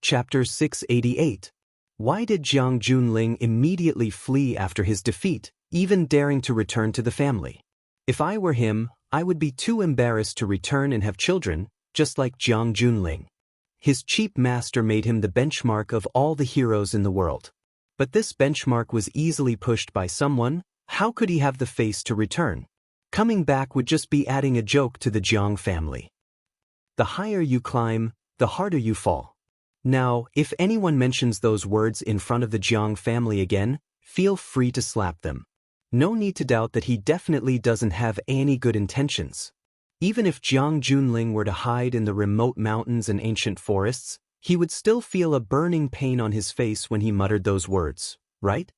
Chapter 688. Why did Jiang Junling immediately flee after his defeat, even daring to return to the family? If I were him, I would be too embarrassed to return and have children, just like Jiang Junling. His cheap master made him the benchmark of all the heroes in the world. But this benchmark was easily pushed by someone. How could he have the face to return? Coming back would just be adding a joke to the Jiang family. The higher you climb, the harder you fall. Now, if anyone mentions those words in front of the Jiang family again, feel free to slap them. No need to doubt that he definitely doesn't have any good intentions. Even if Jiang Junling were to hide in the remote mountains and ancient forests, he would still feel a burning pain on his face when he muttered those words, right?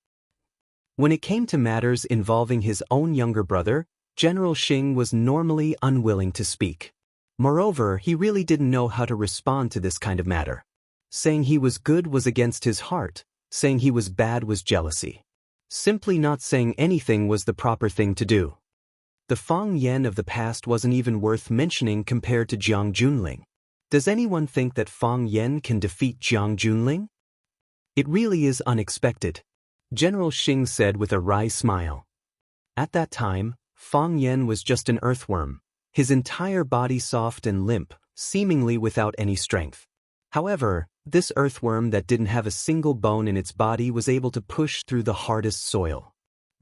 When it came to matters involving his own younger brother, General Xing was normally unwilling to speak. Moreover, he really didn't know how to respond to this kind of matter. Saying he was good was against his heart, saying he was bad was jealousy. Simply not saying anything was the proper thing to do. The Fang Yan of the past wasn't even worth mentioning compared to Jiang Junling. Does anyone think that Fang Yan can defeat Jiang Junling? It really is unexpected, General Xing said with a wry smile. At that time, Fang Yan was just an earthworm, his entire body soft and limp, seemingly without any strength. However, this earthworm that didn't have a single bone in its body was able to push through the hardest soil.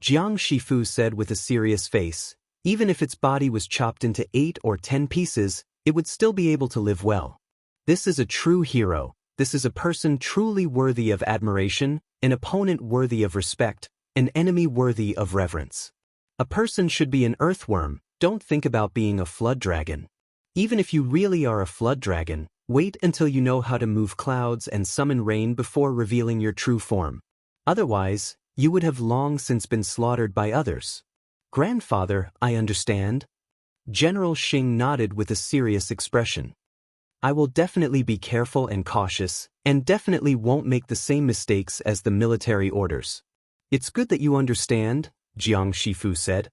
Jiang Shifu said with a serious face, even if its body was chopped into 8 or 10 pieces, it would still be able to live well. This is a true hero. This is a person truly worthy of admiration, an opponent worthy of respect, an enemy worthy of reverence. A person should be an earthworm. Don't think about being a flood dragon. Even if you really are a flood dragon, wait until you know how to move clouds and summon rain before revealing your true form. Otherwise, you would have long since been slaughtered by others. Grandfather, I understand. General Xing nodded with a serious expression. I will definitely be careful and cautious, and definitely won't make the same mistakes as the military orders. It's good that you understand, Jiang Shifu said.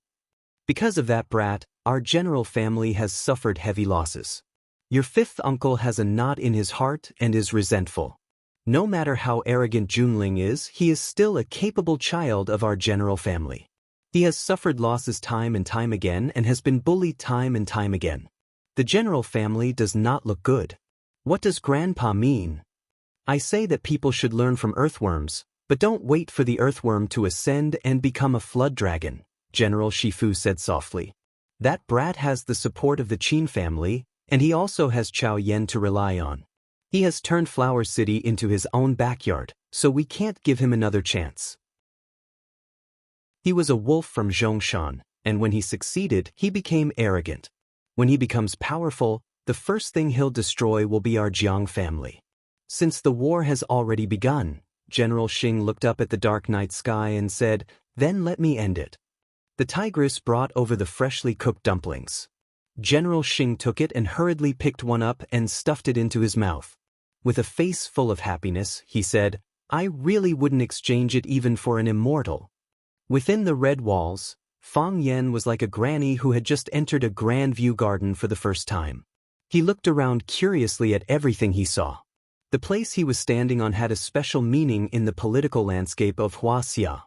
Because of that brat, our general family has suffered heavy losses. Your fifth uncle has a knot in his heart and is resentful. No matter how arrogant Junling is, he is still a capable child of our general family. He has suffered losses time and time again and has been bullied time and time again. The general family does not look good. What does Grandpa mean? I say that people should learn from earthworms, but don't wait for the earthworm to ascend and become a flood dragon, General Shifu said softly. That brat has the support of the Qin family, and he also has Chao Yan to rely on. He has turned Flower City into his own backyard, so we can't give him another chance. He was a wolf from Zhongshan, and when he succeeded, he became arrogant. When he becomes powerful, the first thing he'll destroy will be our Jiang family. Since the war has already begun, General Xing looked up at the dark night sky and said, then let me end it. The tigress brought over the freshly cooked dumplings. General Xing took it and hurriedly picked one up and stuffed it into his mouth. With a face full of happiness, he said, I really wouldn't exchange it even for an immortal. Within the red walls, Fang Yan was like a granny who had just entered a grand view garden for the first time. He looked around curiously at everything he saw. The place he was standing on had a special meaning in the political landscape of Wuxia.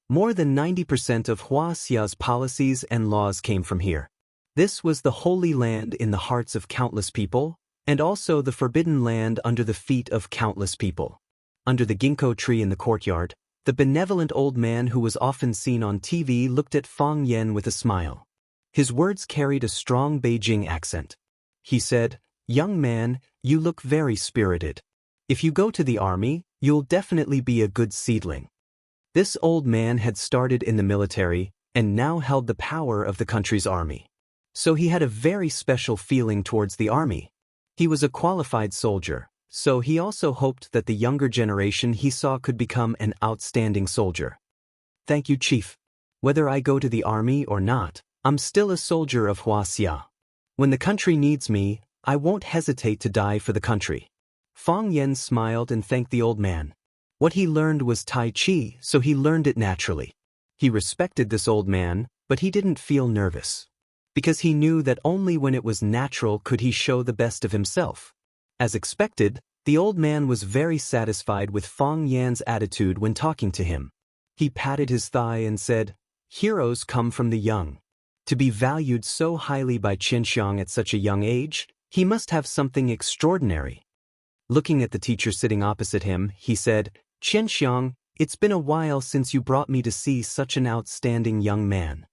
More than 90% of Wuxia's policies and laws came from here. This was the holy land in the hearts of countless people, and also the forbidden land under the feet of countless people. Under the ginkgo tree in the courtyard, the benevolent old man who was often seen on TV looked at Fang Yan with a smile. His words carried a strong Beijing accent. He said, young man, you look very spirited. If you go to the army, you'll definitely be a good seedling. This old man had started in the military and now held the power of the country's army. So he had a very special feeling towards the army. He was a qualified soldier, so he also hoped that the younger generation he saw could become an outstanding soldier. Thank you, Chief. Whether I go to the army or not, I'm still a soldier of Wuxia. When the country needs me, I won't hesitate to die for the country. Fang Yan smiled and thanked the old man. What he learned was Tai Chi, so he learned it naturally. He respected this old man, but he didn't feel nervous. Because he knew that only when it was natural could he show the best of himself. As expected, The old man was very satisfied with Fang Yan's attitude when talking to him. He patted his thigh and said, "Heroes come from the young. To be valued so highly by Xianxia at such a young age, he must have something extraordinary." Looking at the teacher sitting opposite him, he said, "Xianxia, it's been a while since you brought me to see such an outstanding young man."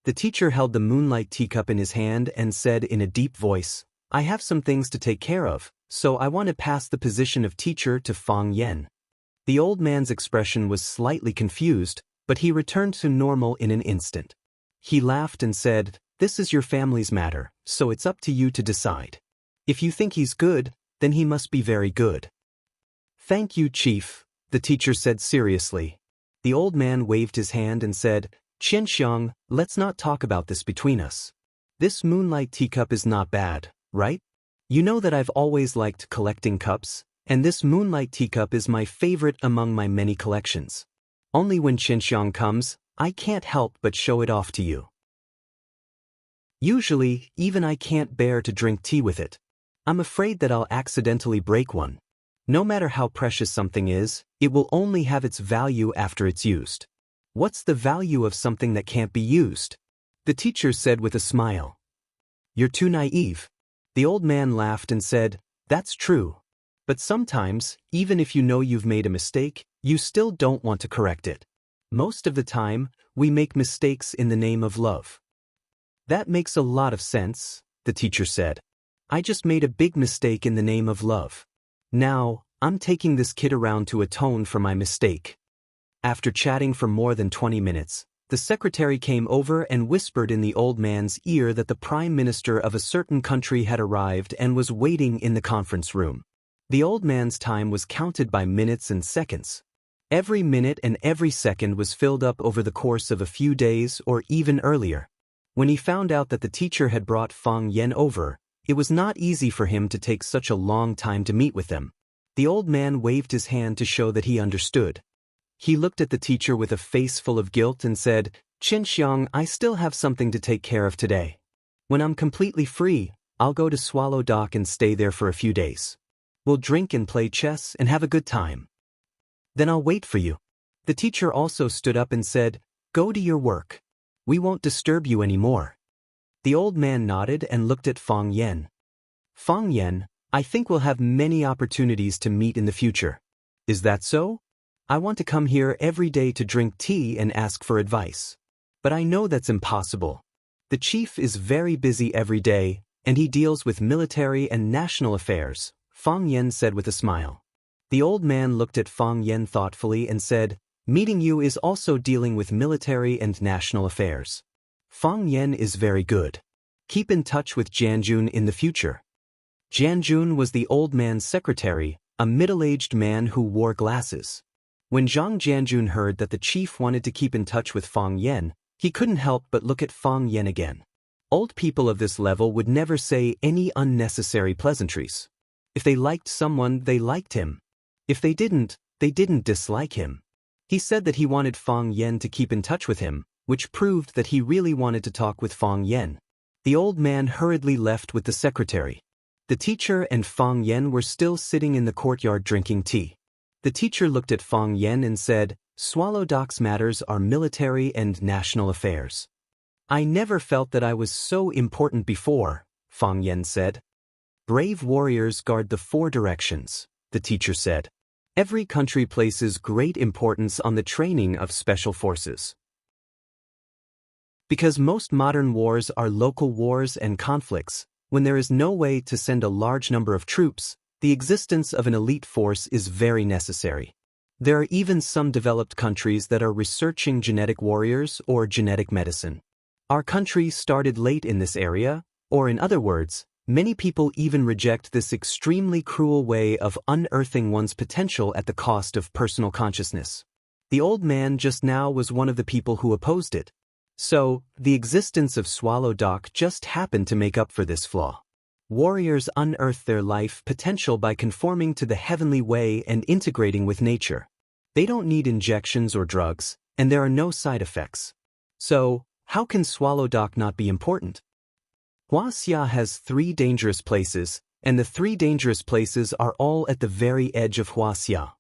The teacher held the moonlight teacup in his hand and said in a deep voice, "I have some things to take care of, so I want to pass the position of teacher to Fang Yan." The old man's expression was slightly confused, but he returned to normal in an instant. He laughed and said, "This is your family's matter, so it's up to you to decide. If you think he's good, then he must be very good." "Thank you, Chief," the teacher said seriously. The old man waved his hand and said, "Qianxiang, let's not talk about this between us. This moonlight teacup is not bad, right? You know that I've always liked collecting cups, and this moonlight teacup is my favorite among my many collections. Only when Qianxiang comes, I can't help but show it off to you. Usually, even I can't bear to drink tea with it. I'm afraid that I'll accidentally break one. No matter how precious something is, it will only have its value after it's used. What's the value of something that can't be used?" the teacher said with a smile. "You're too naive." The old man laughed and said, "That's true. But sometimes, even if you know you've made a mistake, you still don't want to correct it. Most of the time, we make mistakes in the name of love." "That makes a lot of sense," the teacher said. "I just made a big mistake in the name of love. Now, I'm taking this kid around to atone for my mistake." After chatting for more than 20 minutes, the secretary came over and whispered in the old man's ear that the prime minister of a certain country had arrived and was waiting in the conference room. The old man's time was counted by minutes and seconds. Every minute and every second was filled up over the course of a few days or even earlier. When he found out that the teacher had brought Fang Yan over, it was not easy for him to take such a long time to meet with them. The old man waved his hand to show that he understood. He looked at the teacher with a face full of guilt and said, "Qianxiang, I still have something to take care of today. When I'm completely free, I'll go to Swallow Dock and stay there for a few days. We'll drink and play chess and have a good time. Then I'll wait for you." The teacher also stood up and said, "Go to your work. We won't disturb you anymore." The old man nodded and looked at Fang Yan. "Fang Yan, I think we'll have many opportunities to meet in the future. Is that so? I want to come here every day to drink tea and ask for advice. But I know that's impossible. The chief is very busy every day, and he deals with military and national affairs," Fang Yan said with a smile. The old man looked at Fang Yan thoughtfully and said, "Meeting you is also dealing with military and national affairs. Fang Yan is very good. Keep in touch with Jianjun in the future." Jianjun was the old man's secretary, a middle-aged man who wore glasses. When Zhang Jianjun heard that the chief wanted to keep in touch with Fang Yan, he couldn't help but look at Fang Yan again. Old people of this level would never say any unnecessary pleasantries. If they liked someone, they liked him. If they didn't dislike him. He said that he wanted Fang Yan to keep in touch with him, which proved that he really wanted to talk with Fang Yan. The old man hurriedly left with the secretary. The teacher and Fang Yan were still sitting in the courtyard drinking tea. The teacher looked at Fang Yan and said, "Swallow Dock's matters are military and national affairs." "I never felt that I was so important before," Fang Yan said. "Brave warriors guard the 4 directions," the teacher said. "Every country places great importance on the training of special forces. Because most modern wars are local wars and conflicts, when there is no way to send a large number of troops, the existence of an elite force is very necessary. There are even some developed countries that are researching genetic warriors or genetic medicine. Our country started late in this area, or in other words, many people even reject this extremely cruel way of unearthing one's potential at the cost of personal consciousness. The old man just now was one of the people who opposed it. So, the existence of Swallow Dock just happened to make up for this flaw. Warriors unearth their life potential by conforming to the heavenly way and integrating with nature. They don't need injections or drugs, and there are no side effects. So, how can Swallow Dock not be important? Wuxia has 3 dangerous places, And the 3 dangerous places are all at the very edge of Wuxia.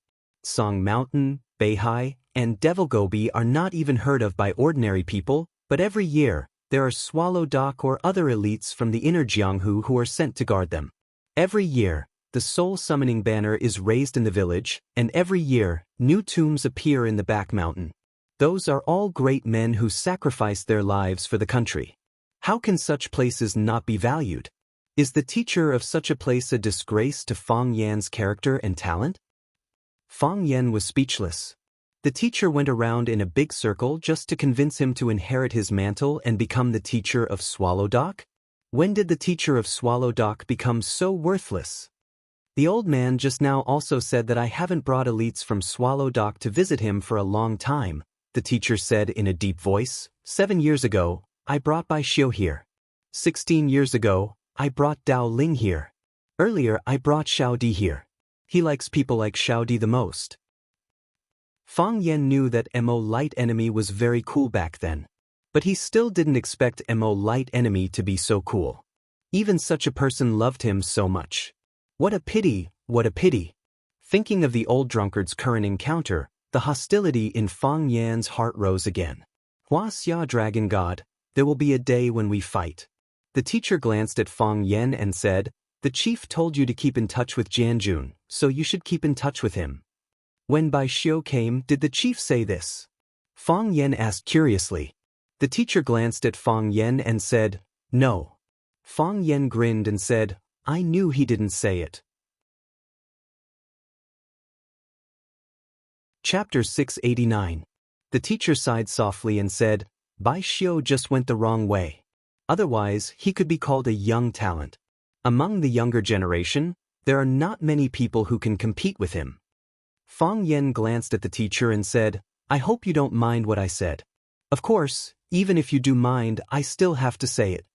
Song Mountain, Beihai, and Devil Gobi are not even heard of by ordinary people, but every year, there are Swallow Dock or other elites from the inner Jianghu who are sent to guard them. Every year, the soul summoning banner is raised in the village, and every year, new tombs appear in the back mountain. Those are all great men who sacrificed their lives for the country. How can such places not be valued? Is the teacher of such a place a disgrace to Fang Yan's character and talent? Fang Yan was speechless. The teacher went around in a big circle just to convince him to inherit his mantle and become the teacher of Swallow Dock? When did the teacher of Swallow Dock become so worthless? The old man just now also said that I haven't brought elites from Swallow Dock to visit him for a long time, the teacher said in a deep voice. 7 years ago, I brought Bai Xiu here. 16 years ago, I brought Dao Ling here. Earlier I brought Xiao Di here. He likes people like Xiao Di the most. Fang Yan knew that Mo Light Enemy was very cool back then. But he still didn't expect Mo Light Enemy to be so cool. Even such a person loved him so much. What a pity, what a pity. Thinking of the old drunkard's current encounter, the hostility in Fang Yan's heart rose again. Wuxia Dragon God, there will be a day when we fight. The teacher glanced at Fang Yan and said, the chief told you to keep in touch with Jianjun, so you should keep in touch with him. When Bai Xiu came, did the chief say this? Fang Yan asked curiously. The teacher glanced at Fang Yan and said, no. Fang Yan grinned and said, I knew he didn't say it. Chapter 689. The teacher sighed softly and said, Bai Xiu just went the wrong way. Otherwise, he could be called a young talent. Among the younger generation, there are not many people who can compete with him. Fang Yan glanced at the teacher and said, I hope you don't mind what I said. Of course, even if you do mind, I still have to say it.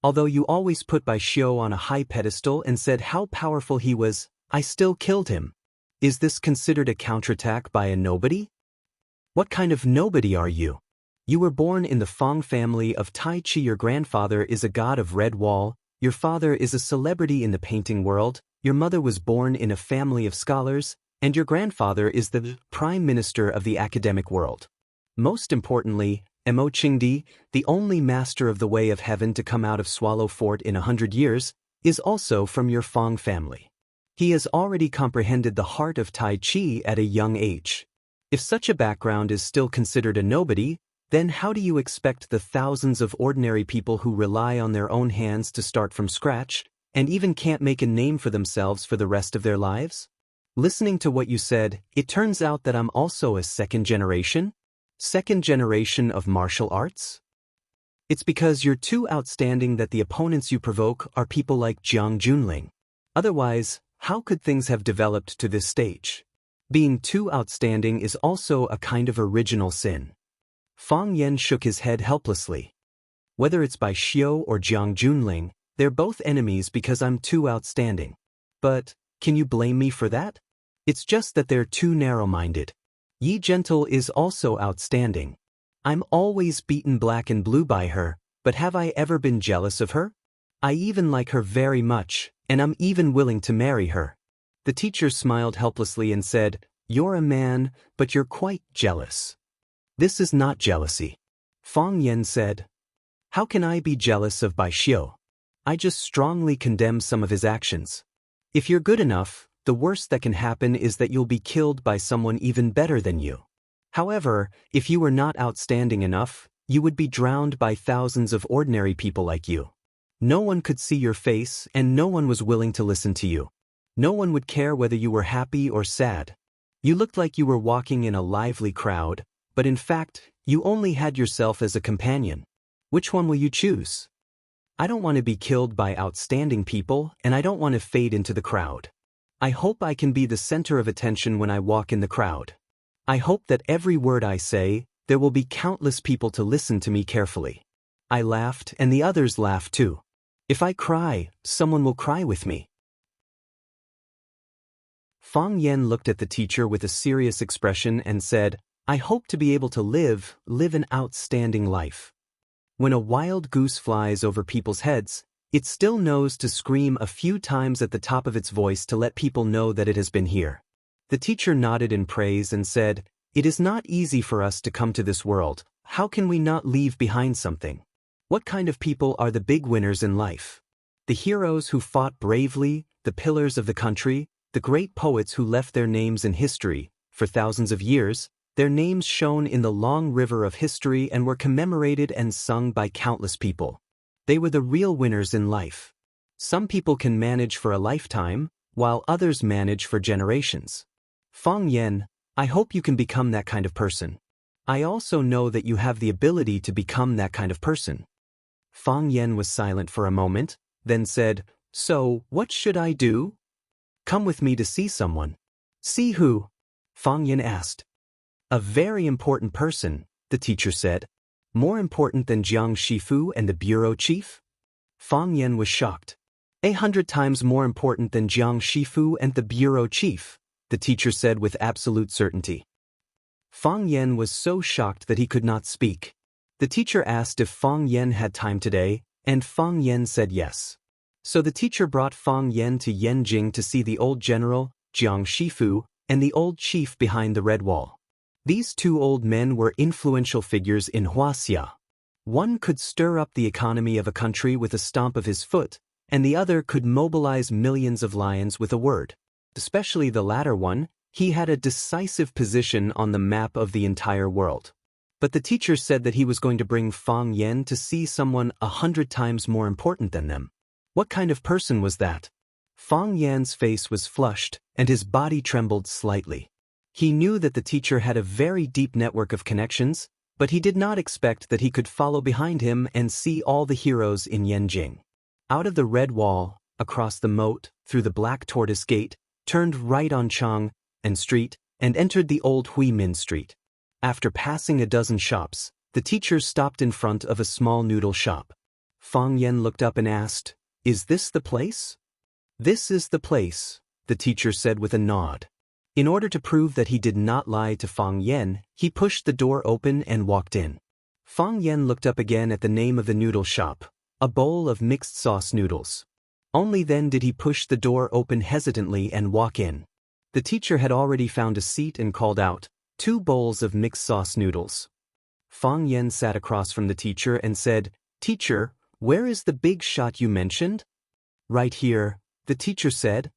Although you always put Bai Xiu on a high pedestal and said how powerful he was, I still killed him. Is this considered a counterattack by a nobody? What kind of nobody are you? You were born in the Fang family of Tai Chi. Your grandfather is a god of Red Wall, your father is a celebrity in the painting world, your mother was born in a family of scholars, and your grandfather is the prime minister of the academic world. Most importantly, Mo Qingdi, the only master of the way of heaven to come out of Swallow Fort in 100 years, is also from your Fang family. He has already comprehended the heart of Tai Chi at a young age. If such a background is still considered a nobody, then how do you expect the thousands of ordinary people who rely on their own hands to start from scratch, and even can't make a name for themselves for the rest of their lives? Listening to what you said, it turns out that I'm also a second generation of martial arts? It's because you're too outstanding that the opponents you provoke are people like Jiang Junling. Otherwise, how could things have developed to this stage? Being too outstanding is also a kind of original sin. Fang Yan shook his head helplessly. Whether it's Bai Xiu or Jiang Junling, they're both enemies because I'm too outstanding. But, can you blame me for that? It's just that they're too narrow-minded. Yi Gentle is also outstanding. I'm always beaten black and blue by her, but have I ever been jealous of her? I even like her very much, and I'm even willing to marry her. The teacher smiled helplessly and said, You're a man, but you're quite jealous. This is not jealousy. Fang Yan said. How can I be jealous of Bai Xiu? I just strongly condemn some of his actions. If you're good enough, the worst that can happen is that you'll be killed by someone even better than you. However, if you were not outstanding enough, you would be drowned by thousands of ordinary people like you. No one could see your face and no one was willing to listen to you. No one would care whether you were happy or sad. You looked like you were walking in a lively crowd, but in fact, you only had yourself as a companion. Which one will you choose? I don't want to be killed by outstanding people, and I don't want to fade into the crowd. I hope I can be the center of attention when I walk in the crowd. I hope that every word I say, there will be countless people to listen to me carefully. I laughed, and the others laughed too. If I cry, someone will cry with me. Fang Yan looked at the teacher with a serious expression and said, I hope to be able to live an outstanding life. When a wild goose flies over people's heads, It still knows to scream a few times at the top of its voice to let people know that it has been here. The teacher nodded in praise and said, "It is not easy for us to come to this world. How can we not leave behind something? What kind of people are the big winners in life? The heroes who fought bravely, the pillars of the country, the great poets who left their names in history. For thousands of years, their names shone in the long river of history and were commemorated and sung by countless people. They were the real winners in life. Some people can manage for a lifetime, while others manage for generations. Fang Yan, I hope you can become that kind of person. I also know that you have the ability to become that kind of person." Fang Yan was silent for a moment, then said, "So, what should I do?" "Come with me to see someone." "See who?" Fang Yan asked. "A very important person," the teacher said. "More important than Jiang Shifu and the bureau chief?" Fang Yan was shocked. 100 times more important than Jiang Shifu and the bureau chief, the teacher said with absolute certainty. Fang Yan was so shocked that he could not speak. The teacher asked if Fang Yan had time today, and Fang Yan said yes. So the teacher brought Fang Yan to Yanjing to see the old general, Jiang Shifu, and the old chief behind the red wall. These two old men were influential figures in Wuxia. One could stir up the economy of a country with a stomp of his foot, and the other could mobilize millions of lions with a word. Especially the latter one, he had a decisive position on the map of the entire world. But the teacher said that he was going to bring Fang Yan to see someone 100 times more important than them. What kind of person was that? Fang Yan's face was flushed, and his body trembled slightly. He knew that the teacher had a very deep network of connections, but he did not expect that he could follow behind him and see all the heroes in Yanjing. Out of the red wall, across the moat, through the black tortoise gate, turned right on Chang and Street, and entered the old Huimin Street. After passing a dozen shops, the teacher stopped in front of a small noodle shop. Fang Yan looked up and asked, "Is this the place?" "This is the place," the teacher said with a nod. In order to prove that he did not lie to Fang Yan, he pushed the door open and walked in. Fang Yan looked up again at the name of the noodle shop, a bowl of mixed sauce noodles. Only then did he push the door open hesitantly and walk in. The teacher had already found a seat and called out, "2 bowls of mixed sauce noodles." Fang Yan sat across from the teacher and said, "Teacher, where is the big shot you mentioned?" "Right here," the teacher said.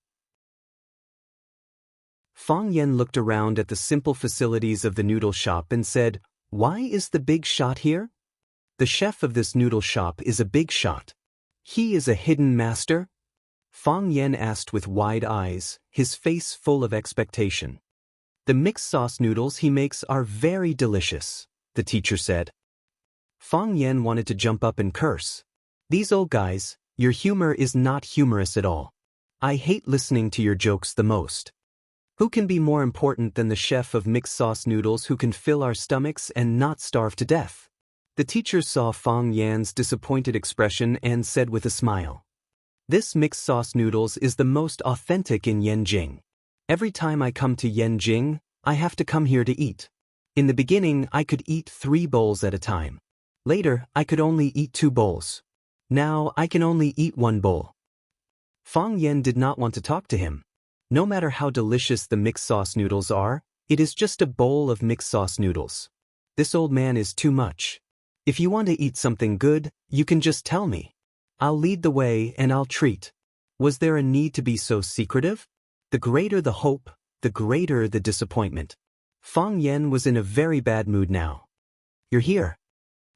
Fang Yan looked around at the simple facilities of the noodle shop and said, "Why is the big shot here?" "The chef of this noodle shop is a big shot." "He is a hidden master?" Fang Yan asked with wide eyes, his face full of expectation. "The mixed sauce noodles he makes are very delicious," the teacher said. Fang Yan wanted to jump up and curse. "These old guys, your humor is not humorous at all. I hate listening to your jokes the most. Who can be more important than the chef of mixed sauce noodles who can fill our stomachs and not starve to death?" The teacher saw Fang Yan's disappointed expression and said with a smile, "This mixed sauce noodles is the most authentic in Yanjing. Every time I come to Yanjing, I have to come here to eat. In the beginning, I could eat 3 bowls at a time. Later, I could only eat 2 bowls. Now, I can only eat 1 bowl." Fang Yan did not want to talk to him. No matter how delicious the mixed sauce noodles are, it is just a bowl of mixed sauce noodles. This old man is too much. If you want to eat something good, you can just tell me. I'll lead the way and I'll treat. Was there a need to be so secretive? The greater the hope, the greater the disappointment. Fang Yan was in a very bad mood now. "You're here."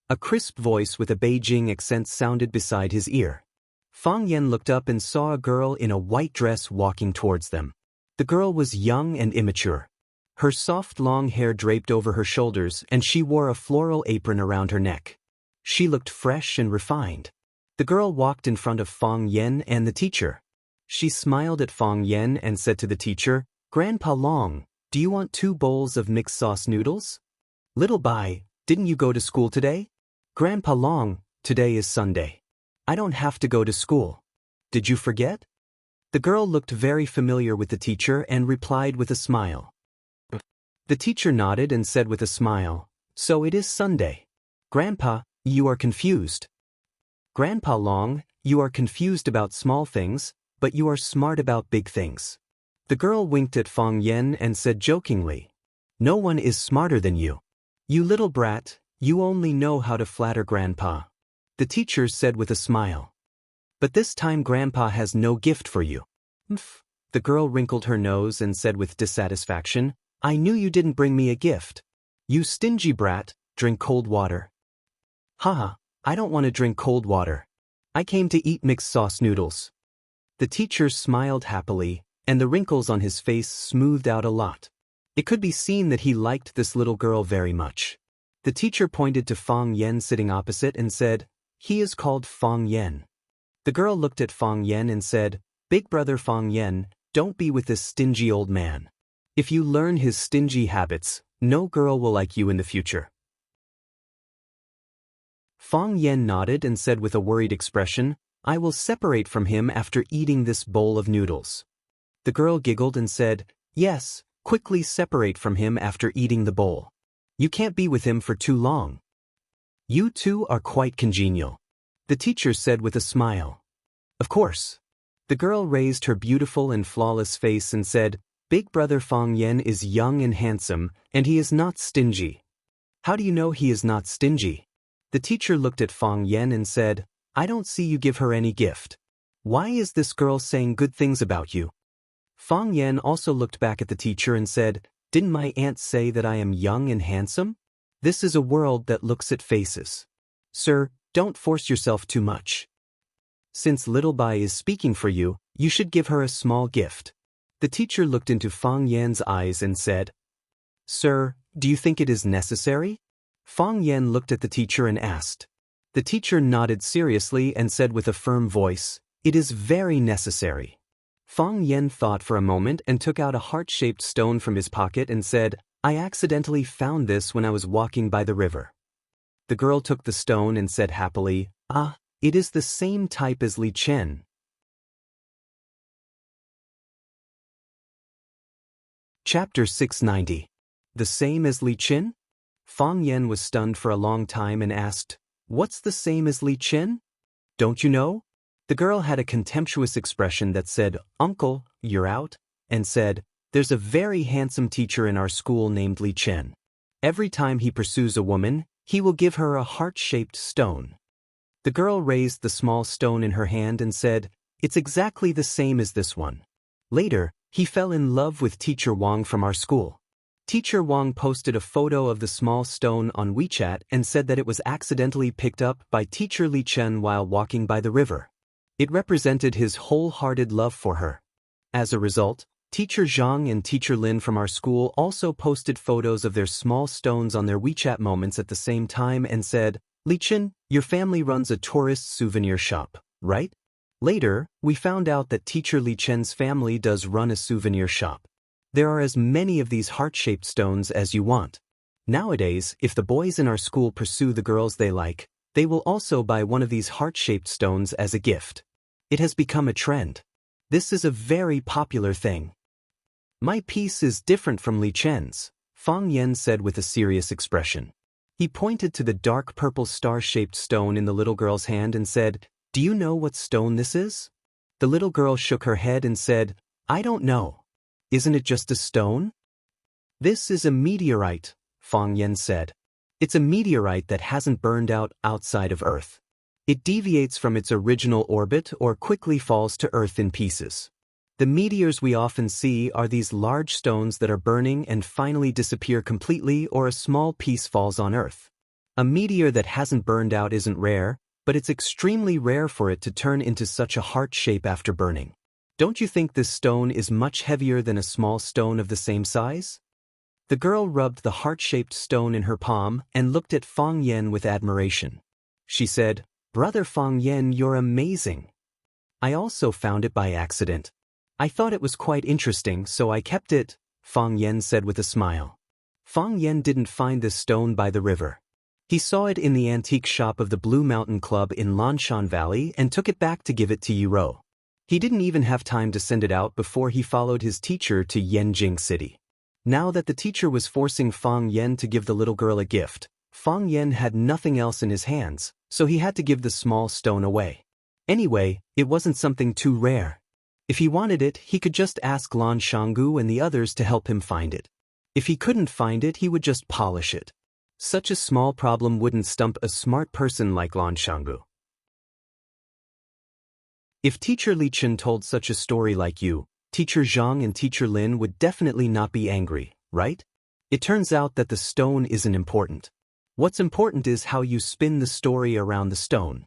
A crisp voice with a Beijing accent sounded beside his ear. Fang Yan looked up and saw a girl in a white dress walking towards them. The girl was young and immature. Her soft long hair draped over her shoulders and she wore a floral apron around her neck. She looked fresh and refined. The girl walked in front of Fang Yan and the teacher. She smiled at Fang Yan and said to the teacher, "Grandpa Long, do you want 2 bowls of mixed sauce noodles?" "Little Bai, didn't you go to school today?" "Grandpa Long, today is Sunday. I don't have to go to school. Did you forget?" The girl looked very familiar with the teacher and replied with a smile. The teacher nodded and said with a smile, "So it is Sunday. Grandpa, you are confused." "Grandpa Long, you are confused about small things, but you are smart about big things. The girl winked at Fang Yen and said jokingly, "No one is smarter than you. You little brat, you only know how to flatter Grandpa." The teacher said with a smile. "But this time Grandpa has no gift for you." "Mph." The girl wrinkled her nose and said with dissatisfaction, "I knew you didn't bring me a gift. You stingy brat, drink cold water." "Haha, I don't want to drink cold water. I came to eat mixed sauce noodles." The teacher smiled happily, and the wrinkles on his face smoothed out a lot. It could be seen that he liked this little girl very much. The teacher pointed to Fang Yen sitting opposite and said, "He is called Fang Yen." The girl looked at Fang Yen and said, "Big brother Fang Yen, don't be with this stingy old man. If you learn his stingy habits, no girl will like you in the future." Fang Yen nodded and said with a worried expression, "I will separate from him after eating this bowl of noodles." The girl giggled and said, "Yes, quickly separate from him after eating the bowl. You can't be with him for too long. You two are quite congenial," the teacher said with a smile. "Of course." The girl raised her beautiful and flawless face and said, "Big brother Fang Yen is young and handsome, and he is not stingy." "How do you know he is not stingy?" The teacher looked at Fang Yen and said, "I don't see you give her any gift. Why is this girl saying good things about you?" Fang Yen also looked back at the teacher and said, "Didn't my aunt say that I am young and handsome? This is a world that looks at faces. Sir, don't force yourself too much. Since Little Bai is speaking for you, you should give her a small gift." The teacher looked into Fang Yen's eyes and said, "Sir, do you think it is necessary?" Fang Yen looked at the teacher and asked. The teacher nodded seriously and said with a firm voice, "It is very necessary." Fang Yen thought for a moment and took out a heart-shaped stone from his pocket and said, "I accidentally found this when I was walking by the river." The girl took the stone and said happily, "Ah, it is the same type as Li Chen." Chapter 690. The same as Li Chen? Fang Yen was stunned for a long time and asked, "What's the same as Li Chen? Don't you know?" The girl had a contemptuous expression that said, "Uncle, you're out," and said, "There's a very handsome teacher in our school named Li Chen. Every time he pursues a woman, he will give her a heart-shaped stone." The girl raised the small stone in her hand and said, "It's exactly the same as this one. Later, he fell in love with Teacher Wang from our school." Teacher Wang posted a photo of the small stone on WeChat and said that it was accidentally picked up by Teacher Li Chen while walking by the river. It represented his wholehearted love for her. As a result, Teacher Zhang and Teacher Lin from our school also posted photos of their small stones on their WeChat moments at the same time and said, "Li Chen, your family runs a tourist souvenir shop, right?" Later, we found out that Teacher Li Chen's family does run a souvenir shop. There are as many of these heart-shaped stones as you want. Nowadays, if the boys in our school pursue the girls they like, they will also buy one of these heart-shaped stones as a gift. It has become a trend. This is a very popular thing. "My piece is different from Li Chen's," Fang Yen said with a serious expression. He pointed to the dark purple star-shaped stone in the little girl's hand and said, "Do you know what stone this is?" The little girl shook her head and said, "I don't know. Isn't it just a stone?" "This is a meteorite," Fang Yen said. "It's a meteorite that hasn't burned out outside of Earth. It deviates from its original orbit or quickly falls to Earth in pieces. The meteors we often see are these large stones that are burning and finally disappear completely, or a small piece falls on Earth. A meteor that hasn't burned out isn't rare, but it's extremely rare for it to turn into such a heart shape after burning. Don't you think this stone is much heavier than a small stone of the same size?" The girl rubbed the heart-shaped stone in her palm and looked at Fang Yen with admiration. She said, "Brother Fang Yen, you're amazing. I also found it by accident. I thought it was quite interesting, so I kept it," Fang Yen said with a smile. Fang Yen didn't find this stone by the river. He saw it in the antique shop of the Blue Mountain Club in Lanshan Valley and took it back to give it to Yiro. He didn't even have time to send it out before he followed his teacher to Yanjing City. Now that the teacher was forcing Fang Yen to give the little girl a gift, Fang Yen had nothing else in his hands, so he had to give the small stone away. Anyway, it wasn't something too rare. If he wanted it, he could just ask Lan Shanggu and the others to help him find it. If he couldn't find it, he would just polish it. Such a small problem wouldn't stump a smart person like Lan Shanggu. If Teacher Li Chen told such a story like you, Teacher Zhang and Teacher Lin would definitely not be angry, right? It turns out that the stone isn't important. What's important is how you spin the story around the stone.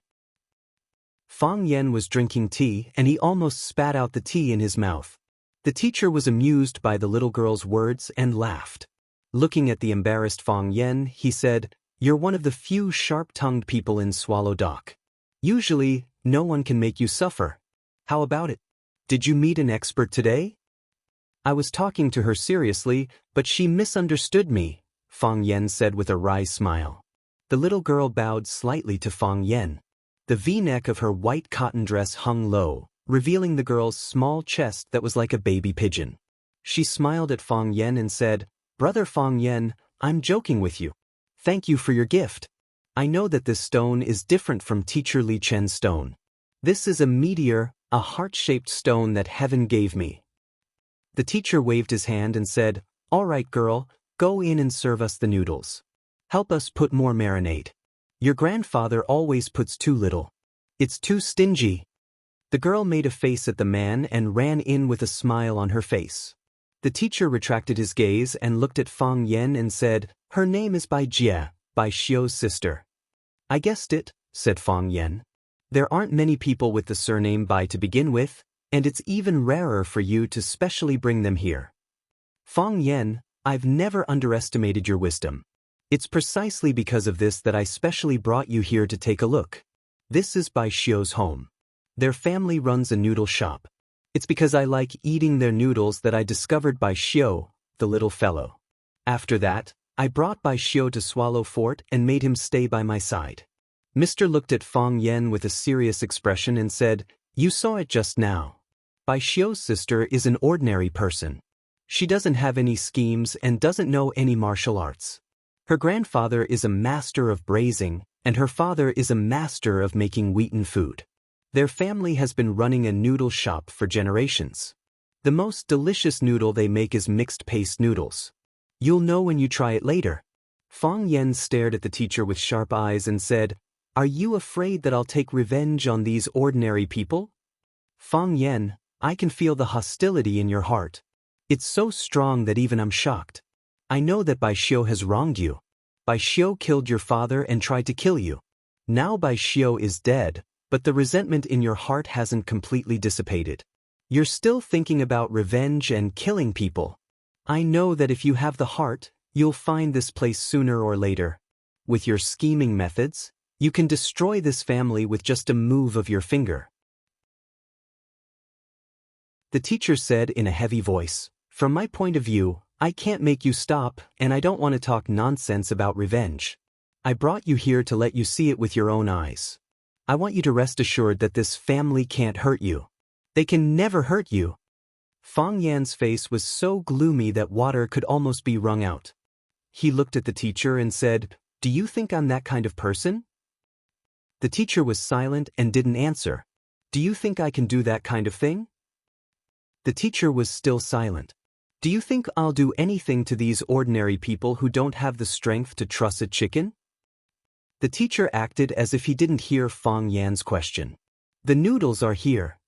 Fang Yan was drinking tea and he almost spat out the tea in his mouth. The teacher was amused by the little girl's words and laughed. Looking at the embarrassed Fang Yan, he said, "You're one of the few sharp-tongued people in Swallow Dock. Usually, no one can make you suffer. How about it? Did you meet an expert today?" "I was talking to her seriously, but she misunderstood me," Fang Yan said with a wry smile. The little girl bowed slightly to Fang Yan. The V-neck of her white cotton dress hung low, revealing the girl's small chest that was like a baby pigeon. She smiled at Fang Yan and said, "Brother Fang Yan, I'm joking with you. Thank you for your gift. I know that this stone is different from Teacher Li Chen's stone. This is a meteor, a heart-shaped stone that heaven gave me." The teacher waved his hand and said, "All right, girl, go in and serve us the noodles. Help us put more marinade. Your grandfather always puts too little. It's too stingy." The girl made a face at the man and ran in with a smile on her face. The teacher retracted his gaze and looked at Fang Yan and said, "Her name is Bai Jie, Bai Xiu's sister." "I guessed it," said Fang Yan. "There aren't many people with the surname Bai to begin with, and it's even rarer for you to specially bring them here." "Fang Yan, I've never underestimated your wisdom. It's precisely because of this that I specially brought you here to take a look. This is Bai Xiu's home. Their family runs a noodle shop. It's because I like eating their noodles that I discovered Bai Xiu, the little fellow. After that, I brought Bai Xiu to Swallow Fort and made him stay by my side." Mr. looked at Fang Yan with a serious expression and said, "You saw it just now. Bai Xiu's sister is an ordinary person. She doesn't have any schemes and doesn't know any martial arts. Her grandfather is a master of braising, and her father is a master of making wheaten food. Their family has been running a noodle shop for generations. The most delicious noodle they make is mixed paste noodles. You'll know when you try it later." Fang Yan stared at the teacher with sharp eyes and said, "Are you afraid that I'll take revenge on these ordinary people?" "Fang Yan, I can feel the hostility in your heart. It's so strong that even I'm shocked. I know that Bai Xiu has wronged you. Bai Xiu killed your father and tried to kill you. Now Bai Xiu is dead, but the resentment in your heart hasn't completely dissipated. You're still thinking about revenge and killing people. I know that if you have the heart, you'll find this place sooner or later. With your scheming methods, you can destroy this family with just a move of your finger." The teacher said in a heavy voice, "From my point of view, I can't make you stop, and I don't want to talk nonsense about revenge. I brought you here to let you see it with your own eyes. I want you to rest assured that this family can't hurt you. They can never hurt you." Fang Yan's face was so gloomy that water could almost be wrung out. He looked at the teacher and said, "Do you think I'm that kind of person?" The teacher was silent and didn't answer. "Do you think I can do that kind of thing?" The teacher was still silent. "Do you think I'll do anything to these ordinary people who don't have the strength to truss a chicken?" The teacher acted as if he didn't hear Fang Yan's question. "The noodles are here."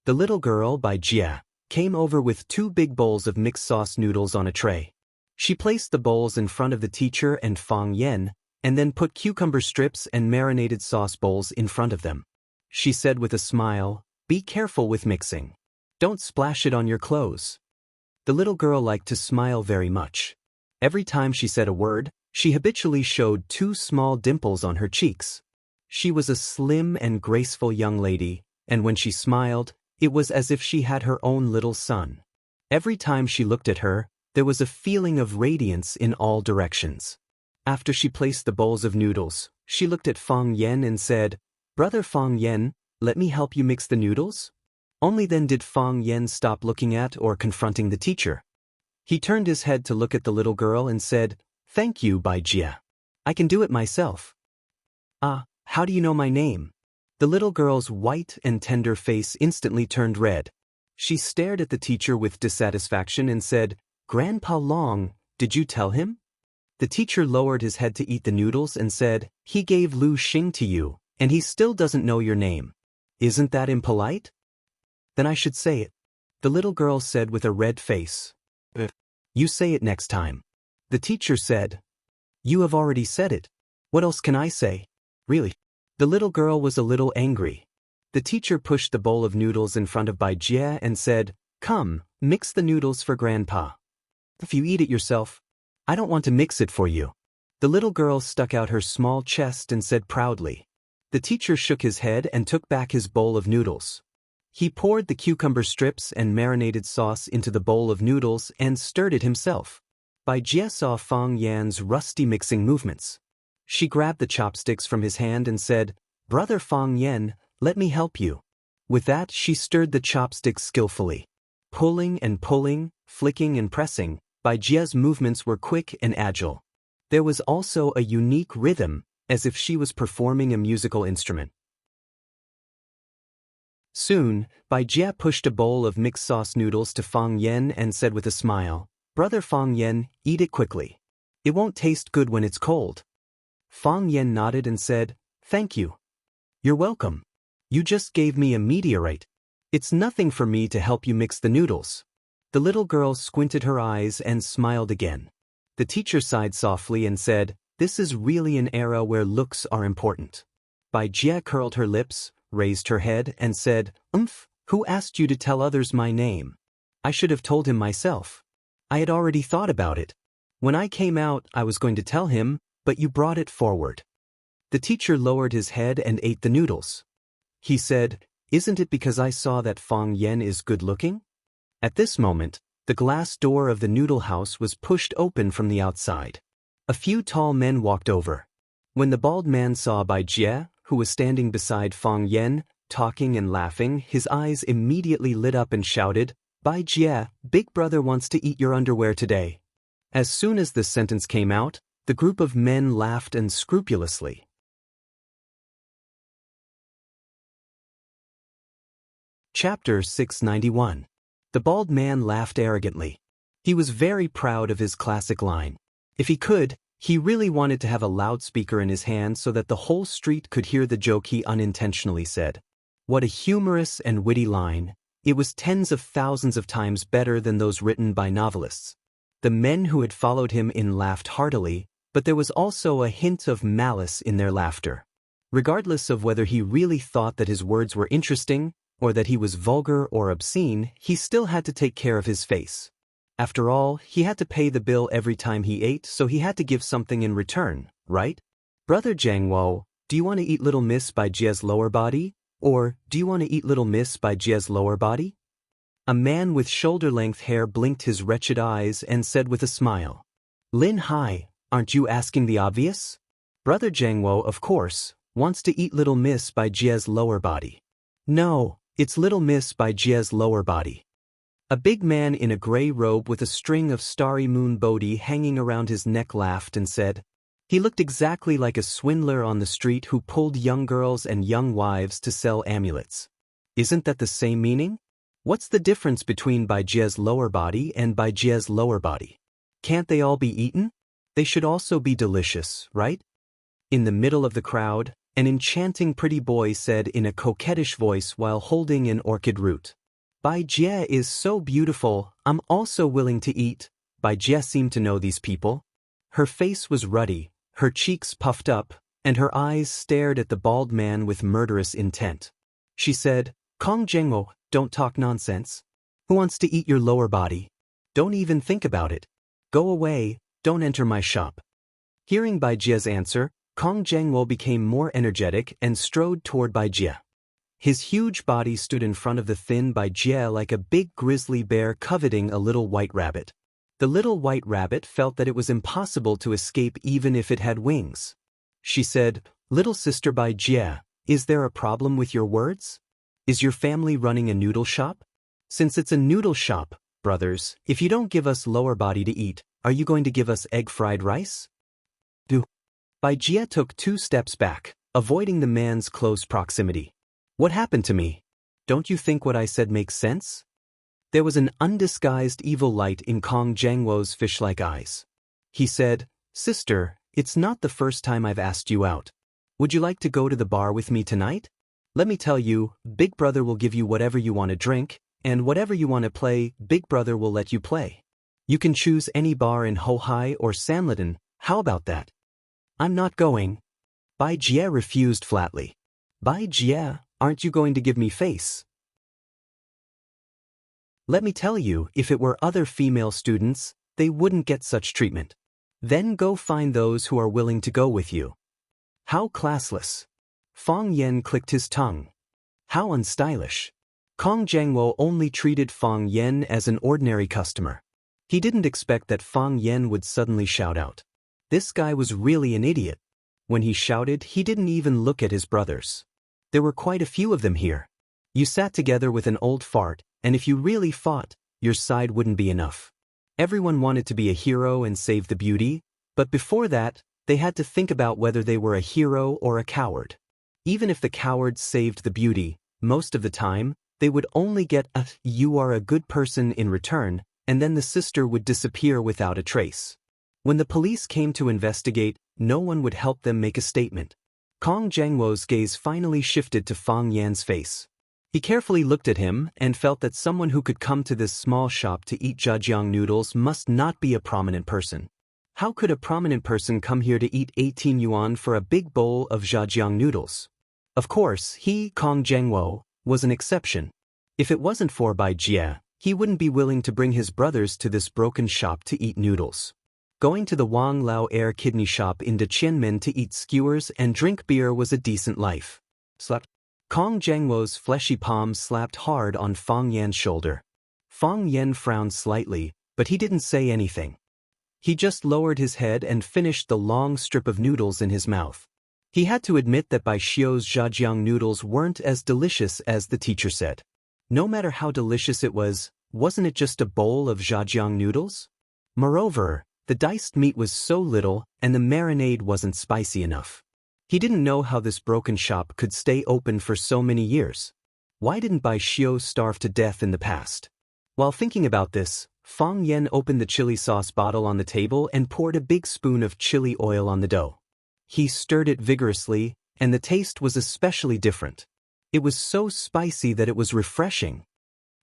The little girl, Bai Jie, came over with 2 big bowls of mixed sauce noodles on a tray. She placed the bowls in front of the teacher and Fang Yan, and then put cucumber strips and marinated sauce bowls in front of them. She said with a smile, "Be careful with mixing. Don't splash it on your clothes." The little girl liked to smile very much. Every time she said a word, she habitually showed 2 small dimples on her cheeks. She was a slim and graceful young lady, and when she smiled, it was as if she had her own little son. Every time she looked at her, there was a feeling of radiance in all directions. After she placed the bowls of noodles, she looked at Fang Yan and said, "Brother Fang Yan, let me help you mix the noodles?" Only then did Fang Yan stop looking at or confronting the teacher. He turned his head to look at the little girl and said, "Thank you, Bai Jie. I can do it myself." "Ah, how do you know my name?" The little girl's white and tender face instantly turned red. She stared at the teacher with dissatisfaction and said, "Grandpa Long, did you tell him?" The teacher lowered his head to eat the noodles and said, "He gave Lu Xing to you, and he still doesn't know your name. Isn't that impolite?" "Then I should say it," the little girl said with a red face. "You say it next time." The teacher said, "You have already said it. What else can I say?" "Really?" The little girl was a little angry. The teacher pushed the bowl of noodles in front of Bai Jie and said, "Come, mix the noodles for Grandpa. If you eat it yourself, I don't want to mix it for you." The little girl stuck out her small chest and said proudly. The teacher shook his head and took back his bowl of noodles. He poured the cucumber strips and marinated sauce into the bowl of noodles and stirred it himself. Bai Jie saw Fang Yan's rusty mixing movements. She grabbed the chopsticks from his hand and said, "Brother Fang Yan, let me help you." With that, she stirred the chopsticks skillfully. Pulling and pulling, flicking and pressing, Bai Jie's movements were quick and agile. There was also a unique rhythm, as if she was performing a musical instrument. Soon, Bai Jie pushed a bowl of mixed sauce noodles to Fang Yan and said with a smile, "Brother Fang Yan, eat it quickly. It won't taste good when it's cold." Fang Yan nodded and said, "Thank you." "You're welcome. You just gave me a meteorite. It's nothing for me to help you mix the noodles." The little girl squinted her eyes and smiled again. The teacher sighed softly and said, "This is really an era where looks are important." Bai Jie curled her lips, raised her head, and said, Who asked you to tell others my name? I should have told him myself. I had already thought about it. When I came out, I was going to tell him, but you brought it forward." The teacher lowered his head and ate the noodles. He said, "Isn't it because I saw that Fang Yan is good-looking?" At this moment, the glass door of the noodle house was pushed open from the outside. A few tall men walked over. When the bald man saw Bai Jie, who was standing beside Fang Yan, talking and laughing, his eyes immediately lit up and shouted, "Bai Jie, Big Brother wants to eat your underwear today." As soon as this sentence came out, the group of men laughed unscrupulously. Chapter 691. The bald man laughed arrogantly. He was very proud of his classic line. If he could, he really wanted to have a loudspeaker in his hand so that the whole street could hear the joke he unintentionally said. What a humorous and witty line. It was tens of thousands of times better than those written by novelists. The men who had followed him in laughed heartily, but there was also a hint of malice in their laughter. Regardless of whether he really thought that his words were interesting, or that he was vulgar or obscene, he still had to take care of his face. After all, he had to pay the bill every time he ate, so he had to give something in return, right? "Brother Jiangwo, do you want to eat Little Miss Bai Jie's lower body? Or, do you want to eat Little Miss Bai Jie's lower body?" A man with shoulder-length hair blinked his wretched eyes and said with a smile, "Lin Hai, aren't you asking the obvious? Brother Jiangwo, of course, wants to eat Little Miss Bai Jie's lower body." "No, it's Little Miss Bai Jie's lower body." A big man in a gray robe with a string of starry moon bodhi hanging around his neck laughed and said, he looked exactly like a swindler on the street who pulled young girls and young wives to sell amulets. Isn't that the same meaning? What's the difference between Bai Jie's lower body and Bai Jie's lower body? Can't they all be eaten? They should also be delicious, right? In the middle of the crowd, an enchanting pretty boy said in a coquettish voice while holding an orchid root, "Bai Jie is so beautiful, I'm also willing to eat." Bai Jie seemed to know these people. Her face was ruddy, her cheeks puffed up, and her eyes stared at the bald man with murderous intent. She said, "Kong Zhengmo, don't talk nonsense. Who wants to eat your lower body? Don't even think about it. Go away, don't enter my shop." Hearing Bai Jie's answer, Kong Zhengmo became more energetic and strode toward Bai Jie. His huge body stood in front of the thin Bai Jie like a big grizzly bear coveting a little white rabbit. The little white rabbit felt that it was impossible to escape even if it had wings. She said, "Little sister Bai Jie, is there a problem with your words? Is your family running a noodle shop? Since it's a noodle shop, brothers, if you don't give us lower body to eat, are you going to give us egg fried rice?" Bai Jie took 2 steps back, avoiding the man's close proximity. What happened to me? Don't you think what I said makes sense? There was an undisguised evil light in Kong Jiangwo's fish-like eyes. He said, "Sister, it's not the first time I've asked you out. Would you like to go to the bar with me tonight? Let me tell you, Big Brother will give you whatever you want to drink, and whatever you want to play, Big Brother will let you play. You can choose any bar in Hohai or Sanlitun, how about that?" "I'm not going." Bai Jie refused flatly. "Bai Jie, aren't you going to give me face?" Let me tell you, if it were other female students, they wouldn't get such treatment. Then go find those who are willing to go with you. How classless. Fang Yan clicked his tongue. How unstylish. Kong Jiangwo only treated Fang Yan as an ordinary customer. He didn't expect that Fang Yan would suddenly shout out. This guy was really an idiot. When he shouted, he didn't even look at his brothers. There were quite a few of them here. You sat together with an old fart, and if you really fought, your side wouldn't be enough. Everyone wanted to be a hero and save the beauty, but before that, they had to think about whether they were a hero or a coward. Even if the coward saved the beauty, most of the time, they would only get a "you are a good person" in return, and then the sister would disappear without a trace. When the police came to investigate, no one would help them make a statement. Kong Jiangwo's gaze finally shifted to Fang Yan's face. He carefully looked at him and felt that someone who could come to this small shop to eat zhejiang noodles must not be a prominent person. How could a prominent person come here to eat 18 yuan for a big bowl of zhejiang noodles? Of course, he, Kong Jiangwo, was an exception. If it wasn't for Bai Jie, he wouldn't be willing to bring his brothers to this broken shop to eat noodles. Going to the Wang Lao Air kidney shop in Detianmen to eat skewers and drink beer was a decent life. Kong Jiangwo's fleshy palm slapped hard on Fang Yan's shoulder. Fang Yan frowned slightly, but he didn't say anything. He just lowered his head and finished the long strip of noodles in his mouth. He had to admit that Bai Xiu's zhejiang noodles weren't as delicious as the teacher said. No matter how delicious it was, wasn't it just a bowl of zhejiang noodles? Moreover, the diced meat was so little and the marinade wasn't spicy enough. He didn't know how this broken shop could stay open for so many years. Why didn't Bai Xiu starve to death in the past? While thinking about this, Fang Yan opened the chili sauce bottle on the table and poured a big spoon of chili oil on the dough. He stirred it vigorously, and the taste was especially different. It was so spicy that it was refreshing.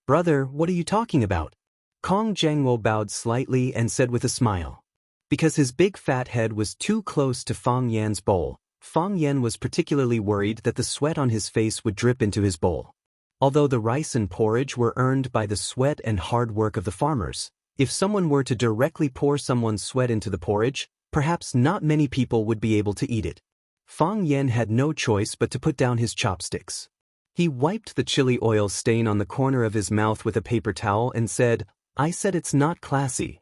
"Brother, what are you talking about?" Kong Jiangwo bowed slightly and said with a smile. Because his big fat head was too close to Fang Yan's bowl, Fang Yan was particularly worried that the sweat on his face would drip into his bowl. Although the rice and porridge were earned by the sweat and hard work of the farmers, if someone were to directly pour someone's sweat into the porridge, perhaps not many people would be able to eat it. Fang Yan had no choice but to put down his chopsticks. He wiped the chili oil stain on the corner of his mouth with a paper towel and said, "I said it's not classy."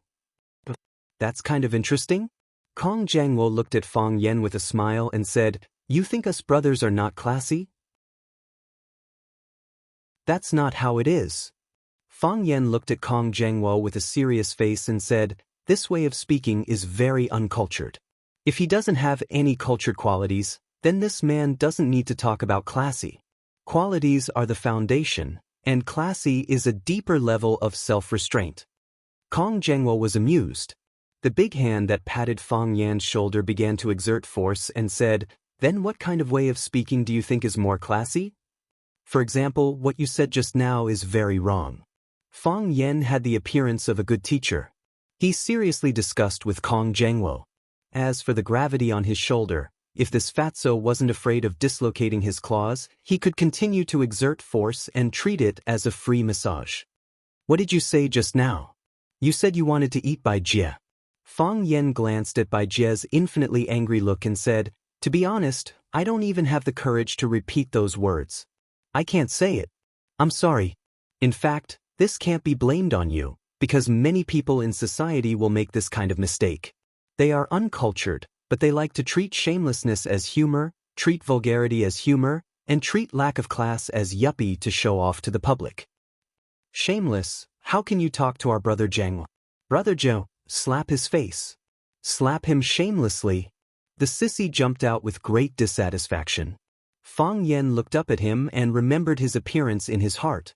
"That's kind of interesting." Kong Jiangwo looked at Fang Yan with a smile and said, "You think us brothers are not classy?" "That's not how it is." Fang Yan looked at Kong Jiangwo with a serious face and said, "This way of speaking is very uncultured. If he doesn't have any cultured qualities, then this man doesn't need to talk about classy. Qualities are the foundation, and classy is a deeper level of self-restraint." Kong Jiangwo was amused. The big hand that patted Fang Yan's shoulder began to exert force and said, "Then what kind of way of speaking do you think is more classy? For example, what you said just now is very wrong." Fang Yan had the appearance of a good teacher. He seriously discussed with Kong Jiangwo. As for the gravity on his shoulder, if this fatso wasn't afraid of dislocating his claws, he could continue to exert force and treat it as a free massage. "What did you say just now? You said you wanted to eat Bai Jie." Fang Yan glanced at Bai Jie's infinitely angry look and said, "To be honest, I don't even have the courage to repeat those words. I can't say it. I'm sorry. In fact, this can't be blamed on you, because many people in society will make this kind of mistake. They are uncultured, but they like to treat shamelessness as humor, treat vulgarity as humor, and treat lack of class as yuppie to show off to the public. Shameless, how can you talk to our brother Zhang? Brother Zhou, slap his face. Slap him shamelessly. The sissy jumped out with great dissatisfaction. Fang Yen looked up at him and remembered his appearance in his heart.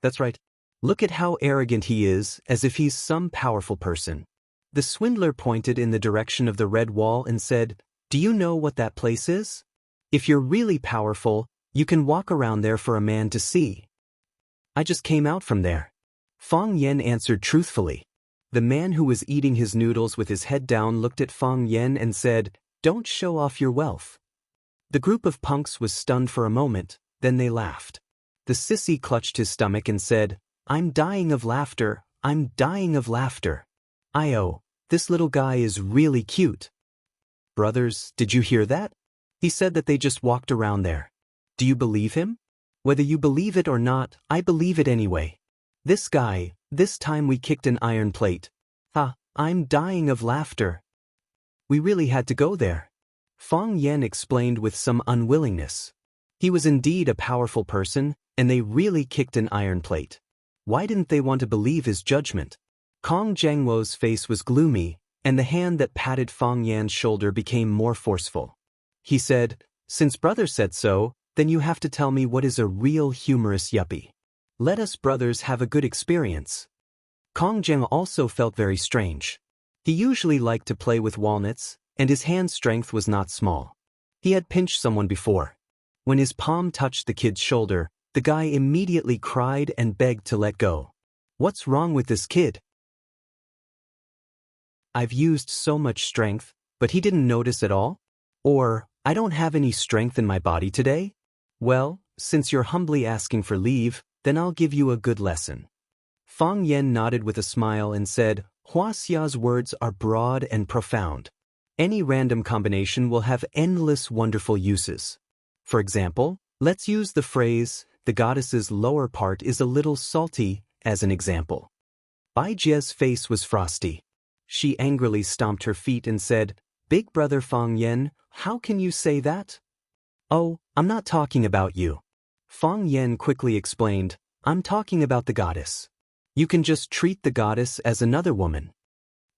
That's right. Look at how arrogant he is, as if he's some powerful person. The swindler pointed in the direction of the red wall and said, "Do you know what that place is? If you're really powerful, you can walk around there for a man to see." "I just came out from there." Fang Yen answered truthfully. The man who was eating his noodles with his head down looked at Fang Yen and said, "Don't show off your wealth." The group of punks was stunned for a moment, then they laughed. The sissy clutched his stomach and said, "I'm dying of laughter, I'm dying of laughter. Io, this little guy is really cute." "Brothers, did you hear that? He said that they just walked around there. Do you believe him? Whether you believe it or not, I believe it anyway. This guy, this time we kicked an iron plate. Ha, I'm dying of laughter. We really had to go there." Fang Yen explained with some unwillingness. He was indeed a powerful person, and they really kicked an iron plate. Why didn't they want to believe his judgment? Kong Jiangwo's face was gloomy, and the hand that patted Fang Yan's shoulder became more forceful. He said, "Since brother said so, then you have to tell me what is a real humorous yuppie. Let us brothers have a good experience." Kong Jiang also felt very strange. He usually liked to play with walnuts, and his hand strength was not small. He had pinched someone before. When his palm touched the kid's shoulder, the guy immediately cried and begged to let go. "What's wrong with this kid? I've used so much strength, but he didn't notice at all? Or, I don't have any strength in my body today? Well, since you're humbly asking for leave, then I'll give you a good lesson." Fang Yen nodded with a smile and said, "Huaxia's words are broad and profound. Any random combination will have endless wonderful uses. For example, let's use the phrase, 'the goddess's lower part is a little salty,' as an example." Bai Jie's face was frosty. She angrily stomped her feet and said, "Big brother Fang Yen, how can you say that?" "Oh, I'm not talking about you." Fang Yen quickly explained, "I'm talking about the goddess. You can just treat the goddess as another woman."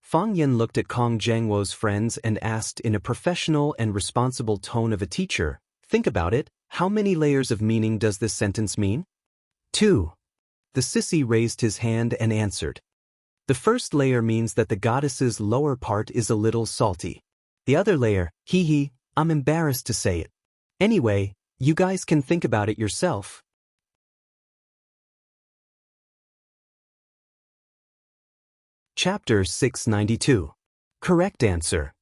Fang Yen looked at Kong Jiangwo's friends and asked in a professional and responsible tone of a teacher, "Think about it, how many layers of meaning does this sentence mean?" "2. The sissy raised his hand and answered. "The first layer means that the goddess's lower part is a little salty. The other layer, hee, I'm embarrassed to say it. Anyway, you guys can think about it yourself." Chapter 692. Correct answer.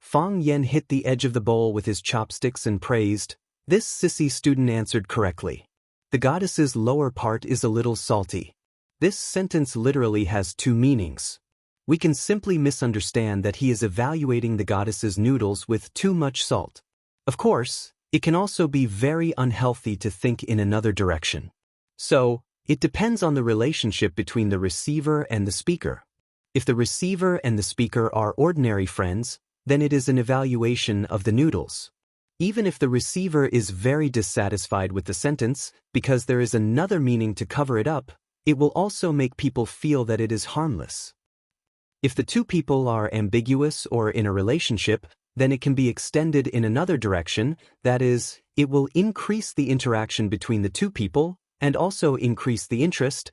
Fang Yen hit the edge of the bowl with his chopsticks and praised, "This sissy student answered correctly. The goddess's lower part is a little salty." This sentence literally has two meanings. We can simply misunderstand that he is evaluating the goddess's noodles with too much salt. Of course, it can also be very unhealthy to think in another direction. So, it depends on the relationship between the receiver and the speaker. If the receiver and the speaker are ordinary friends, then it is an evaluation of the noodles. Even if the receiver is very dissatisfied with the sentence, because there is another meaning to cover it up, it will also make people feel that it is harmless. If the two people are ambiguous or in a relationship, then it can be extended in another direction, that is, it will increase the interaction between the two people, and also increase the interest,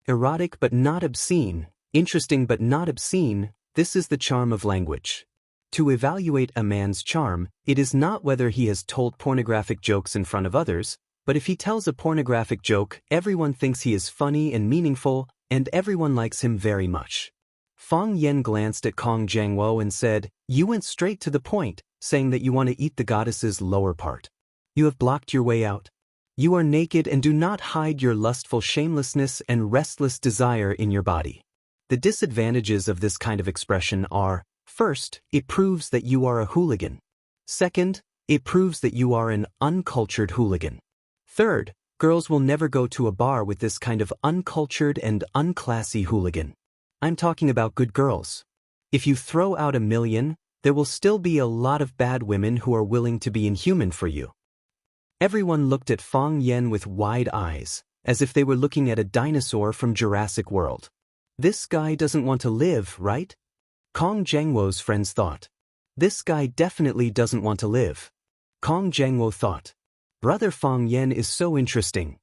Erotic but not obscene, interesting but not obscene, this is the charm of language. To evaluate a man's charm, it is not whether he has told pornographic jokes in front of others, but if he tells a pornographic joke, everyone thinks he is funny and meaningful, and everyone likes him very much. Fang Yen glanced at Kong Jiangwo and said, "You went straight to the point, saying that you want to eat the goddess's lower part. You have blocked your way out. You are naked and do not hide your lustful shamelessness and restless desire in your body." The disadvantages of this kind of expression are, first, it proves that you are a hooligan. Second, it proves that you are an uncultured hooligan. Third, girls will never go to a bar with this kind of uncultured and unclassy hooligan. I'm talking about good girls. If you throw out 1,000,000, there will still be a lot of bad women who are willing to be inhuman for you. Everyone looked at Fang Yen with wide eyes, as if they were looking at a dinosaur from Jurassic World. This guy doesn't want to live, right? Kong Zhengwo's friends thought. This guy definitely doesn't want to live. Kong Zhengwo thought. Brother Fang Yan is so interesting.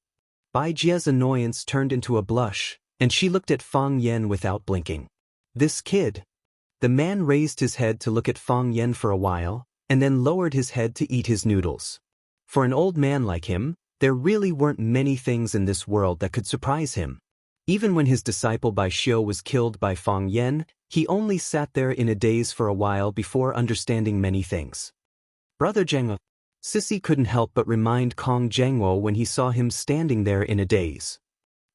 Bai Jie's annoyance turned into a blush, and she looked at Fang Yan without blinking. This kid. The man raised his head to look at Fang Yan for a while, and then lowered his head to eat his noodles. For an old man like him, there really weren't many things in this world that could surprise him. Even when his disciple Bai Xiu was killed by Fang Yan, he only sat there in a daze for a while before understanding many things. Brother Zhengwo. Sissy couldn't help but remind Kong Zhengwo when he saw him standing there in a daze.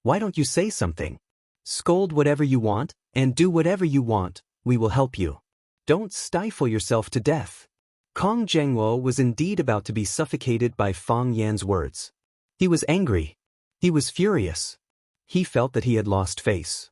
Why don't you say something? Scold whatever you want, and do whatever you want, we will help you. Don't stifle yourself to death. Kong Zhengwo was indeed about to be suffocated by Fang Yan's words. He was angry. He was furious. He felt that he had lost face.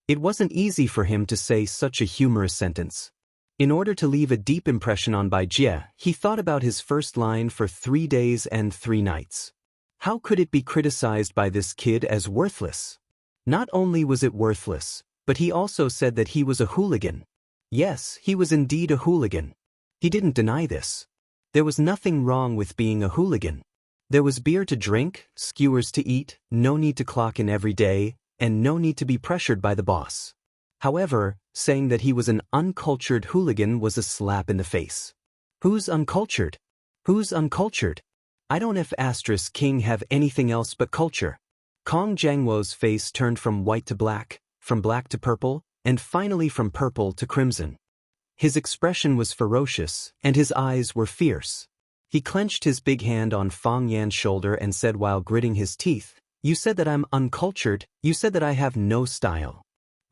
It wasn't easy for him to say such a humorous sentence. In order to leave a deep impression on Bai Jie, he thought about his first line for 3 days and 3 nights. How could it be criticized by this kid as worthless? Not only was it worthless, but he also said that he was a hooligan. Yes, he was indeed a hooligan. He didn't deny this. There was nothing wrong with being a hooligan. There was beer to drink, skewers to eat, no need to clock in every day, and no need to be pressured by the boss. However, saying that he was an uncultured hooligan was a slap in the face. Who's uncultured? Who's uncultured? I don't King have anything else but culture. Kong Zhengwo's face turned from white to black, from black to purple, and finally from purple to crimson. His expression was ferocious, and his eyes were fierce. He clenched his big hand on Fang Yan's shoulder and said while gritting his teeth, "You said that I'm uncultured, you said that I have no style.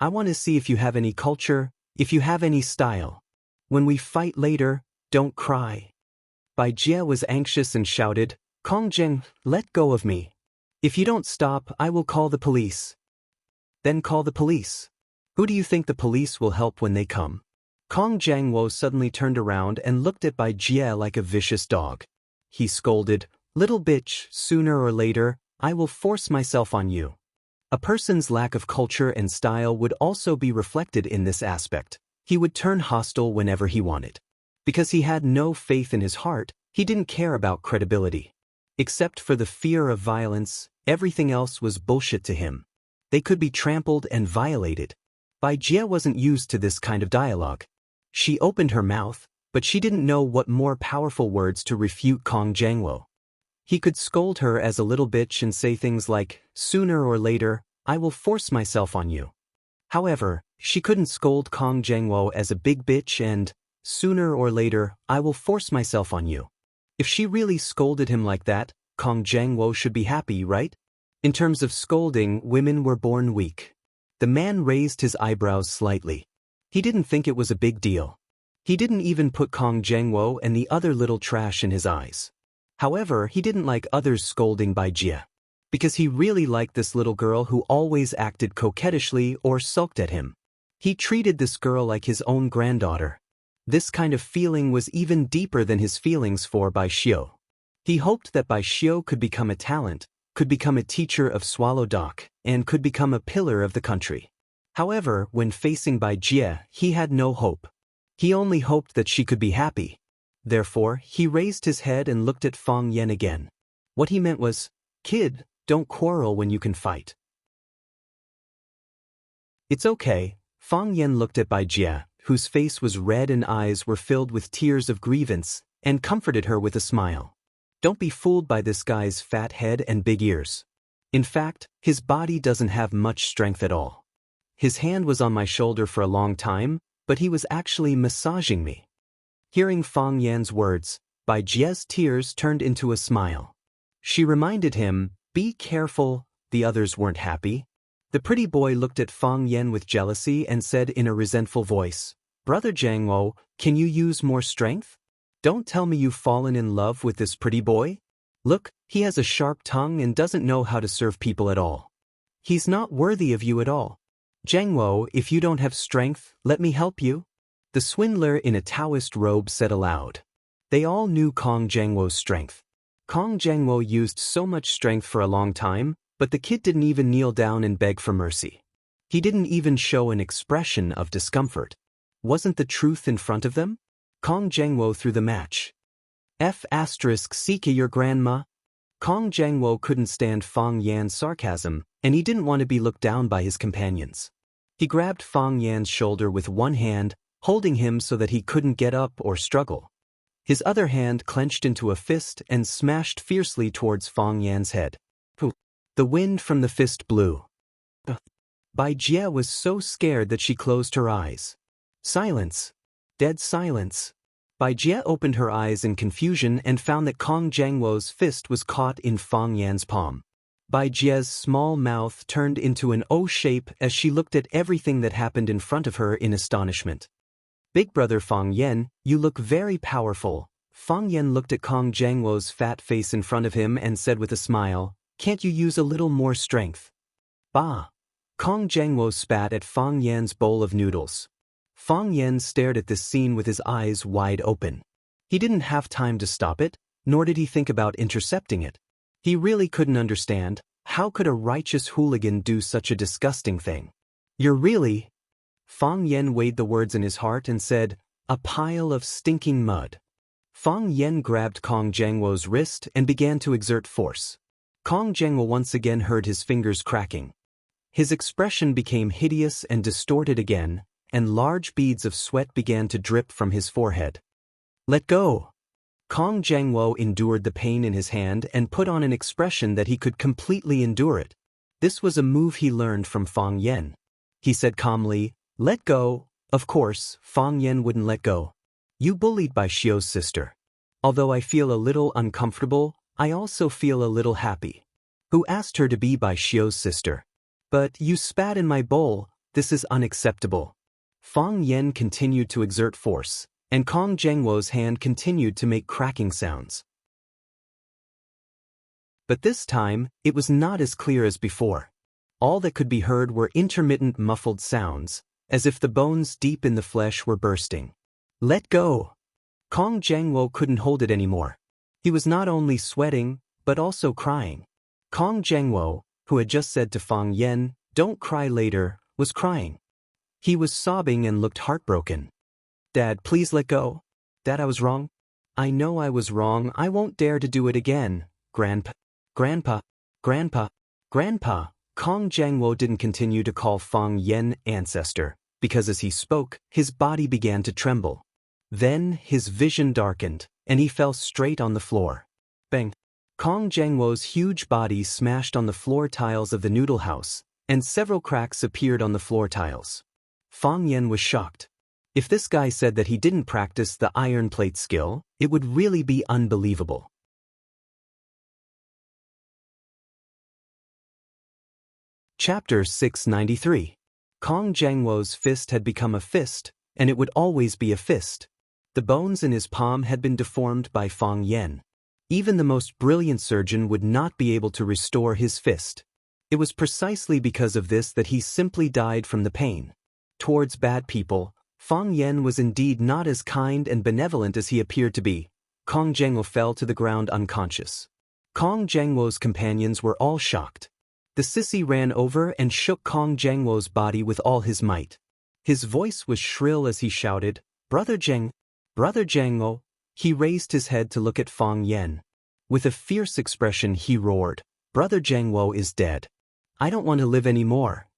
I want to see if you have any culture, if you have any style. When we fight later, don't cry." Bai Jie was anxious and shouted, "Kong Zheng, let go of me. If you don't stop, I will call the police." Then call the police. Who do you think the police will help when they come? Kong Zhengwo suddenly turned around and looked at Bai Jie like a vicious dog. He scolded, "Little bitch, sooner or later, I will force myself on you." A person's lack of culture and style would also be reflected in this aspect. He would turn hostile whenever he wanted. Because he had no faith in his heart, he didn't care about credibility. Except for the fear of violence, everything else was bullshit to him. They could be trampled and violated. Bai Jie wasn't used to this kind of dialogue. She opened her mouth, but she didn't know what more powerful words to refute Kong Zhengwo. He could scold her as a little bitch and say things like, "Sooner or later, I will force myself on you." However, she couldn't scold Kong Zhengwo as a big bitch and, "Sooner or later, I will force myself on you." If she really scolded him like that, Kong Zhengwo should be happy, right? In terms of scolding, women were born weak. The man raised his eyebrows slightly. He didn't think it was a big deal. He didn't even put Kong Zhengwo and the other little trash in his eyes. However, he didn't like others scolding Bai Jie. Because he really liked this little girl who always acted coquettishly or sulked at him. He treated this girl like his own granddaughter. This kind of feeling was even deeper than his feelings for Bai Xiu. He hoped that Bai Xiu could become a talent, could become a teacher of Swallow Dock, and could become a pillar of the country. However, when facing Bai Jie, he had no hope. He only hoped that she could be happy. Therefore, he raised his head and looked at Fang Yan again. What he meant was, "Kid, don't quarrel when you can fight." "It's okay." Fang Yan looked at Bai Jie, whose face was red and eyes were filled with tears of grievance, and comforted her with a smile. "Don't be fooled by this guy's fat head and big ears. In fact, his body doesn't have much strength at all. His hand was on my shoulder for a long time, but he was actually massaging me." Hearing Fang Yan's words, Bai Jie's tears turned into a smile. She reminded him, "Be careful." The others weren't happy. The pretty boy looked at Fang Yan with jealousy and said in a resentful voice, "Brother Zhengwo, can you use more strength? Don't tell me you've fallen in love with this pretty boy? Look, he has a sharp tongue and doesn't know how to serve people at all. He's not worthy of you at all. Zhengwo, if you don't have strength, let me help you." The swindler in a Daoist robe said aloud. They all knew Kong Zhengwo's strength. Kong Zhengwo used so much strength for a long time, but the kid didn't even kneel down and beg for mercy. He didn't even show an expression of discomfort. Wasn't the truth in front of them? Kong Zhengwo threw the match. Seek your grandma. Kong Zhengwo couldn't stand Fang Yan's sarcasm, and he didn't want to be looked down by his companions. He grabbed Fang Yan's shoulder with one hand, holding him so that he couldn't get up or struggle. His other hand clenched into a fist and smashed fiercely towards Fang Yan's head. The wind from the fist blew. Bai Jie was so scared that she closed her eyes. Silence. Dead silence. Bai Jie opened her eyes in confusion and found that Kong Zhengwo's fist was caught in Fang Yan's palm. Bai Jie's small mouth turned into an O shape as she looked at everything that happened in front of her in astonishment. Big brother Fang Yan, you look very powerful. Fang Yan looked at Kong Zhengwo's fat face in front of him and said with a smile, can't you use a little more strength? Bah! Kong Zhengwo spat at Fang Yan's bowl of noodles. Fang Yan stared at this scene with his eyes wide open. He didn't have time to stop it, nor did he think about intercepting it. He really couldn't understand, how could a righteous hooligan do such a disgusting thing? You're really… Fang Yan weighed the words in his heart and said, a pile of stinking mud. Fang Yan grabbed Kong Zhengwo's wrist and began to exert force. Kong Zhengwo once again heard his fingers cracking. His expression became hideous and distorted again, and large beads of sweat began to drip from his forehead. Let go! Kong Zhengwo endured the pain in his hand and put on an expression that he could completely endure it. This was a move he learned from Fang Yan. He said calmly, let go. Of course, Fang Yan wouldn't let go. You bullied Bai Xiu's sister. Although I feel a little uncomfortable, I also feel a little happy. Who asked her to be Bai Xiu's sister? But you spat in my bowl, this is unacceptable. Fang Yan continued to exert force, and Kong Zhengwo's hand continued to make cracking sounds. But this time, it was not as clear as before. All that could be heard were intermittent muffled sounds, as if the bones deep in the flesh were bursting. Let go! Kong Zhengwo couldn't hold it anymore. He was not only sweating, but also crying. Kong Zhengwo, who had just said to Fang Yan, don't cry later, was crying. He was sobbing and looked heartbroken. Dad, please let go. Dad, I was wrong. I know I was wrong, I won't dare to do it again. Grandpa. Grandpa. Kong Zhengwo didn't continue to call Fang Yan ancestor, because as he spoke, his body began to tremble. Then his vision darkened, and he fell straight on the floor. Bang! Kong Zhengwo's huge body smashed on the floor tiles of the noodle house, and several cracks appeared on the floor tiles. Fang Yan was shocked. If this guy said that he didn't practice the iron plate skill, it would really be unbelievable. Chapter 693. Kong Zhengwo's fist had become a fist, and it would always be a fist. The bones in his palm had been deformed by Fang Yan. Even the most brilliant surgeon would not be able to restore his fist. It was precisely because of this that he simply died from the pain. Towards bad people, Fang Yan was indeed not as kind and benevolent as he appeared to be. Kong Zhengwo fell to the ground unconscious. Kong Zhengwo's companions were all shocked. The sissy ran over and shook Kong Zhengwo's body with all his might. His voice was shrill as he shouted, Brother Zhengwo. He raised his head to look at Fang Yan. With a fierce expression he roared, Brother Zhengwo is dead. I don't want to live anymore.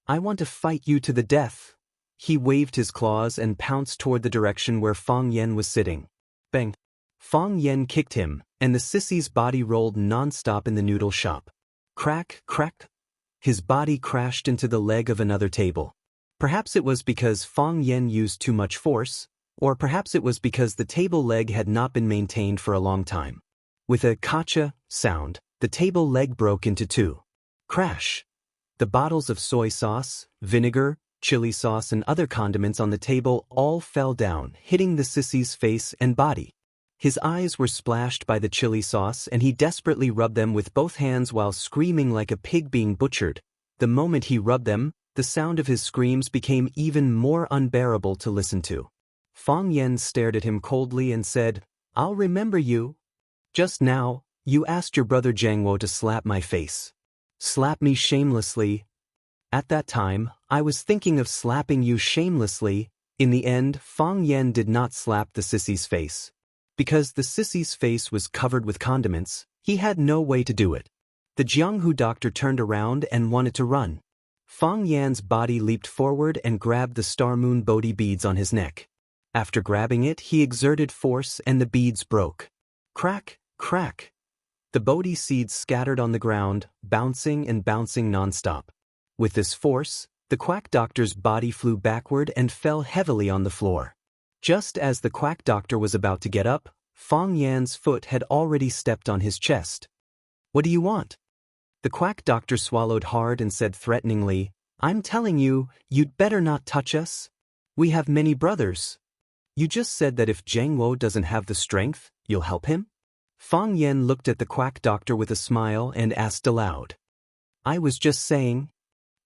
I want to fight you to the death. He waved his claws and pounced toward the direction where Fang Yan was sitting. Bang! Fang Yan kicked him, and the sissy's body rolled non-stop in the noodle shop. Crack, crack. His body crashed into the leg of another table. Perhaps it was because Fang Yan used too much force, or perhaps it was because the table leg had not been maintained for a long time. With a kacha sound, the table leg broke into two. Crash! The bottles of soy sauce, vinegar, chili sauce and other condiments on the table all fell down, hitting the sissy's face and body. His eyes were splashed by the chili sauce and he desperately rubbed them with both hands while screaming like a pig being butchered. The moment he rubbed them, the sound of his screams became even more unbearable to listen to. Fang Yan stared at him coldly and said, I'll remember you. Just now, you asked your brother Zhengwo to slap my face. Slap me shamelessly. At that time, I was thinking of slapping you shamelessly. In the end, Fang Yan did not slap the sissy's face. Because the sissy's face was covered with condiments, he had no way to do it. The Jianghu doctor turned around and wanted to run. Fang Yan's body leaped forward and grabbed the star moon Bodhi beads on his neck. After grabbing it, he exerted force and the beads broke. Crack, crack. The Bodhi seeds scattered on the ground, bouncing and bouncing nonstop. With this force, the quack doctor's body flew backward and fell heavily on the floor. Just as the quack doctor was about to get up, Fang Yan's foot had already stepped on his chest. What do you want? The quack doctor swallowed hard and said threateningly, I'm telling you, you'd better not touch us. We have many brothers. You just said that if Zhang Wo doesn't have the strength, you'll help him? Fang Yan looked at the quack doctor with a smile and asked aloud. I was just saying.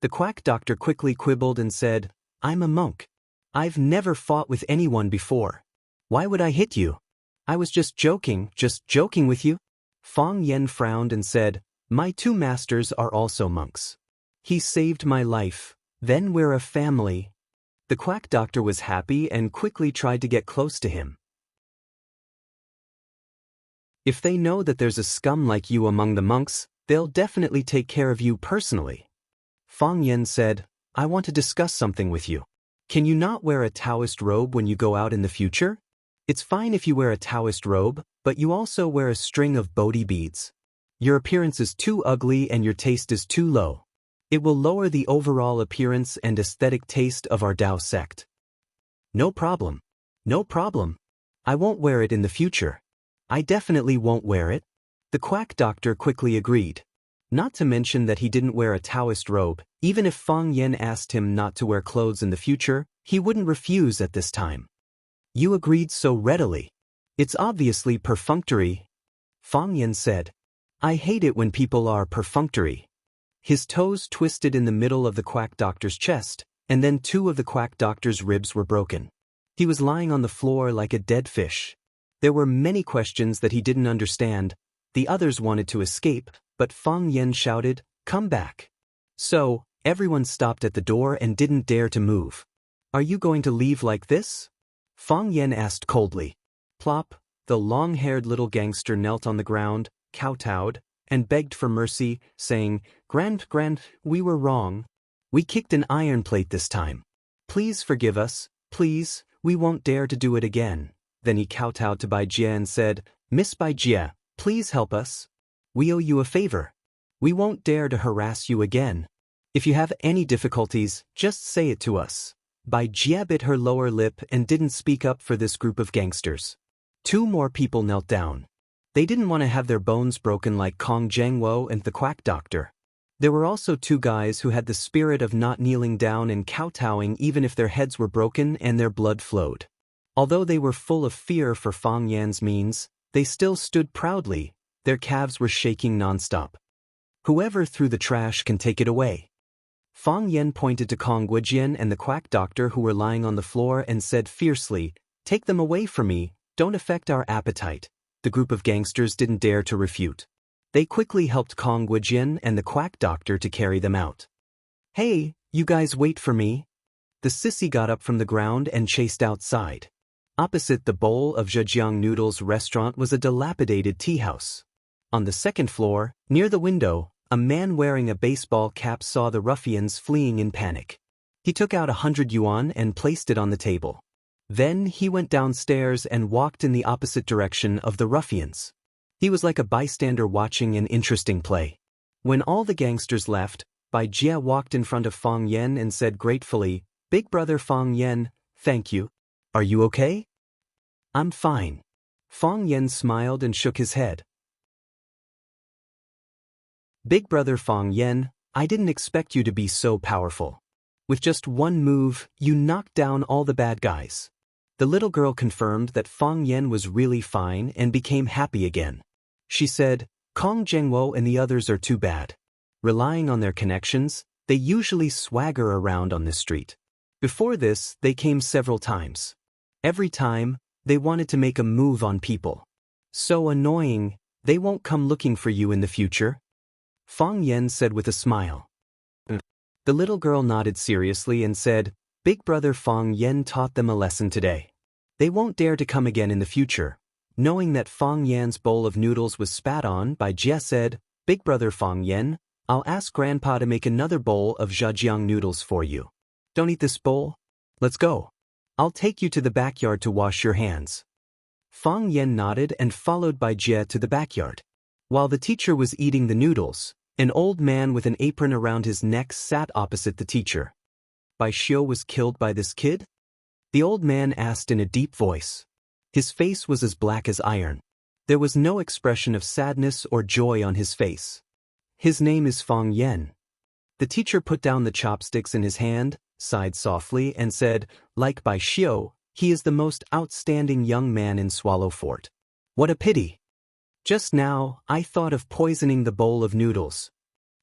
The quack doctor quickly quibbled and said, I'm a monk. I've never fought with anyone before. Why would I hit you? I was just joking with you. Fang Yan frowned and said, my two masters are also monks. He saved my life. Then we're a family. The quack doctor was happy and quickly tried to get close to him. If they know that there's a scum like you among the monks, they'll definitely take care of you personally. Fang Yan said, I want to discuss something with you. Can you not wear a Daoist robe when you go out in the future? It's fine if you wear a Daoist robe, but you also wear a string of Bodhi beads. Your appearance is too ugly and your taste is too low. It will lower the overall appearance and aesthetic taste of our Dao sect. No problem. No problem. I won't wear it in the future. I definitely won't wear it. The quack doctor quickly agreed. Not to mention that he didn't wear a Daoist robe. Even if Fang Yan asked him not to wear clothes in the future, he wouldn't refuse at this time. You agreed so readily. It's obviously perfunctory. Fang Yan said. I hate it when people are perfunctory. His toes twisted in the middle of the quack doctor's chest, and then two of the quack doctor's ribs were broken. He was lying on the floor like a dead fish. There were many questions that he didn't understand. The others wanted to escape, but Fang Yan shouted, Come back. So, everyone stopped at the door and didn't dare to move. Are you going to leave like this? Fang Yan asked coldly. Plop, the long-haired little gangster knelt on the ground, kowtowed, and begged for mercy, saying, Grand, we were wrong. We kicked an iron plate this time. Please forgive us, please, we won't dare to do it again. Then he kowtowed to Bai Jie and said, Miss Bai Jie, please help us. We owe you a favor. We won't dare to harass you again. If you have any difficulties, just say it to us. Bai Jie bit her lower lip and didn't speak up for this group of gangsters. Two more people knelt down. They didn't want to have their bones broken like Kong Zhangwo and the quack doctor. There were also two guys who had the spirit of not kneeling down and kowtowing even if their heads were broken and their blood flowed. Although they were full of fear for Fang Yan's means, they still stood proudly. Their calves were shaking nonstop. Whoever threw the trash can take it away. Fang Yan pointed to Kong Guijian and the quack doctor who were lying on the floor and said fiercely, Take them away from me, don't affect our appetite. The group of gangsters didn't dare to refute. They quickly helped Kong Guijian and the quack doctor to carry them out. Hey, you guys wait for me. The sissy got up from the ground and chased outside. Opposite the bowl of Zhejiang Noodles restaurant was a dilapidated tea house. On the second floor, near the window, a man wearing a baseball cap saw the ruffians fleeing in panic. He took out 100 yuan and placed it on the table. Then he went downstairs and walked in the opposite direction of the ruffians. He was like a bystander watching an interesting play. When all the gangsters left, Bai Jie walked in front of Fang Yan and said gratefully, Big brother Fang Yan, thank you. Are you okay? I'm fine. Fang Yan smiled and shook his head. Big brother Fang Yan, I didn't expect you to be so powerful. With just one move, you knocked down all the bad guys. The little girl confirmed that Fang Yan was really fine and became happy again. She said, Kong Zhengwo and the others are too bad. Relying on their connections, they usually swagger around on this street. Before this, they came several times. Every time, they wanted to make a move on people. So annoying, they won't come looking for you in the future. Fang Yan said with a smile. The little girl nodded seriously and said, Big brother Fang Yan taught them a lesson today. They won't dare to come again in the future. Knowing that Fang Yan's bowl of noodles was spat on by Jie said, Big brother Fang Yan, I'll ask Grandpa to make another bowl of zhejiang noodles for you. Don't eat this bowl. Let's go. I'll take you to the backyard to wash your hands. Fang Yan nodded and followed by Jie to the backyard. While the teacher was eating the noodles, an old man with an apron around his neck sat opposite the teacher. Bai Xiu was killed by this kid? The old man asked in a deep voice. His face was as black as iron. There was no expression of sadness or joy on his face. His name is Fang Yan. The teacher put down the chopsticks in his hand, sighed softly, and said, like Bai Xiu, he is the most outstanding young man in Swallow Fort. What a pity. Just now, I thought of poisoning the bowl of noodles.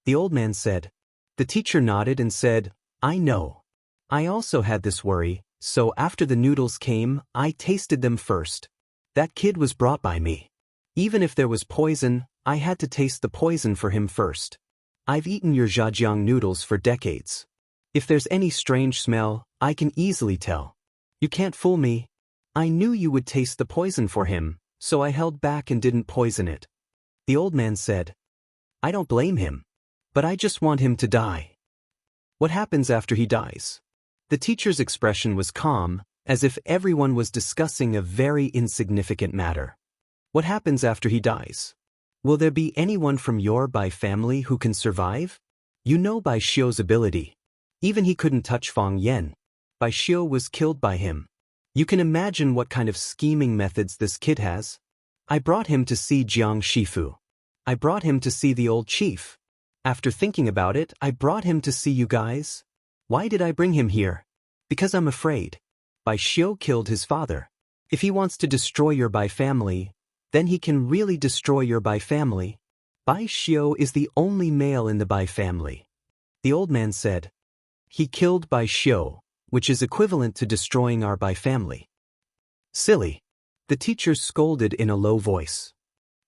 The old man said. The teacher nodded and said, I know. I also had this worry, so after the noodles came, I tasted them first. That kid was brought by me. Even if there was poison, I had to taste the poison for him first. I've eaten your zhejiang noodles for decades. If there's any strange smell, I can easily tell. You can't fool me. I knew you would taste the poison for him, so I held back and didn't poison it. The old man said. I don't blame him. But I just want him to die. What happens after he dies? The teacher's expression was calm, as if everyone was discussing a very insignificant matter. What happens after he dies? Will there be anyone from your Bai family who can survive? You know Bai Xiu's ability. Even he couldn't touch Fang Yan. Bai Xiu was killed by him. You can imagine what kind of scheming methods this kid has. I brought him to see Jiang Shifu. I brought him to see the old chief. After thinking about it, I brought him to see you guys. Why did I bring him here? Because I'm afraid. Bai Xiu killed his father. If he wants to destroy your Bai family, then he can really destroy your Bai family. Bai Xiu is the only male in the Bai family. The old man said. He killed Bai Xiu, which is equivalent to destroying our Bai family. Silly. The teacher scolded in a low voice.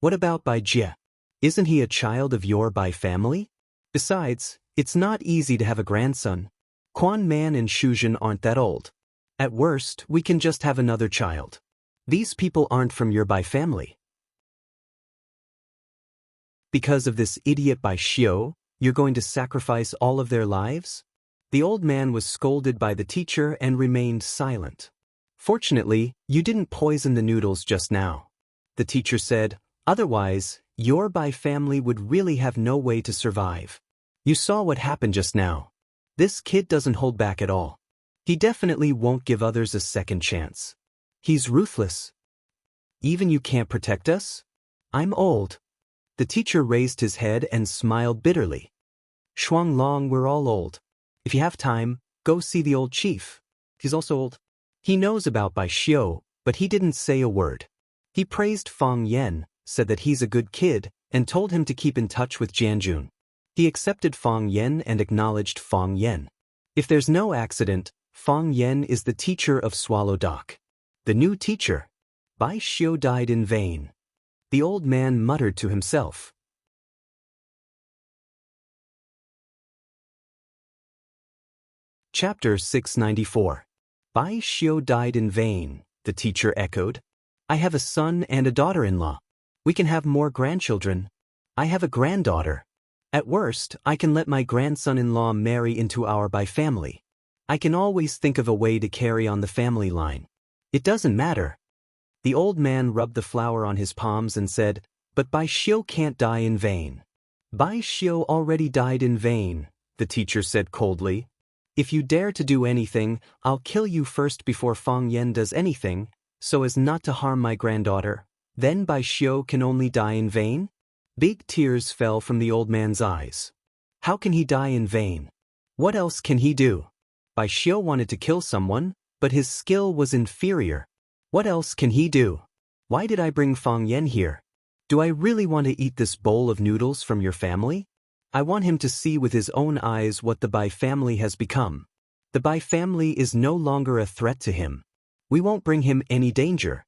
What about Bai Jie? Isn't he a child of your Bai family? Besides, it's not easy to have a grandson. Quan Man and Shuzhen aren't that old. At worst, we can just have another child. These people aren't from your Bai family. Because of this idiot Bai Xiu, you're going to sacrifice all of their lives? The old man was scolded by the teacher and remained silent. Fortunately, you didn't poison the noodles just now. The teacher said, otherwise, your Bai family would really have no way to survive. You saw what happened just now. This kid doesn't hold back at all. He definitely won't give others a second chance. He's ruthless. Even you can't protect us? I'm old. The teacher raised his head and smiled bitterly. Shuanglong, we're all old. If you have time, go see the old chief. He's also old. He knows about Bai Xiu, but he didn't say a word. He praised Fang Yan, said that he's a good kid, and told him to keep in touch with Jianjun. He accepted Fang Yan and acknowledged Fang Yan. If there's no accident, Fang Yan is the teacher of Swallow Dock. The new teacher. Bai Xiu died in vain. The old man muttered to himself. Chapter 694. Bai Xiu died in vain, the teacher echoed. I have a son and a daughter-in-law. We can have more grandchildren. I have a granddaughter. At worst, I can let my grandson-in-law marry into our Bai family. I can always think of a way to carry on the family line. It doesn't matter. The old man rubbed the flour on his palms and said, but Bai Xiu can't die in vain. Bai Xiu already died in vain, the teacher said coldly. If you dare to do anything, I'll kill you first before Fang Yan does anything, so as not to harm my granddaughter. Then Bai Xiu can only die in vain? Big tears fell from the old man's eyes. How can he die in vain? What else can he do? Bai Xiu wanted to kill someone, but his skill was inferior. What else can he do? Why did I bring Fang Yan here? Do I really want to eat this bowl of noodles from your family? I want him to see with his own eyes what the Bai family has become. The Bai family is no longer a threat to him. We won't bring him any danger.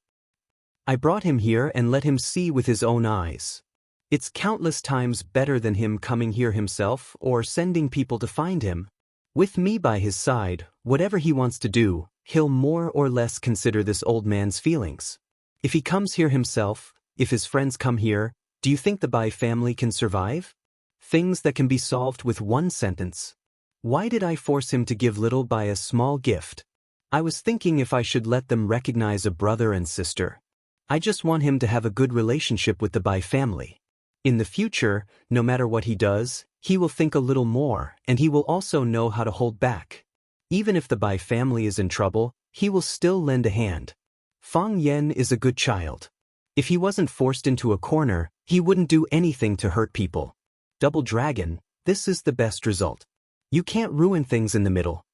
I brought him here and let him see with his own eyes. It's countless times better than him coming here himself or sending people to find him. With me by his side, whatever he wants to do, he'll more or less consider this old man's feelings. If he comes here himself, if his friends come here, do you think the Bai family can survive? Things that can be solved with one sentence. Why did I force him to give little by a small gift? I was thinking if I should let them recognize a brother and sister. I just want him to have a good relationship with the Bai family. In the future, no matter what he does, he will think a little more, and he will also know how to hold back. Even if the Bai family is in trouble, he will still lend a hand. Fang Yan is a good child. If he wasn't forced into a corner, he wouldn't do anything to hurt people. Double Dragon, this is the best result. You can't ruin things in the middle.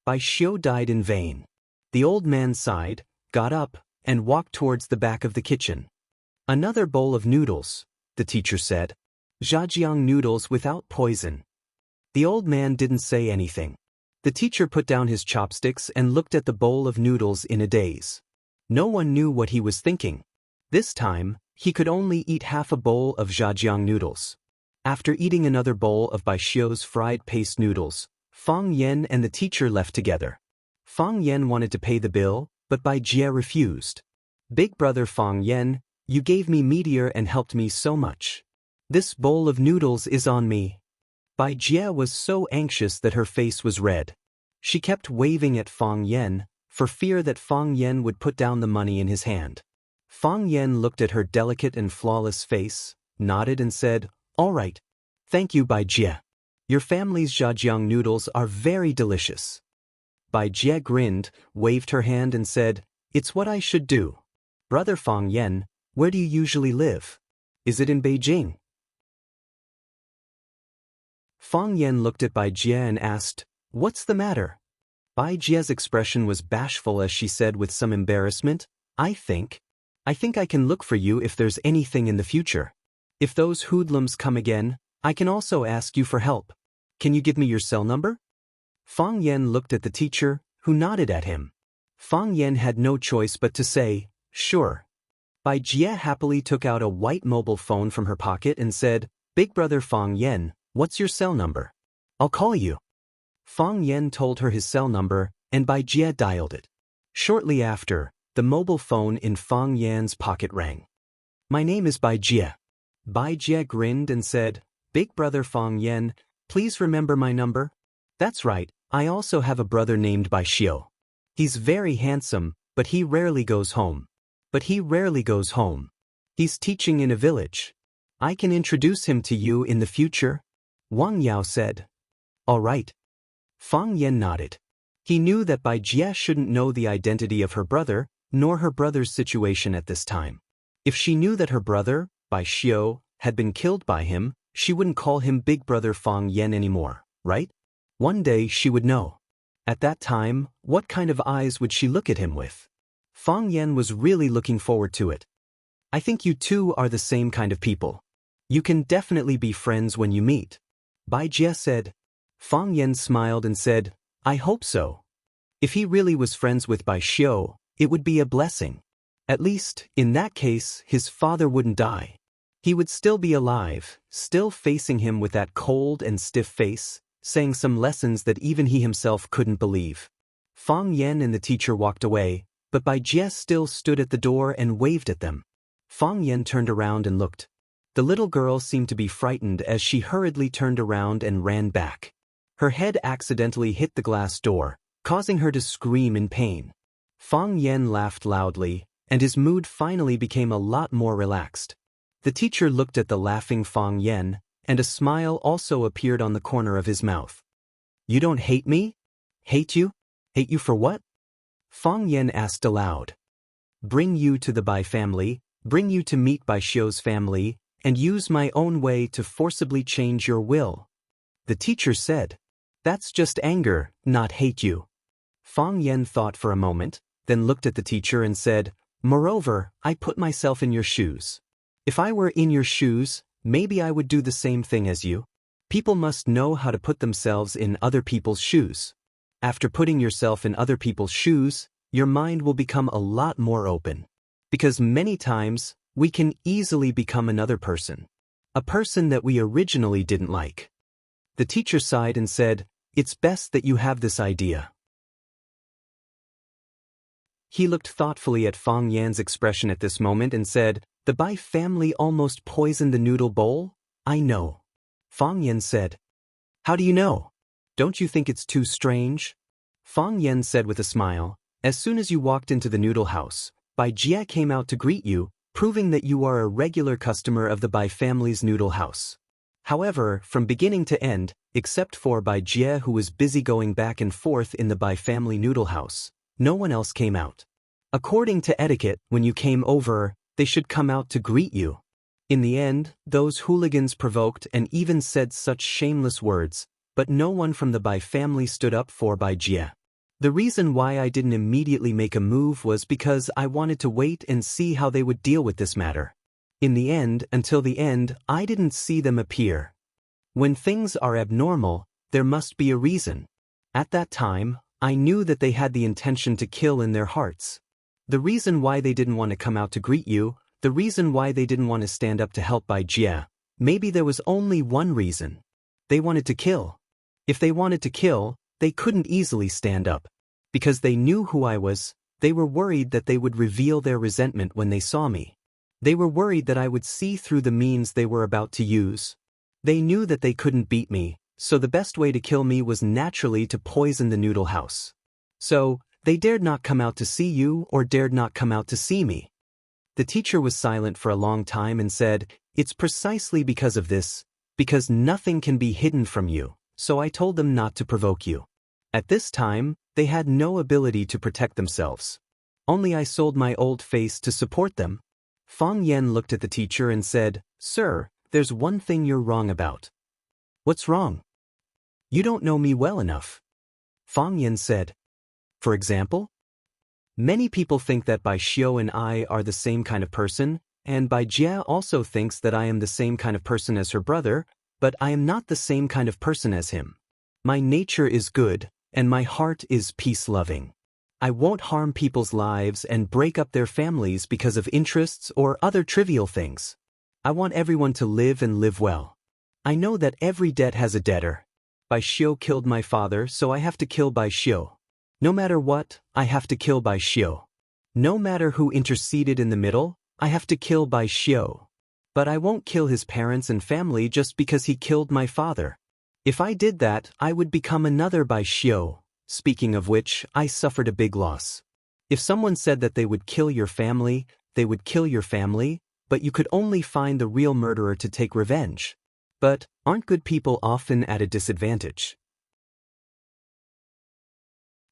Bai Xiu died in vain. The old man sighed, got up, and walked towards the back of the kitchen. Another bowl of noodles, the teacher said. Zhajiang noodles without poison. The old man didn't say anything. The teacher put down his chopsticks and looked at the bowl of noodles in a daze. No one knew what he was thinking. This time, he could only eat half a bowl of Zhajiang noodles. After eating another bowl of Bai Xiu's fried paste noodles, Fang Yan and the teacher left together. Fang Yan wanted to pay the bill, but Bai Jie refused. Big brother Fang Yan, you gave me meteor and helped me so much. This bowl of noodles is on me. Bai Jie was so anxious that her face was red. She kept waving at Fang Yan, for fear that Fang Yan would put down the money in his hand. Fang Yan looked at her delicate and flawless face, nodded and said, "All right. Thank you, Bai Jie. Your family's Zhajiang noodles are very delicious." Bai Jie grinned, waved her hand and said, "It's what I should do. Brother Fang Yan, where do you usually live? Is it in Beijing?" Fang Yan looked at Bai Jie and asked, "What's the matter?" Bai Jie's expression was bashful as she said with some embarrassment, I think I can look for you if there's anything in the future. If those hoodlums come again, I can also ask you for help. Can you give me your cell number?" Fang Yan looked at the teacher, who nodded at him. Fang Yan had no choice but to say, "Sure." Bai Jie happily took out a white mobile phone from her pocket and said, "Big brother Fang Yan, what's your cell number? I'll call you." Fang Yan told her his cell number, and Bai Jie dialed it. Shortly after, the mobile phone in Fang Yan's pocket rang. "My name is Bai Jie." Bai Jie grinned and said, "Big brother Fang Yan, please remember my number." "That's right, I also have a brother named Bai Xiu. He's very handsome, but he rarely goes home. He's teaching in a village. I can introduce him to you in the future," Wang Yao said. "All right." Fang Yan nodded. He knew that Bai Jie shouldn't know the identity of her brother, nor her brother's situation at this time. If she knew that her brother, Bai Xiu, had been killed by him, she wouldn't call him Big Brother Fang Yan anymore, right? One day she would know. At that time, what kind of eyes would she look at him with? Fang Yan was really looking forward to it. "I think you two are the same kind of people. You can definitely be friends when you meet," Bai Jie said. Fang Yan smiled and said, "I hope so. If he really was friends with Bai Xiu, it would be a blessing. At least, in that case, his father wouldn't die. He would still be alive, still facing him with that cold and stiff face, saying some lessons that even he himself couldn't believe." Fang Yan and the teacher walked away, but Bai Jie still stood at the door and waved at them. Fang Yan turned around and looked. The little girl seemed to be frightened as she hurriedly turned around and ran back. Her head accidentally hit the glass door, causing her to scream in pain. Fang Yan laughed loudly, and his mood finally became a lot more relaxed. The teacher looked at the laughing Fang Yan, and a smile also appeared on the corner of his mouth. "You don't hate me? Hate you? Hate you for what?" Fang Yan asked aloud. "Bring you to the Bai family, bring you to meet Bai Xiu's family, and use my own way to forcibly change your will." The teacher said, "That's just anger, not hate you." Fang Yan thought for a moment, then looked at the teacher and said, "Moreover, I put myself in your shoes. If I were in your shoes, maybe I would do the same thing as you. People must know how to put themselves in other people's shoes. After putting yourself in other people's shoes, your mind will become a lot more open. Because many times, we can easily become another person. A person that we originally didn't like." The teacher sighed and said, it's best that you have this idea. He looked thoughtfully at Fang Yan's expression at this moment and said, "The Bai family almost poisoned the noodle bowl? I know." Fang Yan said, "How do you know? Don't you think it's too strange?" Fang Yan said with a smile, "As soon as you walked into the noodle house, Bai Jie came out to greet you, proving that you are a regular customer of the Bai family's noodle house. However, from beginning to end, except for Bai Jie, who was busy going back and forth in the Bai family noodle house, no one else came out. According to etiquette, when you came over, they should come out to greet you. In the end, those hooligans provoked and even said such shameless words, but no one from the Bai family stood up for Bai Jie. The reason why I didn't immediately make a move was because I wanted to wait and see how they would deal with this matter. In the end, until the end, I didn't see them appear. When things are abnormal, there must be a reason. At that time, I knew that they had the intention to kill in their hearts. The reason why they didn't want to come out to greet you, the reason why they didn't want to stand up to help Bai Jie, maybe there was only one reason. They wanted to kill. If they wanted to kill, they couldn't easily stand up. Because they knew who I was, they were worried that they would reveal their resentment when they saw me. They were worried that I would see through the means they were about to use. They knew that they couldn't beat me, so the best way to kill me was naturally to poison the noodle house. So, they dared not come out to see you or dared not come out to see me." The teacher was silent for a long time and said, "It's precisely because of this, because nothing can be hidden from you, so I told them not to provoke you. At this time, they had no ability to protect themselves. Only I sold my old face to support them." Fang Yan looked at the teacher and said, "Sir, there's one thing you're wrong about." "What's wrong?" "You don't know me well enough." Fang Yan said, "For example?" "Many people think that Bai Xiu and I are the same kind of person, and Bai Jie also thinks that I am the same kind of person as her brother, but I am not the same kind of person as him. My nature is good, and my heart is peace-loving. I won't harm people's lives and break up their families because of interests or other trivial things. I want everyone to live and live well. I know that every debt has a debtor. Bai Xiu killed my father, so I have to kill Bai Xiu. No matter what, I have to kill Bai Xiu. No matter who interceded in the middle, I have to kill Bai Xiu. But I won't kill his parents and family just because he killed my father. If I did that, I would become another Bai Xiu. Speaking of which, I suffered a big loss. If someone said that they would kill your family, they would kill your family, but you could only find the real murderer to take revenge. But aren't good people often at a disadvantage?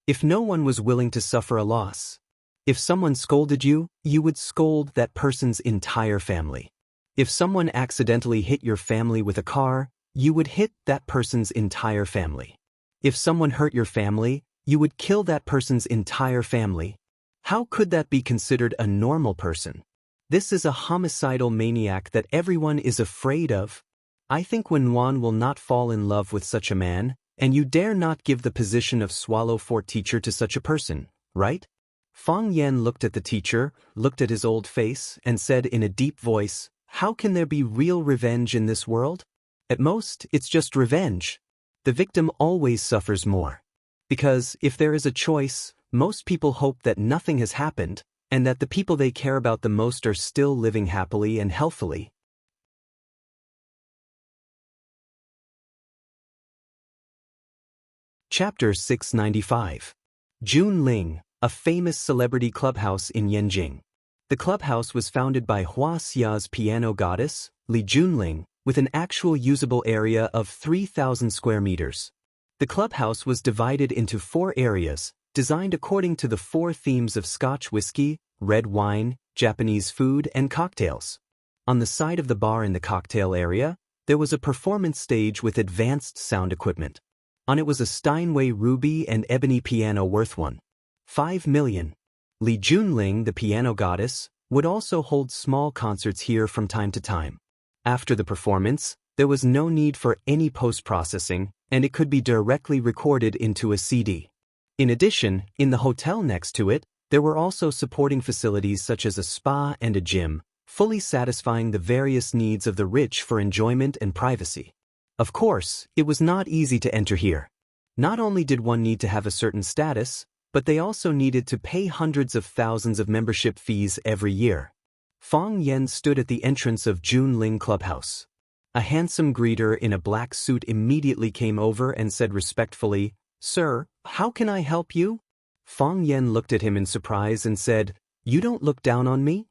If no one was willing to suffer a loss, if someone scolded you, you would scold that person's entire family. If someone accidentally hit your family with a car, you would hit that person's entire family. If someone hurt your family, you would kill that person's entire family. How could that be considered a normal person? This is a homicidal maniac that everyone is afraid of. I think Wen Wan will not fall in love with such a man, and you dare not give the position of Swallow Fort teacher to such a person, right?" Fang Yan looked at the teacher, looked at his old face, and said in a deep voice, "How can there be real revenge in this world? At most, it's just revenge. The victim always suffers more. Because if there is a choice, most people hope that nothing has happened, and that the people they care about the most are still living happily and healthily." Chapter 695. Junling, a famous celebrity clubhouse in Yanjing. The clubhouse was founded by Hua Xia's piano goddess, Li Junling, with an actual usable area of 3,000 square meters. The clubhouse was divided into 4 areas, designed according to the 4 themes of Scotch whiskey, red wine, Japanese food, and cocktails. On the side of the bar in the cocktail area, there was a performance stage with advanced sound equipment. On it was a Steinway ruby and ebony piano worth 1.5 million. Li Junling, the piano goddess, would also hold small concerts here from time to time. After the performance, there was no need for any post-processing, and it could be directly recorded into a CD. In addition, in the hotel next to it, there were also supporting facilities such as a spa and a gym, fully satisfying the various needs of the rich for enjoyment and privacy. Of course, it was not easy to enter here. Not only did one need to have a certain status, but they also needed to pay hundreds of thousands of membership fees every year. Fang Yan stood at the entrance of Junling Clubhouse. A handsome greeter in a black suit immediately came over and said respectfully, "Sir, how can I help you?" Fang Yan looked at him in surprise and said, "You don't look down on me?"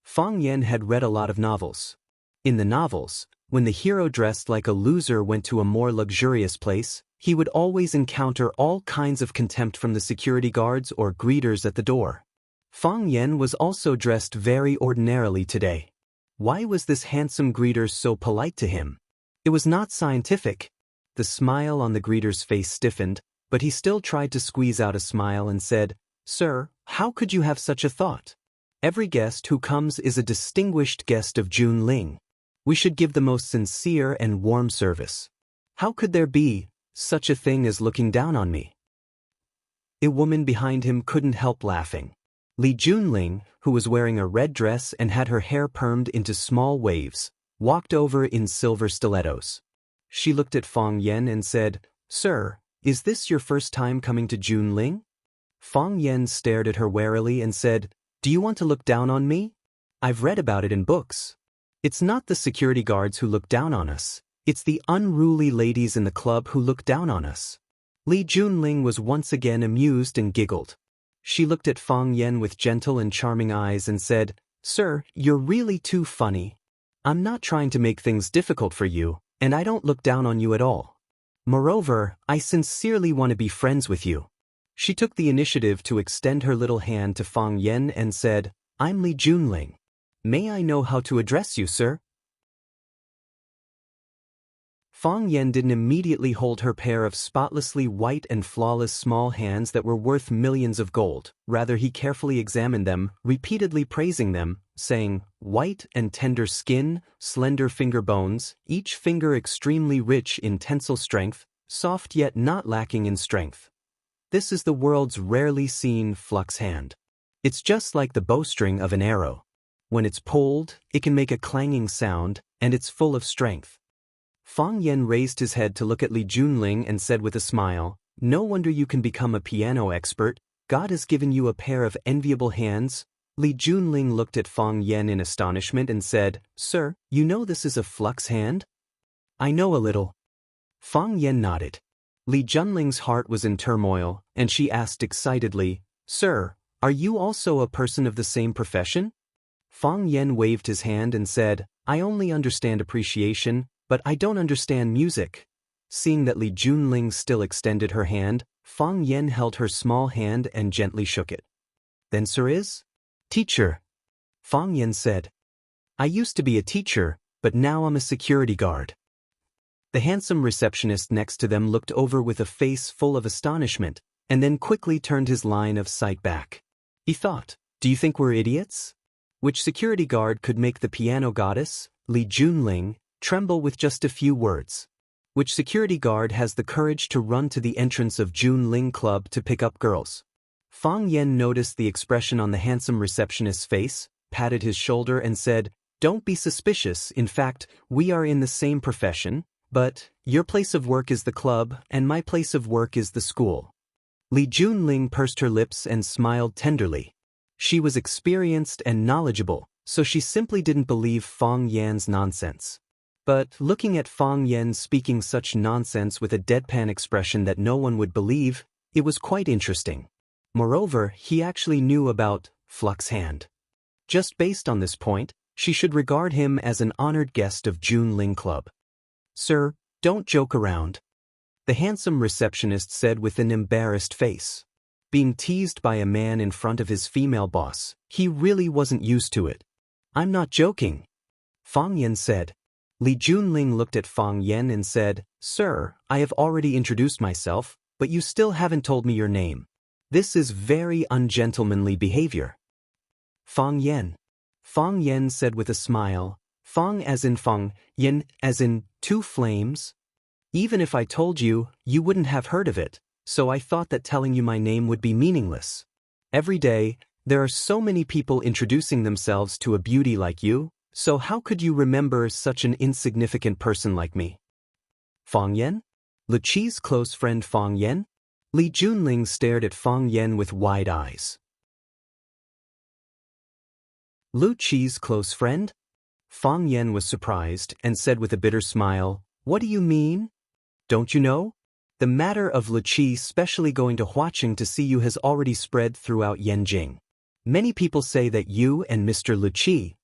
Fang Yan had read a lot of novels. In the novels, when the hero dressed like a loser went to a more luxurious place, he would always encounter all kinds of contempt from the security guards or greeters at the door. Fang Yan was also dressed very ordinarily today. Why was this handsome greeter so polite to him? It was not scientific. The smile on the greeter's face stiffened, but he still tried to squeeze out a smile and said, "Sir, how could you have such a thought? Every guest who comes is a distinguished guest of Junling. We should give the most sincere and warm service. How could there be such a thing as looking down on me?" A woman behind him couldn't help laughing. Li Junling, who was wearing a red dress and had her hair permed into small waves, walked over in silver stilettos. She looked at Fang Yan and said, "Sir, is this your first time coming to Junling?" Fang Yan stared at her warily and said, "Do you want to look down on me? I've read about it in books. It's not the security guards who look down on us, it's the unruly ladies in the club who look down on us." Li Junling was once again amused and giggled. She looked at Fang Yan with gentle and charming eyes and said, "Sir, you're really too funny. I'm not trying to make things difficult for you, and I don't look down on you at all. Moreover, I sincerely want to be friends with you." She took the initiative to extend her little hand to Fang Yan and said, "I'm Li Junling. May I know how to address you, sir?" Fang Yan didn't immediately hold her pair of spotlessly white and flawless small hands that were worth millions of gold. Rather, he carefully examined them, repeatedly praising them, saying, "White and tender skin, slender finger bones, each finger extremely rich in tensile strength, soft yet not lacking in strength. This is the world's rarely seen flux hand. It's just like the bowstring of an arrow. When it's pulled, it can make a clanging sound, and it's full of strength." Fang Yan raised his head to look at Li Junling and said with a smile, "No wonder you can become a piano expert. God has given you a pair of enviable hands." Li Junling looked at Fang Yan in astonishment and said, "Sir, you know this is a flux hand?" "I know a little." Fang Yan nodded. Li Junling's heart was in turmoil, and she asked excitedly, "Sir, are you also a person of the same profession?" Fang Yan waved his hand and said, "I only understand appreciation, but I don't understand music." Seeing that Li Junling still extended her hand, Fang Yan held her small hand and gently shook it. "Then sir is?" "Teacher," Fang Yan said. "I used to be a teacher, but now I'm a security guard." The handsome receptionist next to them looked over with a face full of astonishment, and then quickly turned his line of sight back. He thought, "Do you think we're idiots? Which security guard could make the piano goddess, Li Junling, tremble with just a few words? Which security guard has the courage to run to the entrance of Junling Club to pick up girls?" Fang Yan noticed the expression on the handsome receptionist's face, patted his shoulder and said, "Don't be suspicious. In fact, we are in the same profession, but your place of work is the club and my place of work is the school." Li Junling pursed her lips and smiled tenderly. She was experienced and knowledgeable, so she simply didn't believe Fang Yan's nonsense. But looking at Fang Yan speaking such nonsense with a deadpan expression that no one would believe, it was quite interesting. Moreover, he actually knew about flux hand. Just based on this point, she should regard him as an honored guest of Junling Club. "Sir, don't joke around," the handsome receptionist said with an embarrassed face. Being teased by a man in front of his female boss, he really wasn't used to it. "I'm not joking," Fang Yan said. Li Junling looked at Fang Yan and said, "Sir, I have already introduced myself, but you still haven't told me your name. This is very ungentlemanly behavior." "Fang Yan," Fang Yan said with a smile. "Fang as in Fang, Yan as in two flames. Even if I told you, you wouldn't have heard of it, so I thought that telling you my name would be meaningless. Every day, there are so many people introducing themselves to a beauty like you, so how could you remember such an insignificant person like me?" "Fang Yan?" Lu Qi's close friend Fang Yan? Li Junling stared at Fang Yan with wide eyes. Lu Qi's close friend? Fang Yan was surprised and said with a bitter smile, "What do you mean? Don't you know? The matter of Lu Qi specially going to Huaqing to see you has already spread throughout Yanjing. Many people say that you and Mr. Lu Qi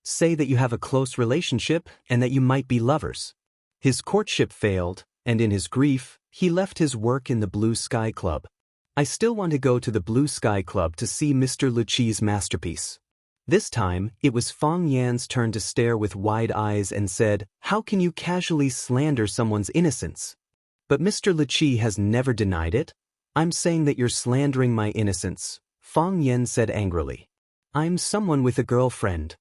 say that you have a close relationship and that you might be lovers." His courtship failed, and in his grief, he left his work in the Blue Sky Club. "I still want to go to the Blue Sky Club to see Mr. Lu Qi's masterpiece." This time, it was Fang Yan's turn to stare with wide eyes and said, "How can you casually slander someone's innocence?" "But Mr. Lu Qi has never denied it." "I'm saying that you're slandering my innocence," Fang Yan said angrily. "I'm someone with a girlfriend."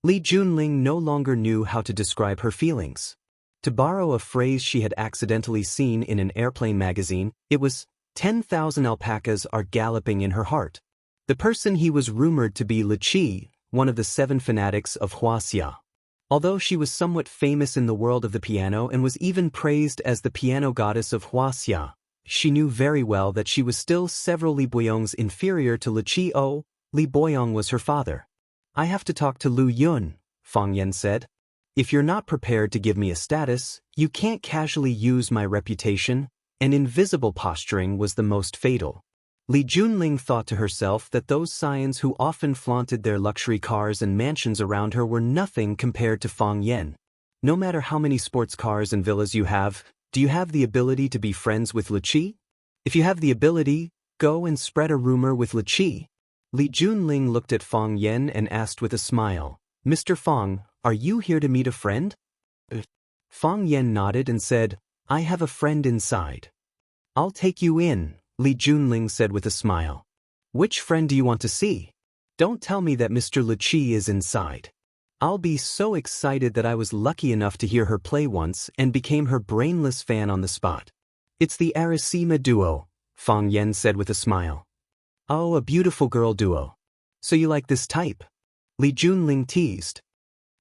Li Junling no longer knew how to describe her feelings. To borrow a phrase she had accidentally seen in an airplane magazine, it was, 10,000 alpacas are galloping in her heart. The person he was rumored to be Lu Qi, one of the 7 fanatics of Huaxia. Although she was somewhat famous in the world of the piano and was even praised as the piano goddess of Huaxia, she knew very well that she was still several Li Boyongs inferior to Lu Qi. Oh, Li Boyong was her father. "I have to talk to Lu Yun," Fang Yan said. "If you're not prepared to give me a status, you can't casually use my reputation," and invisible posturing was the most fatal. Li Junling thought to herself that those scions who often flaunted their luxury cars and mansions around her were nothing compared to Fang Yan. No matter how many sports cars and villas you have, do you have the ability to be friends with Lu Qi? If you have the ability, go and spread a rumor with Lu Qi. Li Junling looked at Fang Yan and asked with a smile, "Mr. Fang, are you here to meet a friend?" Fang Yan nodded and said, "I have a friend inside." "I'll take you in," Li Junling said with a smile. "Which friend do you want to see? Don't tell me that Mr. Lu Qi is inside. I'll be so excited that I was lucky enough to hear her play once and became her brainless fan on the spot." "It's the Arasima duo," Fang Yan said with a smile. "Oh, a beautiful girl duo. So you like this type?" Li Junling teased.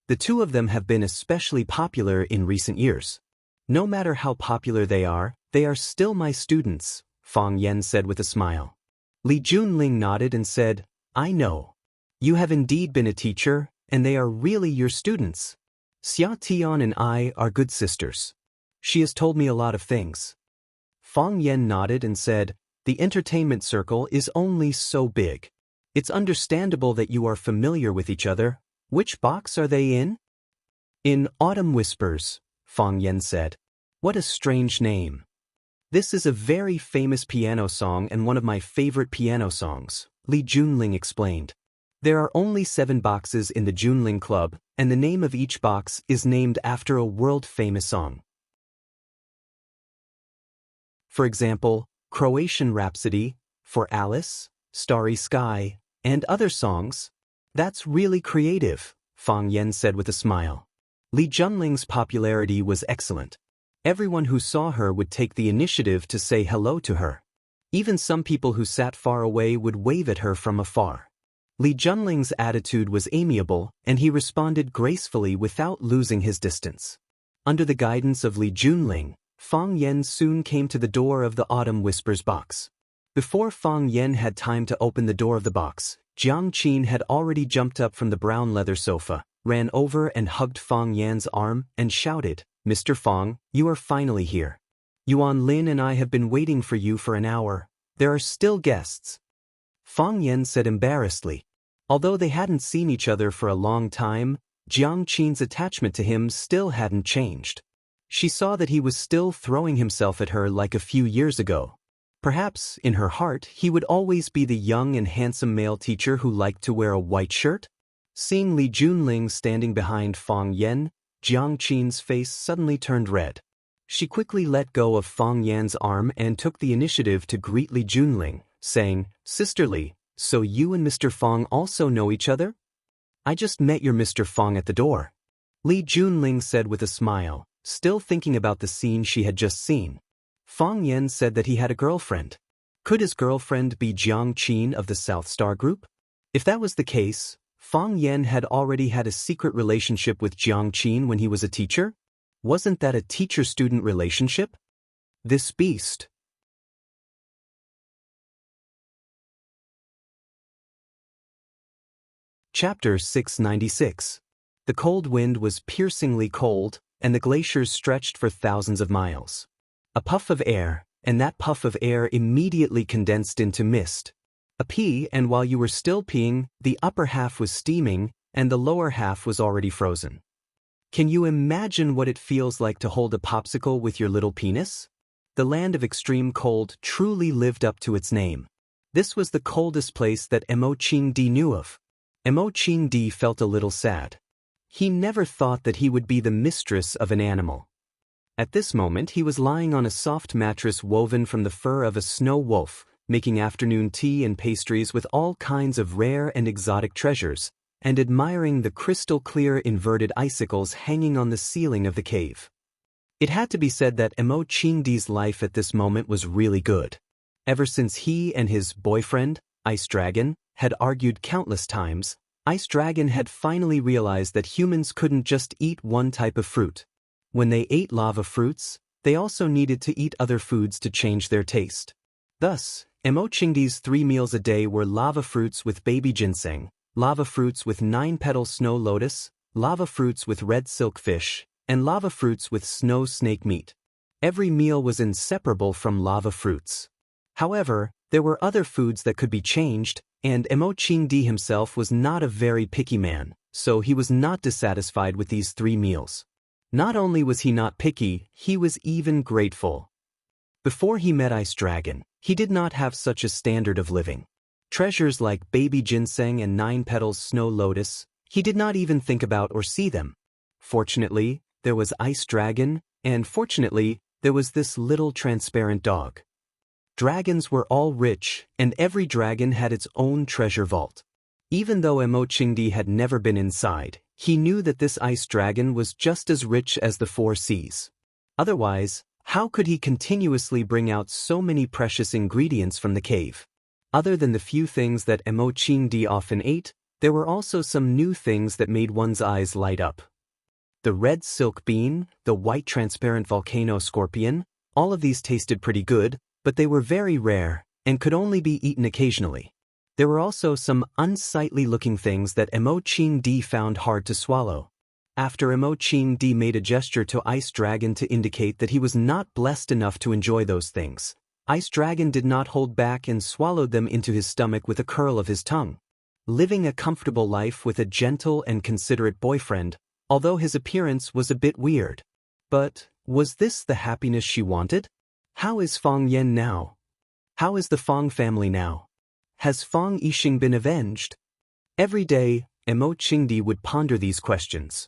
"The two of them have been especially popular in recent years. No matter how popular they are still my students," Fang Yan said with a smile. Li Junling nodded and said, "I know. You have indeed been a teacher, and they are really your students. Xia Tian and I are good sisters. She has told me a lot of things." Fang Yan nodded and said, "The entertainment circle is only so big. It's understandable that you are familiar with each other. Which box are they in?" "In Autumn Whispers," Fang Yan said. "What a strange name." "This is a very famous piano song and one of my favorite piano songs," Li Junling explained. "There are only 7 boxes in the Junling Club, and the name of each box is named after a world-famous song. For example, Croatian Rhapsody, For Alice, Starry Sky, and other songs." "That's really creative," Fang Yan said with a smile. Li Junling's popularity was excellent. Everyone who saw her would take the initiative to say hello to her. Even some people who sat far away would wave at her from afar. Li Junling's attitude was amiable, and he responded gracefully without losing his distance. Under the guidance of Li Junling, Fang Yan soon came to the door of the Autumn Whispers box. Before Fang Yan had time to open the door of the box, Jiang Qin had already jumped up from the brown leather sofa, ran over and hugged Fang Yan's arm, and shouted, "Mr. Fang, you are finally here. Wang Lin and I have been waiting for you for an hour. There are still guests." Fang Yan said embarrassedly. Although they hadn't seen each other for a long time, Jiang Qin's attachment to him still hadn't changed. She saw that he was still throwing himself at her like a few years ago. Perhaps, in her heart, he would always be the young and handsome male teacher who liked to wear a white shirt. Seeing Li Junling standing behind Fang Yan, Jiang Qin's face suddenly turned red. She quickly let go of Fang Yan's arm and took the initiative to greet Li Junling, saying, "Sister Li, so you and Mr. Fang also know each other?" "I just met your Mr. Fang at the door," Li Junling said with a smile, still thinking about the scene she had just seen. Fang Yan said that he had a girlfriend. Could his girlfriend be Jiang Qin of the South Star Group? If that was the case, Fang Yan had already had a secret relationship with Jiang Qin when he was a teacher? Wasn't that a teacher-student relationship? This beast. Chapter 696. The cold wind was piercingly cold, and the glaciers stretched for thousands of miles. A puff of air, and that puff of air immediately condensed into mist. A pee, and while you were still peeing, the upper half was steaming, and the lower half was already frozen. Can you imagine what it feels like to hold a popsicle with your little penis? The land of extreme cold truly lived up to its name. This was the coldest place that Imo-Ching-di knew of. Imo-Ching-di felt a little sad. He never thought that he would be the mistress of an animal. At this moment he was lying on a soft mattress woven from the fur of a snow wolf, making afternoon tea and pastries with all kinds of rare and exotic treasures, and admiring the crystal-clear inverted icicles hanging on the ceiling of the cave. It had to be said that Imo-Ching-di's life at this moment was really good. Ever since he and his boyfriend, Ice Dragon, had argued countless times, Ice Dragon had finally realized that humans couldn't just eat one type of fruit. When they ate lava fruits, they also needed to eat other foods to change their taste. Thus, Imo-Ching-di's 3 meals a day were lava fruits with baby ginseng, lava fruits with 9-petal snow lotus, lava fruits with red silkfish, and lava fruits with snow snake meat. Every meal was inseparable from lava fruits. However, there were other foods that could be changed, and Imo-Ching-di himself was not a very picky man, so he was not dissatisfied with these 3 meals. Not only was he not picky, he was even grateful. Before he met Ice Dragon, he did not have such a standard of living. Treasures like baby ginseng and 9-petals snow lotus, he did not even think about or see them. Fortunately, there was Ice Dragon, and fortunately, there was this little transparent dog. Dragons were all rich, and every dragon had its own treasure vault. Even though Imo-Ching-di had never been inside, he knew that this Ice Dragon was just as rich as the 4 seas. Otherwise, how could he continuously bring out so many precious ingredients from the cave? Other than the few things that Imo-Ching-di often ate, there were also some new things that made one's eyes light up. The red silk bean, the white transparent volcano scorpion, all of these tasted pretty good, but they were very rare, and could only be eaten occasionally. There were also some unsightly-looking things that Imo-Ching-di found hard to swallow. After Imo-Ching-di made a gesture to Ice Dragon to indicate that he was not blessed enough to enjoy those things, Ice Dragon did not hold back and swallowed them into his stomach with a curl of his tongue. Living a comfortable life with a gentle and considerate boyfriend, although his appearance was a bit weird. But, was this the happiness she wanted? How is Fang Yan now? How is the Fang family now? Has Fang Yixing been avenged? Every day, Imo-Ching-di would ponder these questions.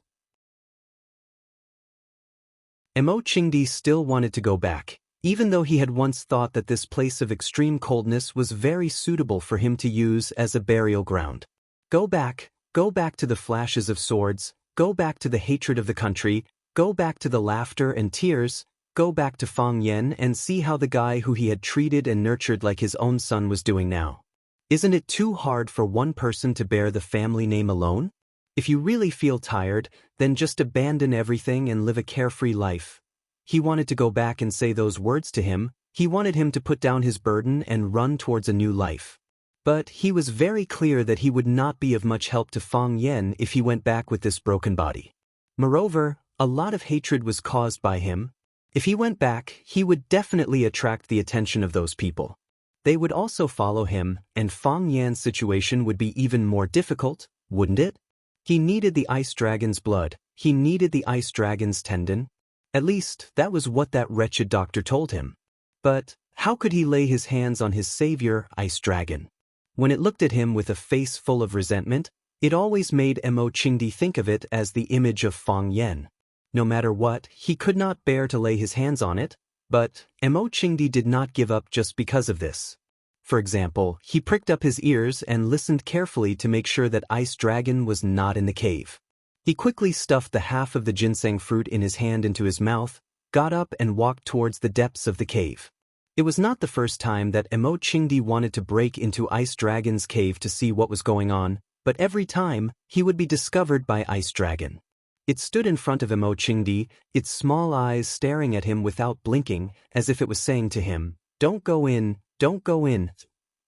Imo-Ching-di still wanted to go back, even though he had once thought that this place of extreme coldness was very suitable for him to use as a burial ground. Go back to the flashes of swords, go back to the hatred of the country, go back to the laughter and tears, go back to Fang Yan and see how the guy who he had treated and nurtured like his own son was doing now. Isn't it too hard for one person to bear the family name alone? If you really feel tired, then just abandon everything and live a carefree life. He wanted to go back and say those words to him. He wanted him to put down his burden and run towards a new life. But he was very clear that he would not be of much help to Fang Yan if he went back with this broken body. Moreover, a lot of hatred was caused by him. If he went back, he would definitely attract the attention of those people. They would also follow him, and Fang Yan's situation would be even more difficult, wouldn't it? He needed the Ice Dragon's blood. He needed the Ice Dragon's tendon. At least, that was what that wretched doctor told him. But how could he lay his hands on his savior, Ice Dragon? When it looked at him with a face full of resentment, it always made Imo-Ching-di think of it as the image of Fang Yan. No matter what, he could not bear to lay his hands on it, but Imo-Ching-di did not give up just because of this. For example, he pricked up his ears and listened carefully to make sure that Ice Dragon was not in the cave. He quickly stuffed the half of the ginseng fruit in his hand into his mouth, got up and walked towards the depths of the cave. It was not the first time that Imo-Ching-di wanted to break into Ice Dragon's cave to see what was going on, but every time, he would be discovered by Ice Dragon. It stood in front of Imo Qingdi, its small eyes staring at him without blinking, as if it was saying to him, "Don't go in, don't go in."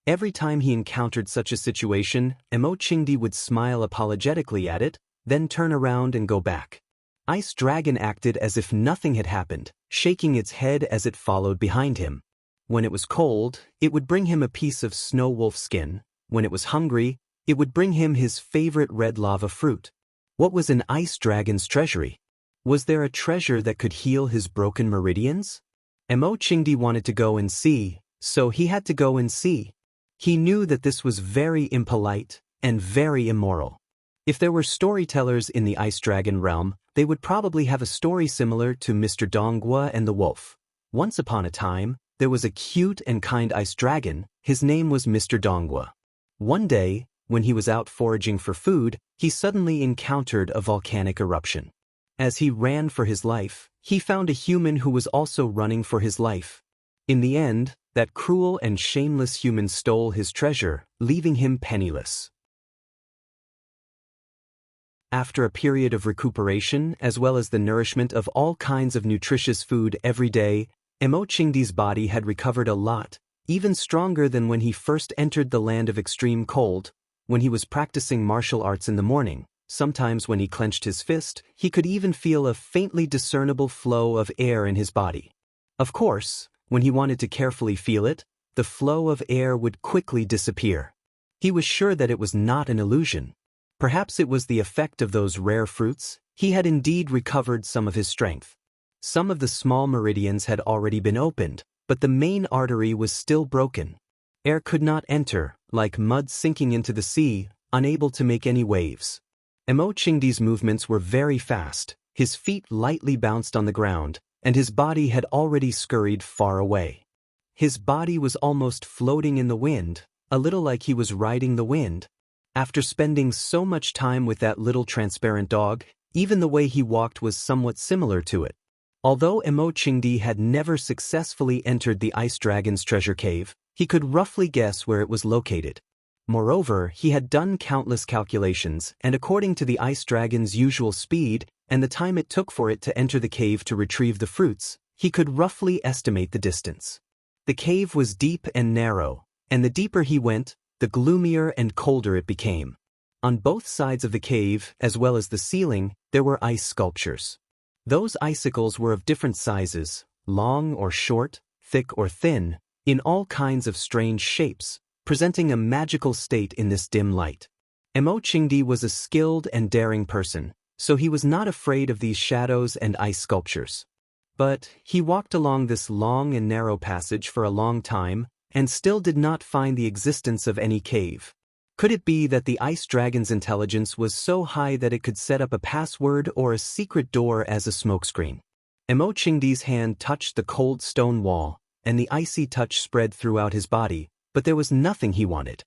Every time he encountered such a situation, Imo Qingdi would smile apologetically at it, then turn around and go back. Ice Dragon acted as if nothing had happened, shaking its head as it followed behind him. When it was cold, it would bring him a piece of snow wolf skin. When it was hungry, it would bring him his favorite red lava fruit. What was in Ice Dragon's treasury? Was there a treasure that could heal his broken meridians? Imo Qingdi wanted to go and see, so he had to go and see. He knew that this was very impolite and very immoral. If there were storytellers in the Ice Dragon realm, they would probably have a story similar to Mr. Donghua and the Wolf. Once upon a time, there was a cute and kind ice dragon. His name was Mr. Donghua. One day, when he was out foraging for food, he suddenly encountered a volcanic eruption. As he ran for his life, he found a human who was also running for his life. In the end, that cruel and shameless human stole his treasure, leaving him penniless. After a period of recuperation, as well as the nourishment of all kinds of nutritious food every day, Imo Qingdi's body had recovered a lot, even stronger than when he first entered the land of extreme cold. When he was practicing martial arts in the morning, sometimes when he clenched his fist, he could even feel a faintly discernible flow of air in his body. Of course, when he wanted to carefully feel it, the flow of air would quickly disappear. He was sure that it was not an illusion. Perhaps it was the effect of those rare fruits. He had indeed recovered some of his strength. Some of the small meridians had already been opened, but the main artery was still broken. Air could not enter, like mud sinking into the sea, unable to make any waves. Imo Qingdi's movements were very fast, his feet lightly bounced on the ground, and his body had already scurried far away. His body was almost floating in the wind, a little like he was riding the wind. After spending so much time with that little transparent dog, even the way he walked was somewhat similar to it. Although Imo Qingdi had never successfully entered the Ice Dragon's treasure cave, he could roughly guess where it was located. Moreover, he had done countless calculations, and according to the Ice Dragon's usual speed and the time it took for it to enter the cave to retrieve the fruits, he could roughly estimate the distance. The cave was deep and narrow, and the deeper he went, the gloomier and colder it became. On both sides of the cave, as well as the ceiling, there were ice sculptures. Those icicles were of different sizes, long or short, thick or thin, in all kinds of strange shapes, presenting a magical state in this dim light. Imo Qingdi was a skilled and daring person, so he was not afraid of these shadows and ice sculptures. But he walked along this long and narrow passage for a long time, and still did not find the existence of any cave. Could it be that the Ice Dragon's intelligence was so high that it could set up a password or a secret door as a smokescreen? Imo Qingdi's hand touched the cold stone wall, and the icy touch spread throughout his body, but there was nothing he wanted.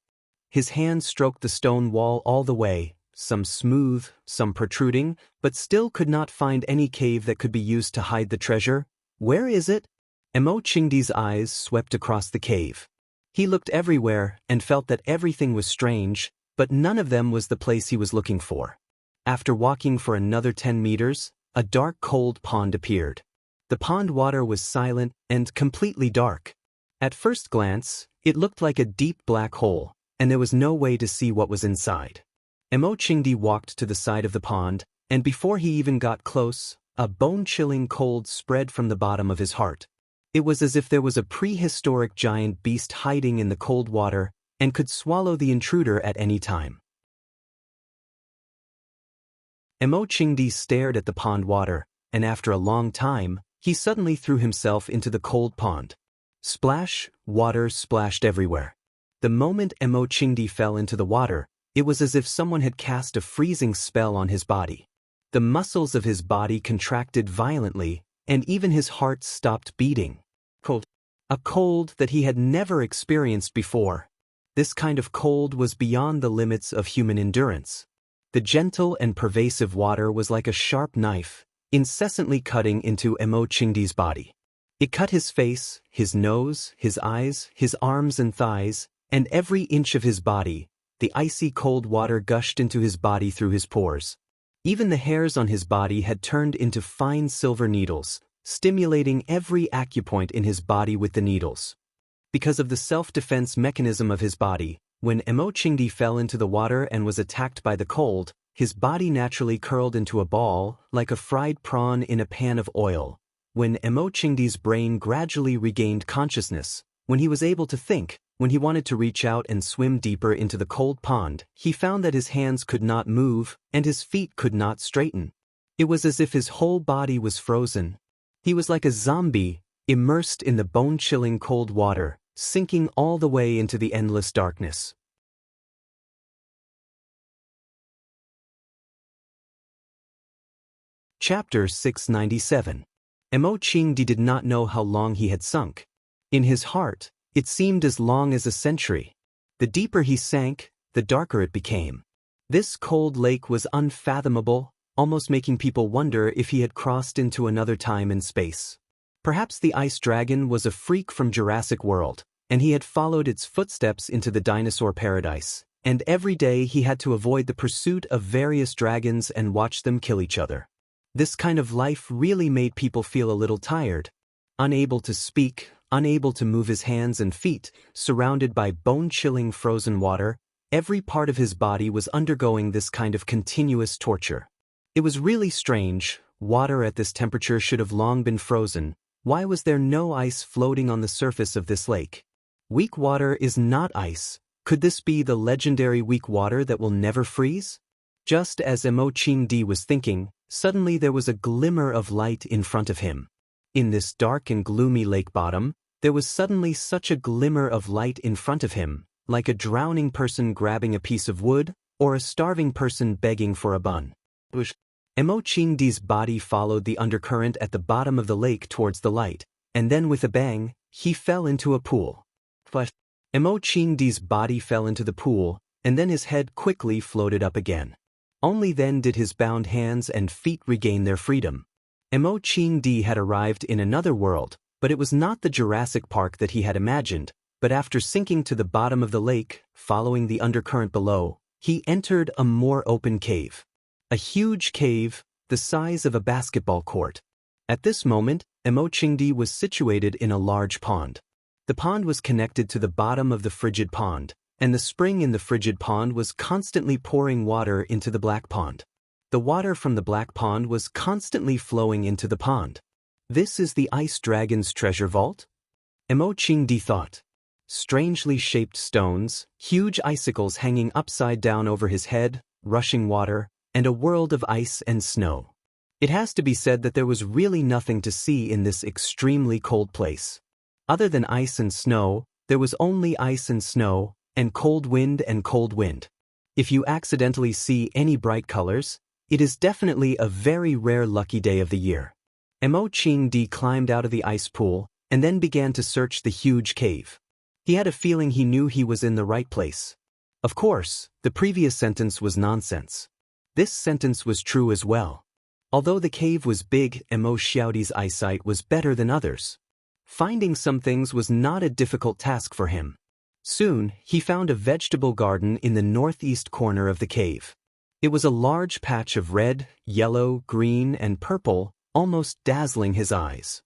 His hand stroked the stone wall all the way, some smooth, some protruding, but still could not find any cave that could be used to hide the treasure. Where is it? Imo Qingdi's eyes swept across the cave. He looked everywhere and felt that everything was strange, but none of them was the place he was looking for. After walking for another 10 meters, a dark cold pond appeared. The pond water was silent and completely dark. At first glance, it looked like a deep black hole, and there was no way to see what was inside. Imo Qingdi walked to the side of the pond, and before he even got close, a bone-chilling cold spread from the bottom of his heart. It was as if there was a prehistoric giant beast hiding in the cold water and could swallow the intruder at any time. Imo Qingdi stared at the pond water, and after a long time, he suddenly threw himself into the cold pond. Splash, water splashed everywhere. The moment Imo Qingdi fell into the water, it was as if someone had cast a freezing spell on his body. The muscles of his body contracted violently, and even his heart stopped beating. Cold. A cold that he had never experienced before. This kind of cold was beyond the limits of human endurance. The gentle and pervasive water was like a sharp knife, incessantly cutting into Imo Qingdi's body. It cut his face, his nose, his eyes, his arms and thighs, and every inch of his body. The icy cold water gushed into his body through his pores. Even the hairs on his body had turned into fine silver needles, stimulating every acupoint in his body with the needles. Because of the self-defense mechanism of his body, when Emochingdi fell into the water and was attacked by the cold, his body naturally curled into a ball, like a fried prawn in a pan of oil. When Emochingdi's brain gradually regained consciousness, when he was able to think, when he wanted to reach out and swim deeper into the cold pond, he found that his hands could not move and his feet could not straighten. It was as if his whole body was frozen. He was like a zombie, immersed in the bone-chilling cold water, sinking all the way into the endless darkness. Chapter 697. Emochingdi did not know how long he had sunk. In his heart, it seemed as long as a century. The deeper he sank, the darker it became. This cold lake was unfathomable, almost making people wonder if he had crossed into another time and space. Perhaps the ice dragon was a freak from Jurassic World, and he had followed its footsteps into the dinosaur paradise, and every day he had to avoid the pursuit of various dragons and watch them kill each other. This kind of life really made people feel a little tired. Unable to speak, unable to move his hands and feet, surrounded by bone-chilling frozen water, every part of his body was undergoing this kind of continuous torture. It was really strange. Water at this temperature should have long been frozen. Why was there no ice floating on the surface of this lake? Weak water is not ice. Could this be the legendary weak water that will never freeze? Just as Emochingdi was thinking, suddenly there was a glimmer of light in front of him. In this dark and gloomy lake bottom, there was suddenly such a glimmer of light in front of him, like a drowning person grabbing a piece of wood, or a starving person begging for a bun. Emochingdi's body followed the undercurrent at the bottom of the lake towards the light, and then with a bang, he fell into a pool. Emochingdi's body fell into the pool, and then his head quickly floated up again. Only then did his bound hands and feet regain their freedom. Emochingdi had arrived in another world, but it was not the Jurassic Park that he had imagined, but after sinking to the bottom of the lake, following the undercurrent below, he entered a more open cave. A huge cave, the size of a basketball court. At this moment, Emochingdi was situated in a large pond. The pond was connected to the bottom of the frigid pond, and the spring in the frigid pond was constantly pouring water into the black pond. The water from the black pond was constantly flowing into the pond. This is the ice dragon's treasure vault? Emochingdi thought. Strangely shaped stones, huge icicles hanging upside down over his head, rushing water, and a world of ice and snow. It has to be said that there was really nothing to see in this extremely cold place. Other than ice and snow, there was only ice and snow, and cold wind and cold wind. If you accidentally see any bright colors, it is definitely a very rare lucky day of the year. Emochingdi climbed out of the ice pool, and then began to search the huge cave. He had a feeling he knew he was in the right place. Of course, the previous sentence was nonsense. This sentence was true as well. Although the cave was big, Emochingdi's eyesight was better than others. Finding some things was not a difficult task for him. Soon, he found a vegetable garden in the northeast corner of the cave. It was a large patch of red, yellow, green, and purple, almost dazzling his eyes.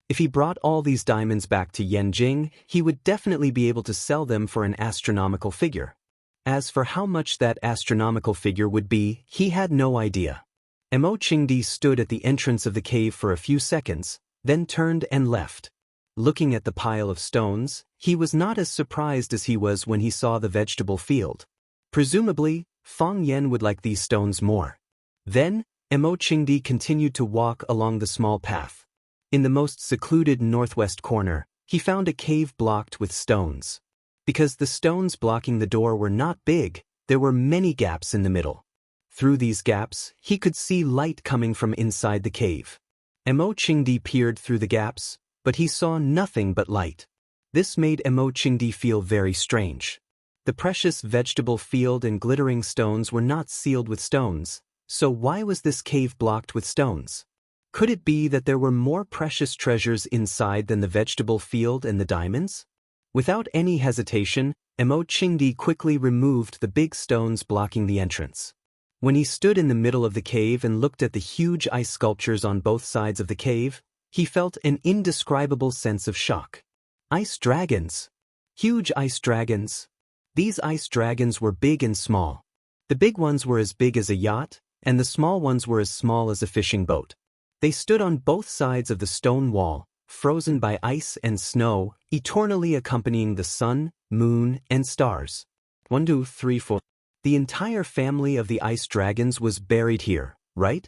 If he brought all these diamonds back to Yanjing, he would definitely be able to sell them for an astronomical figure. As for how much that astronomical figure would be, he had no idea. Emochingdi stood at the entrance of the cave for a few seconds, then turned and left. Looking at the pile of stones, he was not as surprised as he was when he saw the vegetable field. Presumably, Feng Yan would like these stones more. Then, Emochingdi continued to walk along the small path. In the most secluded northwest corner, he found a cave blocked with stones. Because the stones blocking the door were not big, there were many gaps in the middle. Through these gaps, he could see light coming from inside the cave. Emochingdi peered through the gaps, but he saw nothing but light. This made Emochingdi feel very strange. The precious vegetable field and glittering stones were not sealed with stones, so why was this cave blocked with stones? Could it be that there were more precious treasures inside than the vegetable field and the diamonds? Without any hesitation, Emo Qingdi quickly removed the big stones blocking the entrance. When he stood in the middle of the cave and looked at the huge ice sculptures on both sides of the cave, he felt an indescribable sense of shock. Ice dragons! Huge ice dragons! These ice dragons were big and small. The big ones were as big as a yacht, and the small ones were as small as a fishing boat. They stood on both sides of the stone wall, frozen by ice and snow, eternally accompanying the sun, moon, and stars. 1, 2, 3, 4. The entire family of the ice dragons was buried here, right?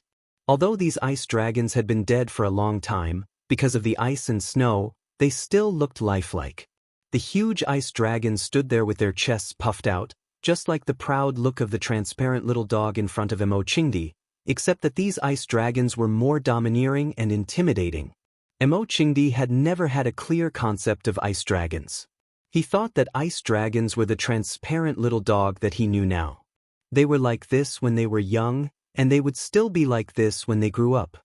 Although these ice dragons had been dead for a long time, because of the ice and snow, they still looked lifelike. The huge ice dragons stood there with their chests puffed out, just like the proud look of the transparent little dog in front of Emo Qingdi, except that these ice dragons were more domineering and intimidating. Emo Qingdi had never had a clear concept of ice dragons. He thought that ice dragons were the transparent little dog that he knew now. They were like this when they were young, and they would still be like this when they grew up.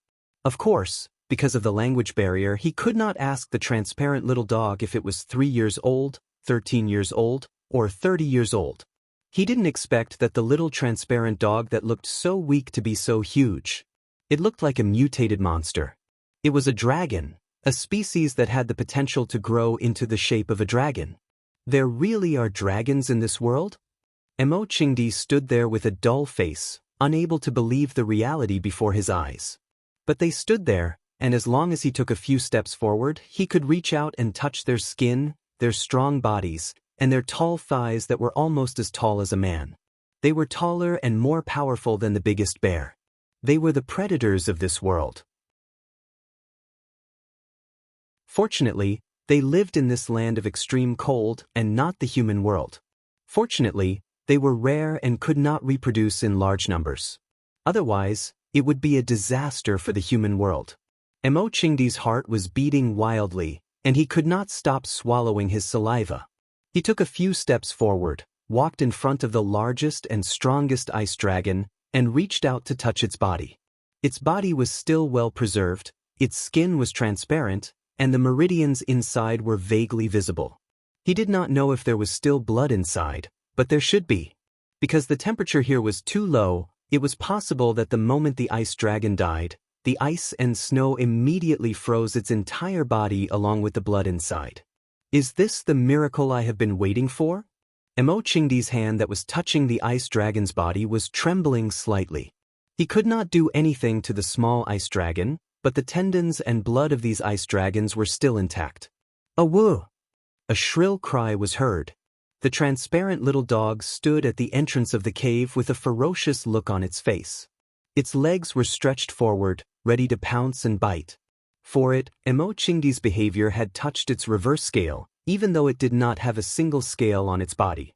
Of course, because of the language barrier, he could not ask the transparent little dog if it was 3 years old, 13 years old, or 30 years old. He didn't expect that the little transparent dog that looked so weak to be so huge. It looked like a mutated monster. It was a dragon, a species that had the potential to grow into the shape of a dragon. There really are dragons in this world? Emo Qingdi stood there with a dull face, unable to believe the reality before his eyes. But they stood there, and as long as he took a few steps forward, he could reach out and touch their skin, their strong bodies, and their tall thighs that were almost as tall as a man. They were taller and more powerful than the biggest bear. They were the predators of this world. Fortunately, they lived in this land of extreme cold and not the human world. Fortunately, they were rare and could not reproduce in large numbers. Otherwise, it would be a disaster for the human world. Emo Qingdi's heart was beating wildly, and he could not stop swallowing his saliva. He took a few steps forward, walked in front of the largest and strongest ice dragon, and reached out to touch its body. Its body was still well preserved, its skin was transparent, and the meridians inside were vaguely visible. He did not know if there was still blood inside, but there should be. Because the temperature here was too low, it was possible that the moment the ice dragon died, the ice and snow immediately froze its entire body along with the blood inside. Is this the miracle I have been waiting for? Emo Qingdi's hand that was touching the ice dragon's body was trembling slightly. He could not do anything to the small ice dragon, but the tendons and blood of these ice dragons were still intact. A woo! A shrill cry was heard. The transparent little dog stood at the entrance of the cave with a ferocious look on its face. Its legs were stretched forward, ready to pounce and bite. For it, Emo Qingdi's behavior had touched its reverse scale, even though it did not have a single scale on its body.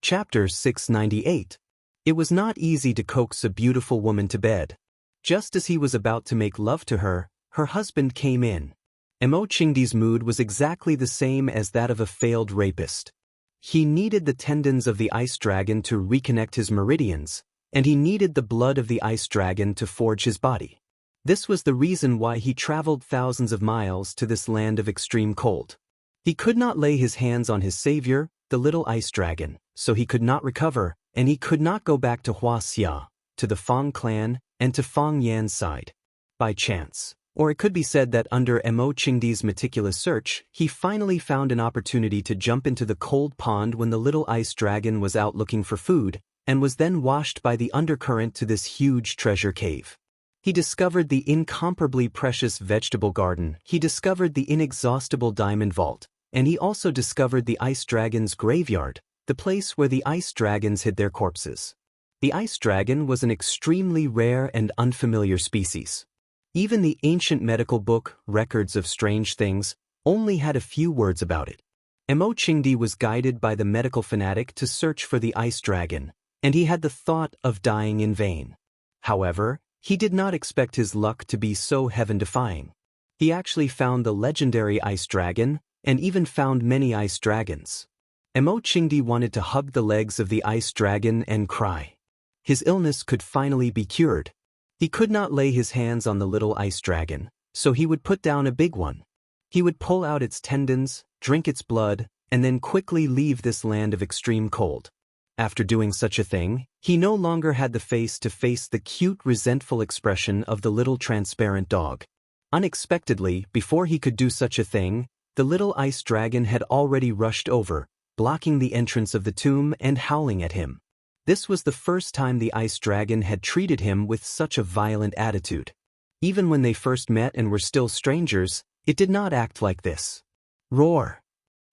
Chapter 698. It was not easy to coax a beautiful woman to bed. Just as he was about to make love to her, her husband came in. Emo Qingdi's mood was exactly the same as that of a failed rapist. He needed the tendons of the ice dragon to reconnect his meridians, and he needed the blood of the ice dragon to forge his body. This was the reason why he traveled thousands of miles to this land of extreme cold. He could not lay his hands on his savior, the little ice dragon, so he could not recover, and he could not go back to Wuxia, to the Fang clan, and to Fang Yan's side. By chance. Or it could be said that under Emo Qingdi's meticulous search, he finally found an opportunity to jump into the cold pond when the little ice dragon was out looking for food, and was then washed by the undercurrent to this huge treasure cave. He discovered the incomparably precious vegetable garden, he discovered the inexhaustible diamond vault, and he also discovered the ice dragon's graveyard, the place where the ice dragons hid their corpses. The ice dragon was an extremely rare and unfamiliar species. Even the ancient medical book, Records of Strange Things, only had a few words about it. Emo Qingdi was guided by the medical fanatic to search for the ice dragon, and he had the thought of dying in vain. However, he did not expect his luck to be so heaven-defying. He actually found the legendary ice dragon, and even found many ice dragons. Emo Qingdi wanted to hug the legs of the ice dragon and cry. His illness could finally be cured. He could not lay his hands on the little ice dragon, So he would put down a big one. He would pull out its tendons, drink its blood, and then quickly leave this land of extreme cold. After doing such a thing, he no longer had the face to face the cute, resentful expression of the little transparent dog. Unexpectedly, before he could do such a thing, the little ice dragon had already rushed over, blocking the entrance of the tomb and howling at him. This was the first time the ice dragon had treated him with such a violent attitude. Even when they first met and were still strangers, it did not act like this. Roar!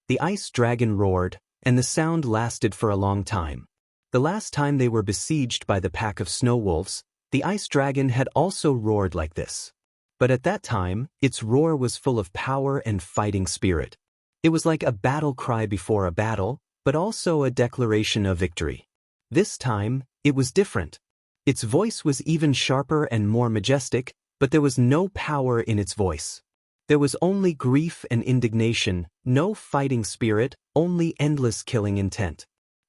The ice dragon roared, and the sound lasted for a long time. The last time they were besieged by the pack of snow wolves, the ice dragon had also roared like this. But at that time, its roar was full of power and fighting spirit. It was like a battle cry before a battle, but also a declaration of victory. This time, it was different. Its voice was even sharper and more majestic, but there was no power in its voice. There was only grief and indignation, no fighting spirit, only endless killing intent.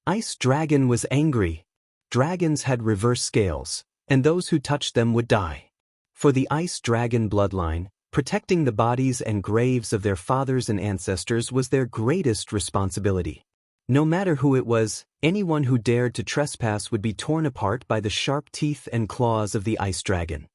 Ice Dragon was angry. Dragons had reverse scales, and those who touched them would die. For the Ice Dragon bloodline, protecting the bodies and graves of their fathers and ancestors was their greatest responsibility. No matter who it was, anyone who dared to trespass would be torn apart by the sharp teeth and claws of the Ice Dragon.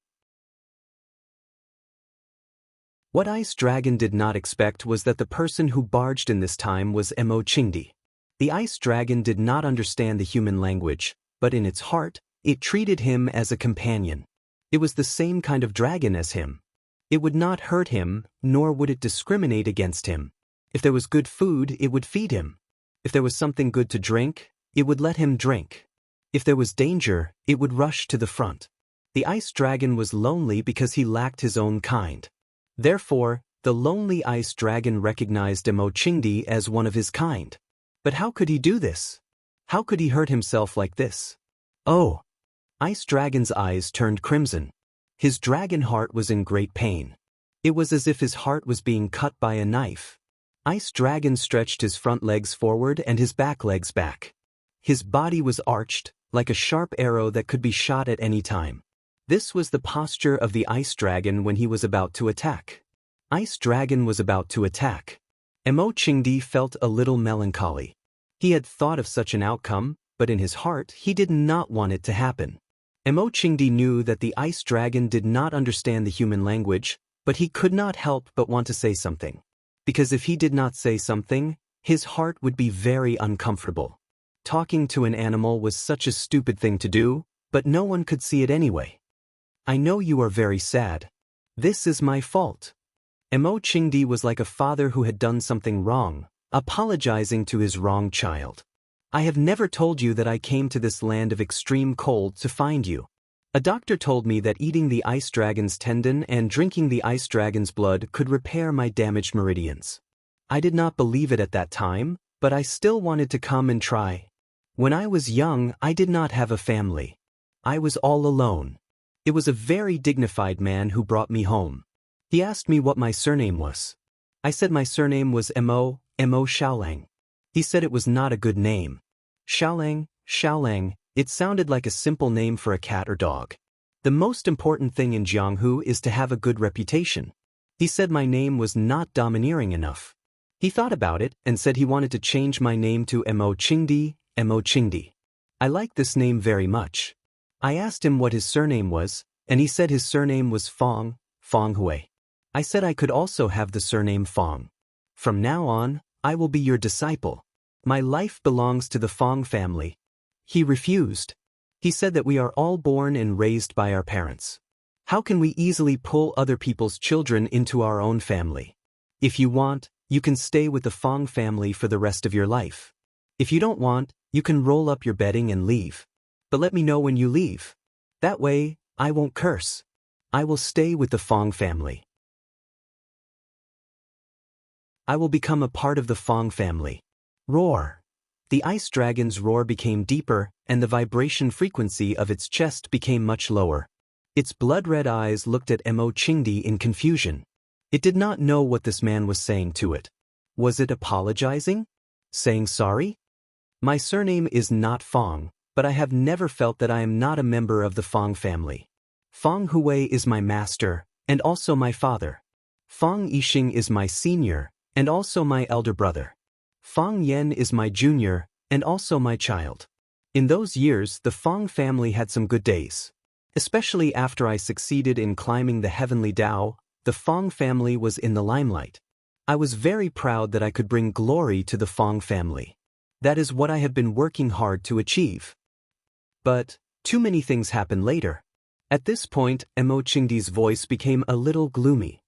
What Ice Dragon did not expect was that the person who barged in this time was Mo Qingdi. The Ice Dragon did not understand the human language, but in its heart, it treated him as a companion. It was the same kind of dragon as him. It would not hurt him, nor would it discriminate against him. If there was good food, it would feed him. If there was something good to drink, it would let him drink. If there was danger, it would rush to the front. The Ice Dragon was lonely because he lacked his own kind. Therefore, the lonely Ice Dragon recognized Mo Qingdi as one of his kind. But how could he do this? How could he hurt himself like this? Oh! Ice Dragon's eyes turned crimson. His dragon heart was in great pain. It was as if his heart was being cut by a knife. Ice Dragon stretched his front legs forward and his back legs back. His body was arched, like a sharp arrow that could be shot at any time. This was the posture of the Ice Dragon when he was about to attack. Ice Dragon was about to attack. Mo Qingdi felt a little melancholy. He had thought of such an outcome, but in his heart he did not want it to happen. Mo Qingdi knew that the Ice Dragon did not understand the human language, but he could not help but want to say something. Because if he did not say something, his heart would be very uncomfortable. Talking to an animal was such a stupid thing to do, but no one could see it anyway. I know you are very sad. This is my fault. Mo Qingdi was like a father who had done something wrong, apologizing to his wrong child. I have never told you that I came to this land of extreme cold to find you. A doctor told me that eating the Ice Dragon's tendon and drinking the Ice Dragon's blood could repair my damaged meridians. I did not believe it at that time, but I still wanted to come and try. When I was young, I did not have a family. I was all alone. It was a very dignified man who brought me home. He asked me what my surname was. I said my surname was Mo Xiaolang. He said it was not a good name. Xiaolang, it sounded like a simple name for a cat or dog. The most important thing in Jianghu is to have a good reputation. He said my name was not domineering enough. He thought about it and said he wanted to change my name to Mo Qingdi. I like this name very much. I asked him what his surname was, and he said his surname was Fong Hui. I said I could also have the surname Fong. From now on, I will be your disciple. My life belongs to the Fong family. He refused. He said that we are all born and raised by our parents. How can we easily pull other people's children into our own family? If you want, you can stay with the Fong family for the rest of your life. If you don't want, you can roll up your bedding and leave. But let me know when you leave. That way, I won't curse. I will stay with the Fong family. I will become a part of the Fong family. Roar! The Ice Dragon's roar became deeper, and the vibration frequency of its chest became much lower. Its blood-red eyes looked at Mo Qingdi in confusion. It did not know what this man was saying to it. Was it apologizing? Saying sorry? My surname is not Fong, but I have never felt that I am not a member of the Fong family. Fong Hui is my master, and also my father. Fang Yixing is my senior, and also my elder brother. Fang Yan is my junior, and also my child. In those years, the Fang family had some good days. Especially after I succeeded in climbing the heavenly Dao, the Fang family was in the limelight. I was very proud that I could bring glory to the Fang family. That is what I have been working hard to achieve. But too many things happened later. At this point, Emo Qingdi's voice became a little gloomy.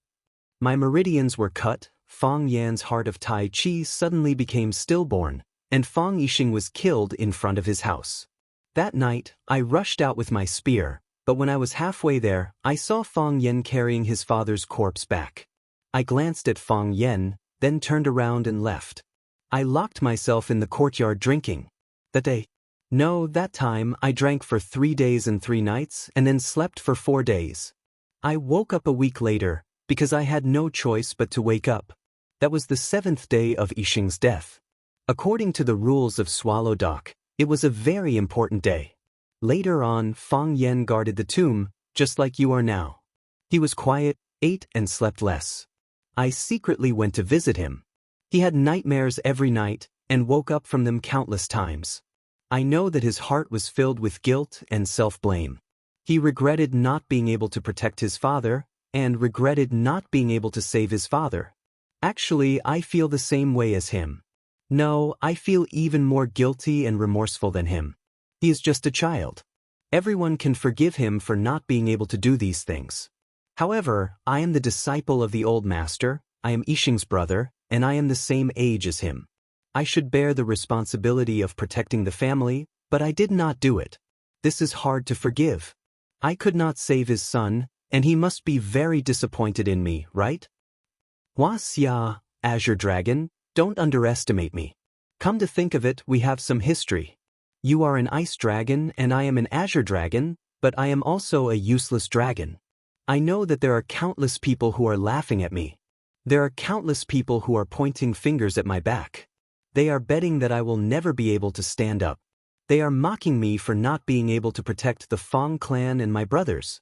My meridians were cut, Fang Yan's heart of Tai Chi suddenly became stillborn, and Fang Yixing was killed in front of his house. That night, I rushed out with my spear, but when I was halfway there, I saw Fang Yan carrying his father's corpse back. I glanced at Fang Yan, then turned around and left. I locked myself in the courtyard drinking. That day? No, that time I drank for 3 days and 3 nights and then slept for 4 days. I woke up a week later, because I had no choice but to wake up. That was the 7th day of Yixing's death. According to the rules of Swallow Dock, it was a very important day. Later on, Fang Yan guarded the tomb, just like you are now. He was quiet, ate and slept less. I secretly went to visit him. He had nightmares every night, and woke up from them countless times. I know that his heart was filled with guilt and self-blame. He regretted not being able to protect his father, and regretted not being able to save his father. Actually, I feel the same way as him. No, I feel even more guilty and remorseful than him. He is just a child. Everyone can forgive him for not being able to do these things. However, I am the disciple of the old master, I am Yixing's brother, and I am the same age as him. I should bear the responsibility of protecting the family, but I did not do it. This is hard to forgive. I could not save his son, and he must be very disappointed in me, right? Wuxia, Azure Dragon, don't underestimate me. Come to think of it, we have some history. You are an ice dragon and I am an azure dragon, but I am also a useless dragon. I know that there are countless people who are laughing at me. There are countless people who are pointing fingers at my back. They are betting that I will never be able to stand up. They are mocking me for not being able to protect the Fang clan and my brothers.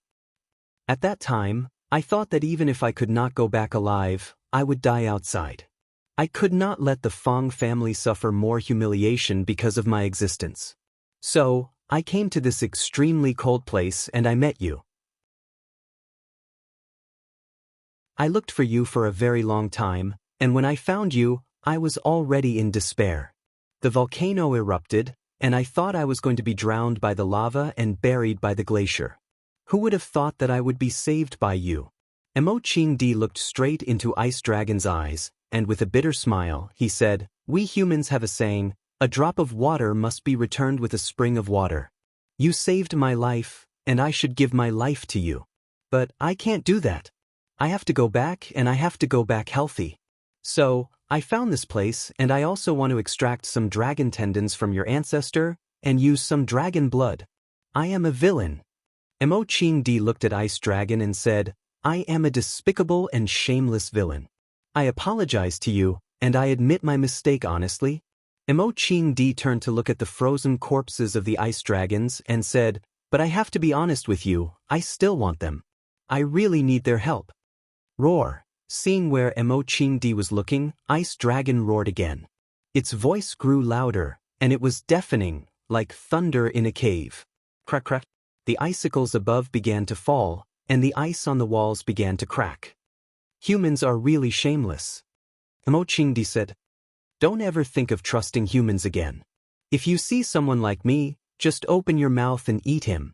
At that time, I thought that even if I could not go back alive, I would die outside. I could not let the Fang family suffer more humiliation because of my existence. So, I came to this extremely cold place and I met you. I looked for you for a very long time, and when I found you, I was already in despair. The volcano erupted, and I thought I was going to be drowned by the lava and buried by the glacier. Who would have thought that I would be saved by you? Emo Qingdi looked straight into Ice Dragon's eyes, and with a bitter smile, he said, "We humans have a saying, a drop of water must be returned with a spring of water. You saved my life, and I should give my life to you. But I can't do that. I have to go back, and I have to go back healthy. So, I found this place, and I also want to extract some dragon tendons from your ancestor, and use some dragon blood. I am a villain." Emo Qingdi looked at Ice Dragon and said, "I am a despicable and shameless villain. I apologize to you, and I admit my mistake honestly." Emo Qingdi turned to look at the frozen corpses of the ice dragons and said, "But I have to be honest with you, I still want them. I really need their help." Roar. Seeing where Emo Qingdi was looking, Ice Dragon roared again. Its voice grew louder, and it was deafening, like thunder in a cave. Crack crack. The icicles above began to fall, and the ice on the walls began to crack. Humans are really shameless. Emo Qingdi said, "Don't ever think of trusting humans again. If you see someone like me, just open your mouth and eat him."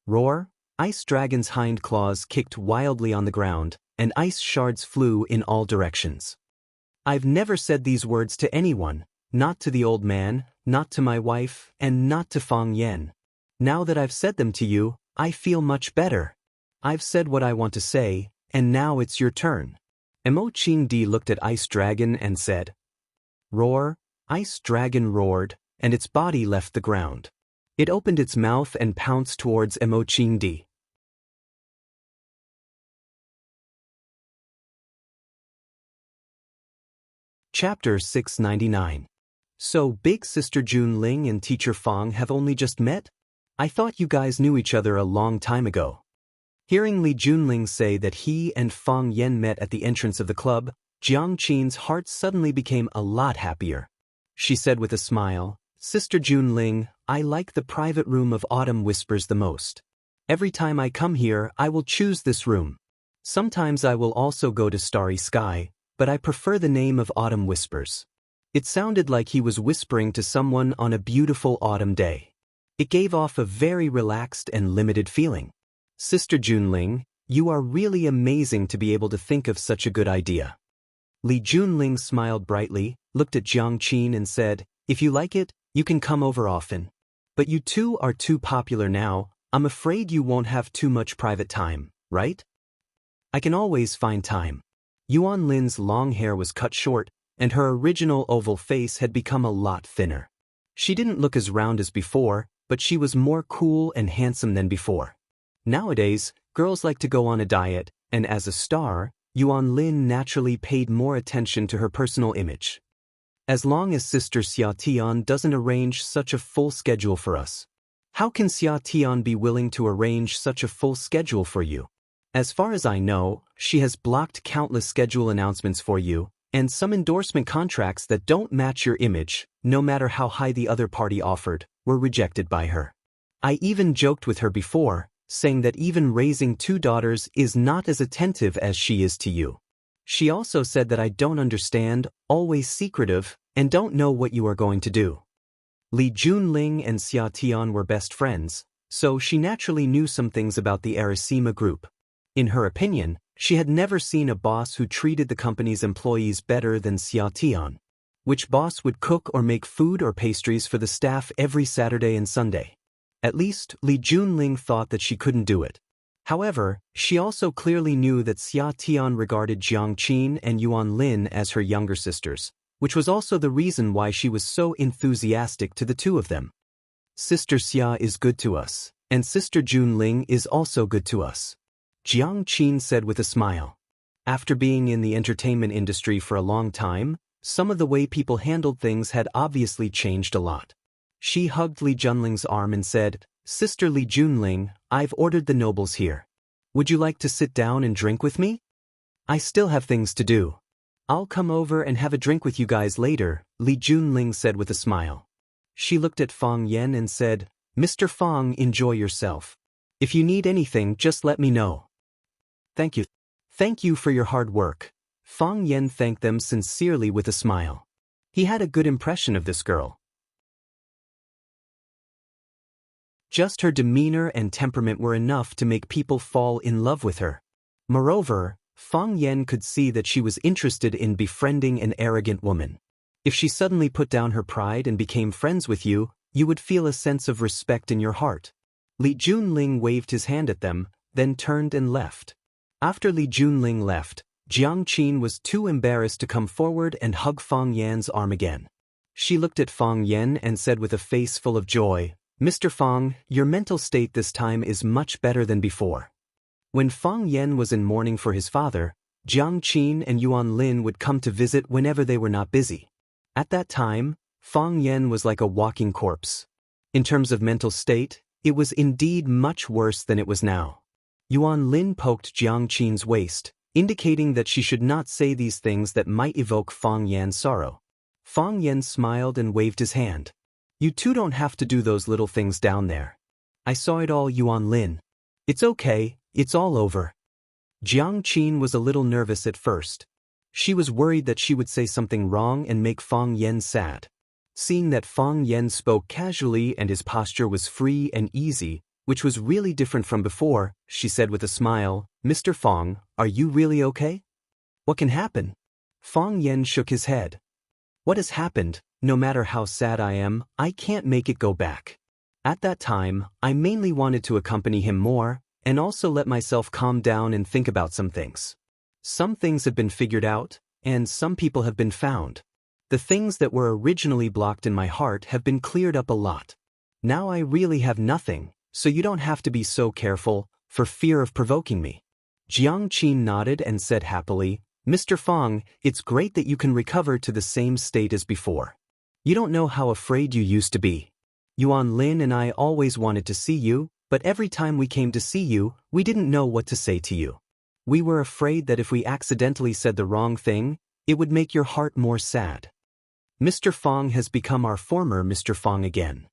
Roar. Ice Dragon's hind claws kicked wildly on the ground, and ice shards flew in all directions. I've never said these words to anyone, not to the old man, not to my wife, and not to Fang Yan. Now that I've said them to you, I feel much better. I've said what I want to say, and now it's your turn. Emo Qingdi looked at Ice Dragon and said, "Roar." Ice Dragon roared, and its body left the ground. It opened its mouth and pounced towards Emo Qingdi. Chapter 699. So Big Sister Junling and Teacher Fang have only just met? I thought you guys knew each other a long time ago. Hearing Li Junling say that he and Fang Yan met at the entrance of the club, Jiang Qin's heart suddenly became a lot happier. She said with a smile, "Sister Junling, I like the private room of Autumn Whispers the most. Every time I come here, I will choose this room. Sometimes I will also go to Starry Sky, but I prefer the name of Autumn Whispers." It sounded like he was whispering to someone on a beautiful autumn day. It gave off a very relaxed and limited feeling. "Sister Junling, you are really amazing to be able to think of such a good idea." Li Junling smiled brightly, looked at Jiang Qin and said, "If you like it, you can come over often. But you two are too popular now, I'm afraid you won't have too much private time, right?" "I can always find time." Yuan Lin's long hair was cut short, and her original oval face had become a lot thinner. She didn't look as round as before, but she was more cool and handsome than before. Nowadays, girls like to go on a diet, and as a star, Yuan Lin naturally paid more attention to her personal image. "As long as Sister Xia Tian doesn't arrange such a full schedule for us." "How can Xia Tian be willing to arrange such a full schedule for you? As far as I know, she has blocked countless schedule announcements for you, and some endorsement contracts that don't match your image, no matter how high the other party offered, were rejected by her. I even joked with her before, saying that even raising 2 daughters is not as attentive as she is to you. She also said that I don't understand, always secretive, and don't know what you are going to do." Li Junling and Xia Tian were best friends, so she naturally knew some things about the Arasima group. In her opinion, she had never seen a boss who treated the company's employees better than Xia Tian. Which boss would cook or make food or pastries for the staff every Saturday and Sunday? At least, Li Junling thought that she couldn't do it. However, she also clearly knew that Xia Tian regarded Jiang Qin and Yuan Lin as her younger sisters, which was also the reason why she was so enthusiastic to the two of them. "Sister Xia is good to us, and Sister Junling is also good to us," Jiang Qin said with a smile. After being in the entertainment industry for a long time, some of the way people handled things had obviously changed a lot. She hugged Li Junling's arm and said, "Sister Li Junling, I've ordered the nobles here. Would you like to sit down and drink with me? I still have things to do. I'll come over and have a drink with you guys later," Li Junling said with a smile. She looked at Fang Yan and said, "Mr. Fang, enjoy yourself. If you need anything, just let me know." "Thank you. Thank you for your hard work." Fang Yan thanked them sincerely with a smile. He had a good impression of this girl. Just her demeanor and temperament were enough to make people fall in love with her. Moreover, Fang Yan could see that she was interested in befriending an arrogant woman. If she suddenly put down her pride and became friends with you, you would feel a sense of respect in your heart. Li Junling waved his hand at them, then turned and left. After Li Junling left, Jiang Qin was too embarrassed to come forward and hug Fang Yan's arm again. She looked at Fang Yan and said with a face full of joy, "Mr. Fang, your mental state this time is much better than before." When Fang Yan was in mourning for his father, Jiang Qin and Yuan Lin would come to visit whenever they were not busy. At that time, Fang Yan was like a walking corpse. In terms of mental state, it was indeed much worse than it was now. Yuan Lin poked Jiang Qin's waist, indicating that she should not say these things that might evoke Fang Yan's sorrow. Fang Yan smiled and waved his hand. "You two don't have to do those little things down there. I saw it all, Yuan Lin. It's okay, it's all over." Jiang Qin was a little nervous at first. She was worried that she would say something wrong and make Fang Yan sad. Seeing that Fang Yan spoke casually and his posture was free and easy, which was really different from before, she said with a smile, "Mr. Fang, are you really okay? What can happen?" Fang Yan shook his head. "What has happened? No matter how sad I am, I can't make it go back. At that time, I mainly wanted to accompany him more, and also let myself calm down and think about some things. Some things have been figured out, and some people have been found. The things that were originally blocked in my heart have been cleared up a lot. Now I really have nothing, so you don't have to be so careful, for fear of provoking me." Jiang Qin nodded and said happily, "Mr. Fang, it's great that you can recover to the same state as before. You don't know how afraid you used to be. Yuan Lin and I always wanted to see you, But every time we came to see you, we didn't know what to say to you. We were afraid that if we accidentally said the wrong thing, it would make your heart more sad. Mr. Fong has become our former Mr. Fong again.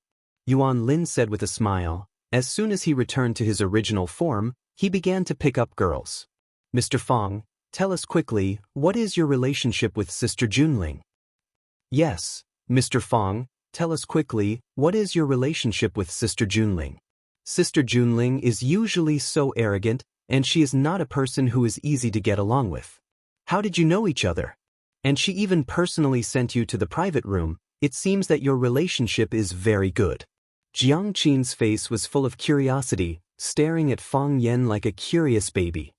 Yuan Lin said with a smile. As soon as he returned to his original form, he began to pick up girls. Mr. Fong, tell us quickly, what is your relationship with Sister Junling? Yes, Mr. Fong, tell us quickly, what is your relationship with Sister Junling? Sister Junling is usually so arrogant, and she is not a person who is easy to get along with. How did you know each other? And she even personally sent you to the private room. It seems that your relationship is very good. Jiang Qin's face was full of curiosity, staring at Fang Yan like a curious baby.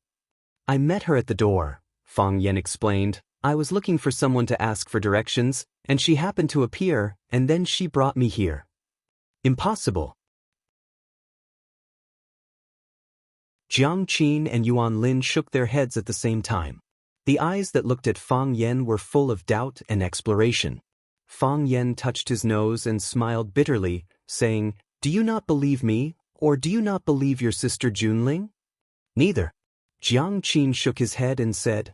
I met her at the door, Fang Yan explained. I was looking for someone to ask for directions, and she happened to appear, and then she brought me here. Impossible. Jiang Qin and Yuan Lin shook their heads at the same time. The eyes that looked at Fang Yan were full of doubt and exploration. Fang Yan touched his nose and smiled bitterly, saying, Do you not believe me, or do you not believe your sister Junling? Neither. Jiang Qin shook his head and said,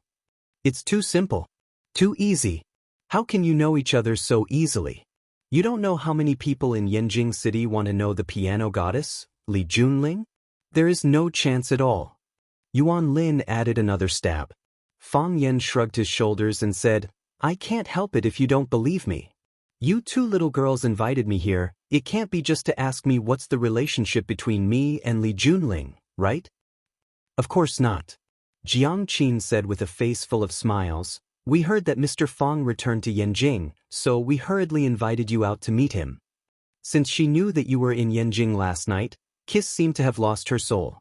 It's too simple. Too easy. How can you know each other so easily? You don't know how many people in Yanjing City want to know the piano goddess, Li Junling? There is no chance at all. Yuan Lin added another stab. Fang Yan shrugged his shoulders and said, I can't help it if you don't believe me. You two little girls invited me here. It can't be just to ask me what's the relationship between me and Li Junling, right? Of course not. Jiang Qin said with a face full of smiles. We heard that Mr. Fong returned to Yanjing, so we hurriedly invited you out to meet him. Since she knew that you were in Yanjing last night, Kiss seemed to have lost her soul.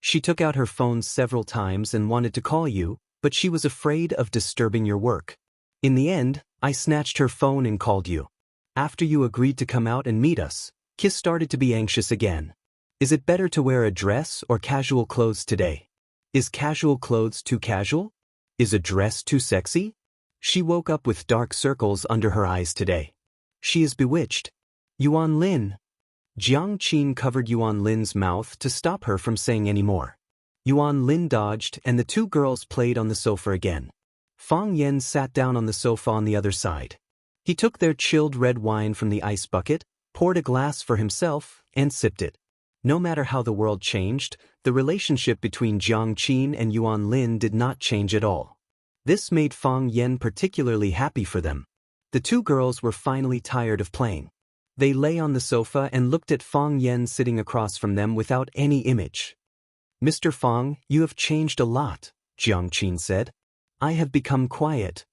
She took out her phone several times and wanted to call you, but she was afraid of disturbing your work. In the end, I snatched her phone and called you. After you agreed to come out and meet us, Kiss started to be anxious again. Is it better to wear a dress or casual clothes today? Is casual clothes too casual? Is a dress too sexy? She woke up with dark circles under her eyes today. She is bewitched. Yuan Lin. Jiang Qin covered Yuan Lin's mouth to stop her from saying any more. Yuan Lin dodged and the two girls played on the sofa again. Fang Yan sat down on the sofa on the other side. He took their chilled red wine from the ice bucket, poured a glass for himself, and sipped it. No matter how the world changed, the relationship between Jiang Qin and Yuan Lin did not change at all. This made Fang Yan particularly happy for them. The two girls were finally tired of playing. They lay on the sofa and looked at Fang Yan sitting across from them without any image. Mr. Fang, you have changed a lot, Jiang Qin said. I have become quiet.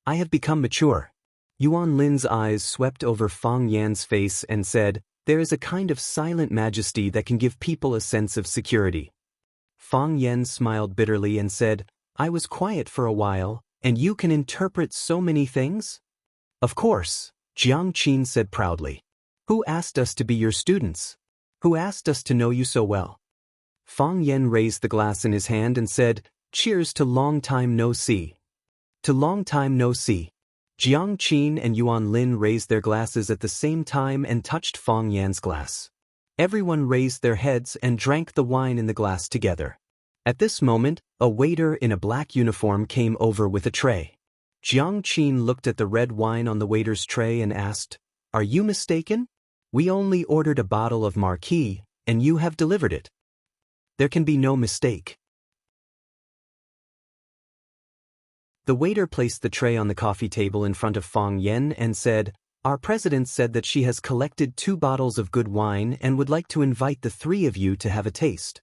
I have become mature. Yuan Lin's eyes swept over Fang Yan's face and said, There is a kind of silent majesty that can give people a sense of security. Fang Yan smiled bitterly and said, I was quiet for a while, and you can interpret so many things? Of course, Jiang Qin said proudly. Who asked us to be your students? Who asked us to know you so well? Fang Yan raised the glass in his hand and said, Cheers to long time no see. To long time no see. Jiang Qin and Yuan Lin raised their glasses at the same time and touched Fang Yan's glass. Everyone raised their heads and drank the wine in the glass together. At this moment, a waiter in a black uniform came over with a tray. Jiang Qin looked at the red wine on the waiter's tray and asked, Are you mistaken? We only ordered a bottle of Marquis, and you have delivered it. There can be no mistake. The waiter placed the tray on the coffee table in front of Fang Yan and said, Our president said that she has collected 2 bottles of good wine and would like to invite the 3 of you to have a taste.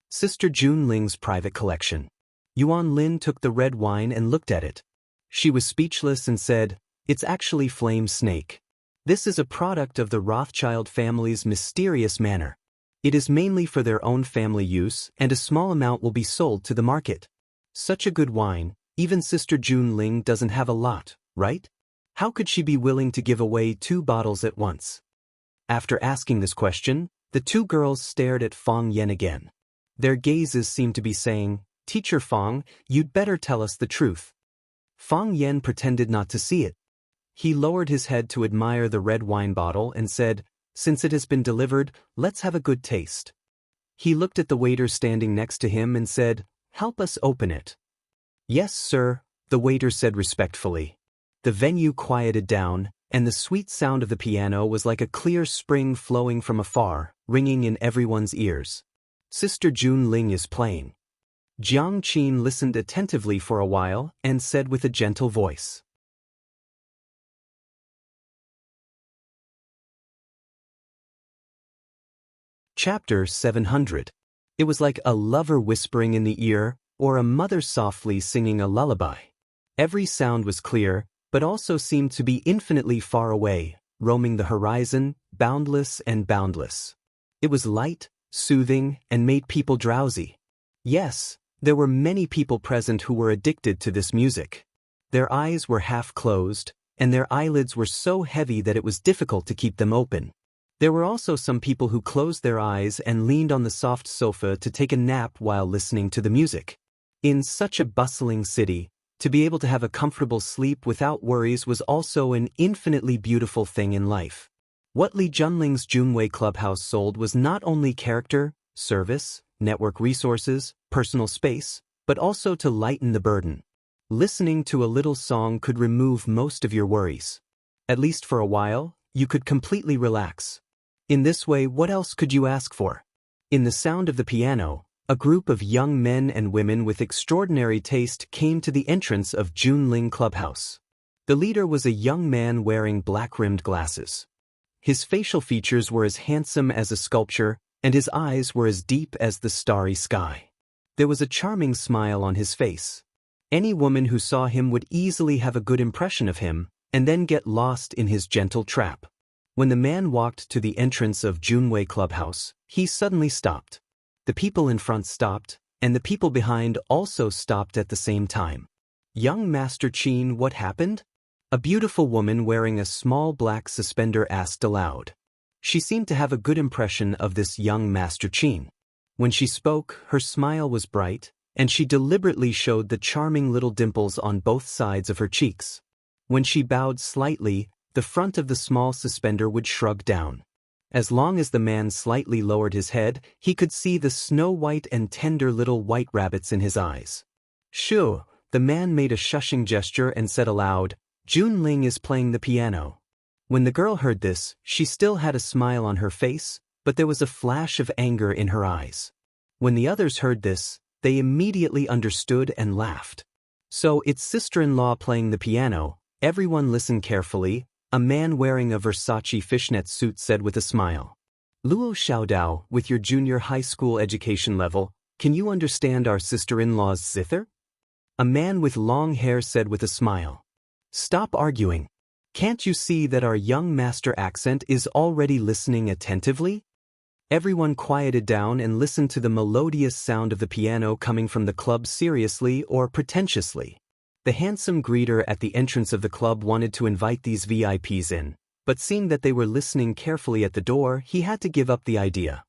Sister Junling's private collection. Yuan Lin took the red wine and looked at it. She was speechless and said, It's actually flame snake. This is a product of the Rothschild family's mysterious manor. It is mainly for their own family use, and a small amount will be sold to the market. Such a good wine, even Sister Junling doesn't have a lot, right? How could she be willing to give away 2 bottles at once? After asking this question, the 2 girls stared at Fang Yan again. Their gazes seemed to be saying, Teacher Fang, you'd better tell us the truth. Fang Yan pretended not to see it. He lowered his head to admire the red wine bottle and said, Since it has been delivered, let's have a good taste. He looked at the waiter standing next to him and said, "Help us open it." "Yes, sir," the waiter said respectfully. The venue quieted down, and the sweet sound of the piano was like a clear spring flowing from afar, ringing in everyone's ears. "Sister Jun Ling is playing." Jiang Qin listened attentively for a while and said with a gentle voice. Chapter 700. It was like a lover whispering in the ear, or a mother softly singing a lullaby. Every sound was clear, but also seemed to be infinitely far away, roaming the horizon, boundless and boundless. It was light, soothing, and made people drowsy. Yes, there were many people present who were addicted to this music. Their eyes were half closed, and their eyelids were so heavy that it was difficult to keep them open. There were also some people who closed their eyes and leaned on the soft sofa to take a nap while listening to the music. In such a bustling city, to be able to have a comfortable sleep without worries was also an infinitely beautiful thing in life. What Li Junling's Junwei Clubhouse sold was not only character, service, network resources, personal space, but also to lighten the burden. Listening to a little song could remove most of your worries. At least for a while, you could completely relax. In this way, what else could you ask for? In the sound of the piano, a group of young men and women with extraordinary taste came to the entrance of Junling Clubhouse. The leader was a young man wearing black-rimmed glasses. His facial features were as handsome as a sculpture, and his eyes were as deep as the starry sky. There was a charming smile on his face. Any woman who saw him would easily have a good impression of him, and then get lost in his gentle trap. When the man walked to the entrance of Junwei Clubhouse, he suddenly stopped. The people in front stopped, and the people behind also stopped at the same time. "Young Master Qin, what happened?" A beautiful woman wearing a small black suspender asked aloud. She seemed to have a good impression of this young Master Qin. When she spoke, her smile was bright, and she deliberately showed the charming little dimples on both sides of her cheeks. When she bowed slightly, the front of the small suspender would shrug down. As long as the man slightly lowered his head, he could see the snow-white and tender little white rabbits in his eyes. "Shoo!" The man made a shushing gesture and said aloud, "Jun Ling is playing the piano." When the girl heard this, she still had a smile on her face, but there was a flash of anger in her eyes. When the others heard this, they immediately understood and laughed. "So it's sister-in-law playing the piano." Everyone listened carefully. A man wearing a Versace fishnet suit said with a smile, "Luo Xiaodao, with your junior high school education level, can you understand our sister-in-law's zither?" A man with long hair said with a smile, "Stop arguing. Can't you see that our young master accent is already listening attentively?" Everyone quieted down and listened to the melodious sound of the piano coming from the club seriously or pretentiously. The handsome greeter at the entrance of the club wanted to invite these VIPs in, but seeing that they were listening carefully at the door, he had to give up the idea.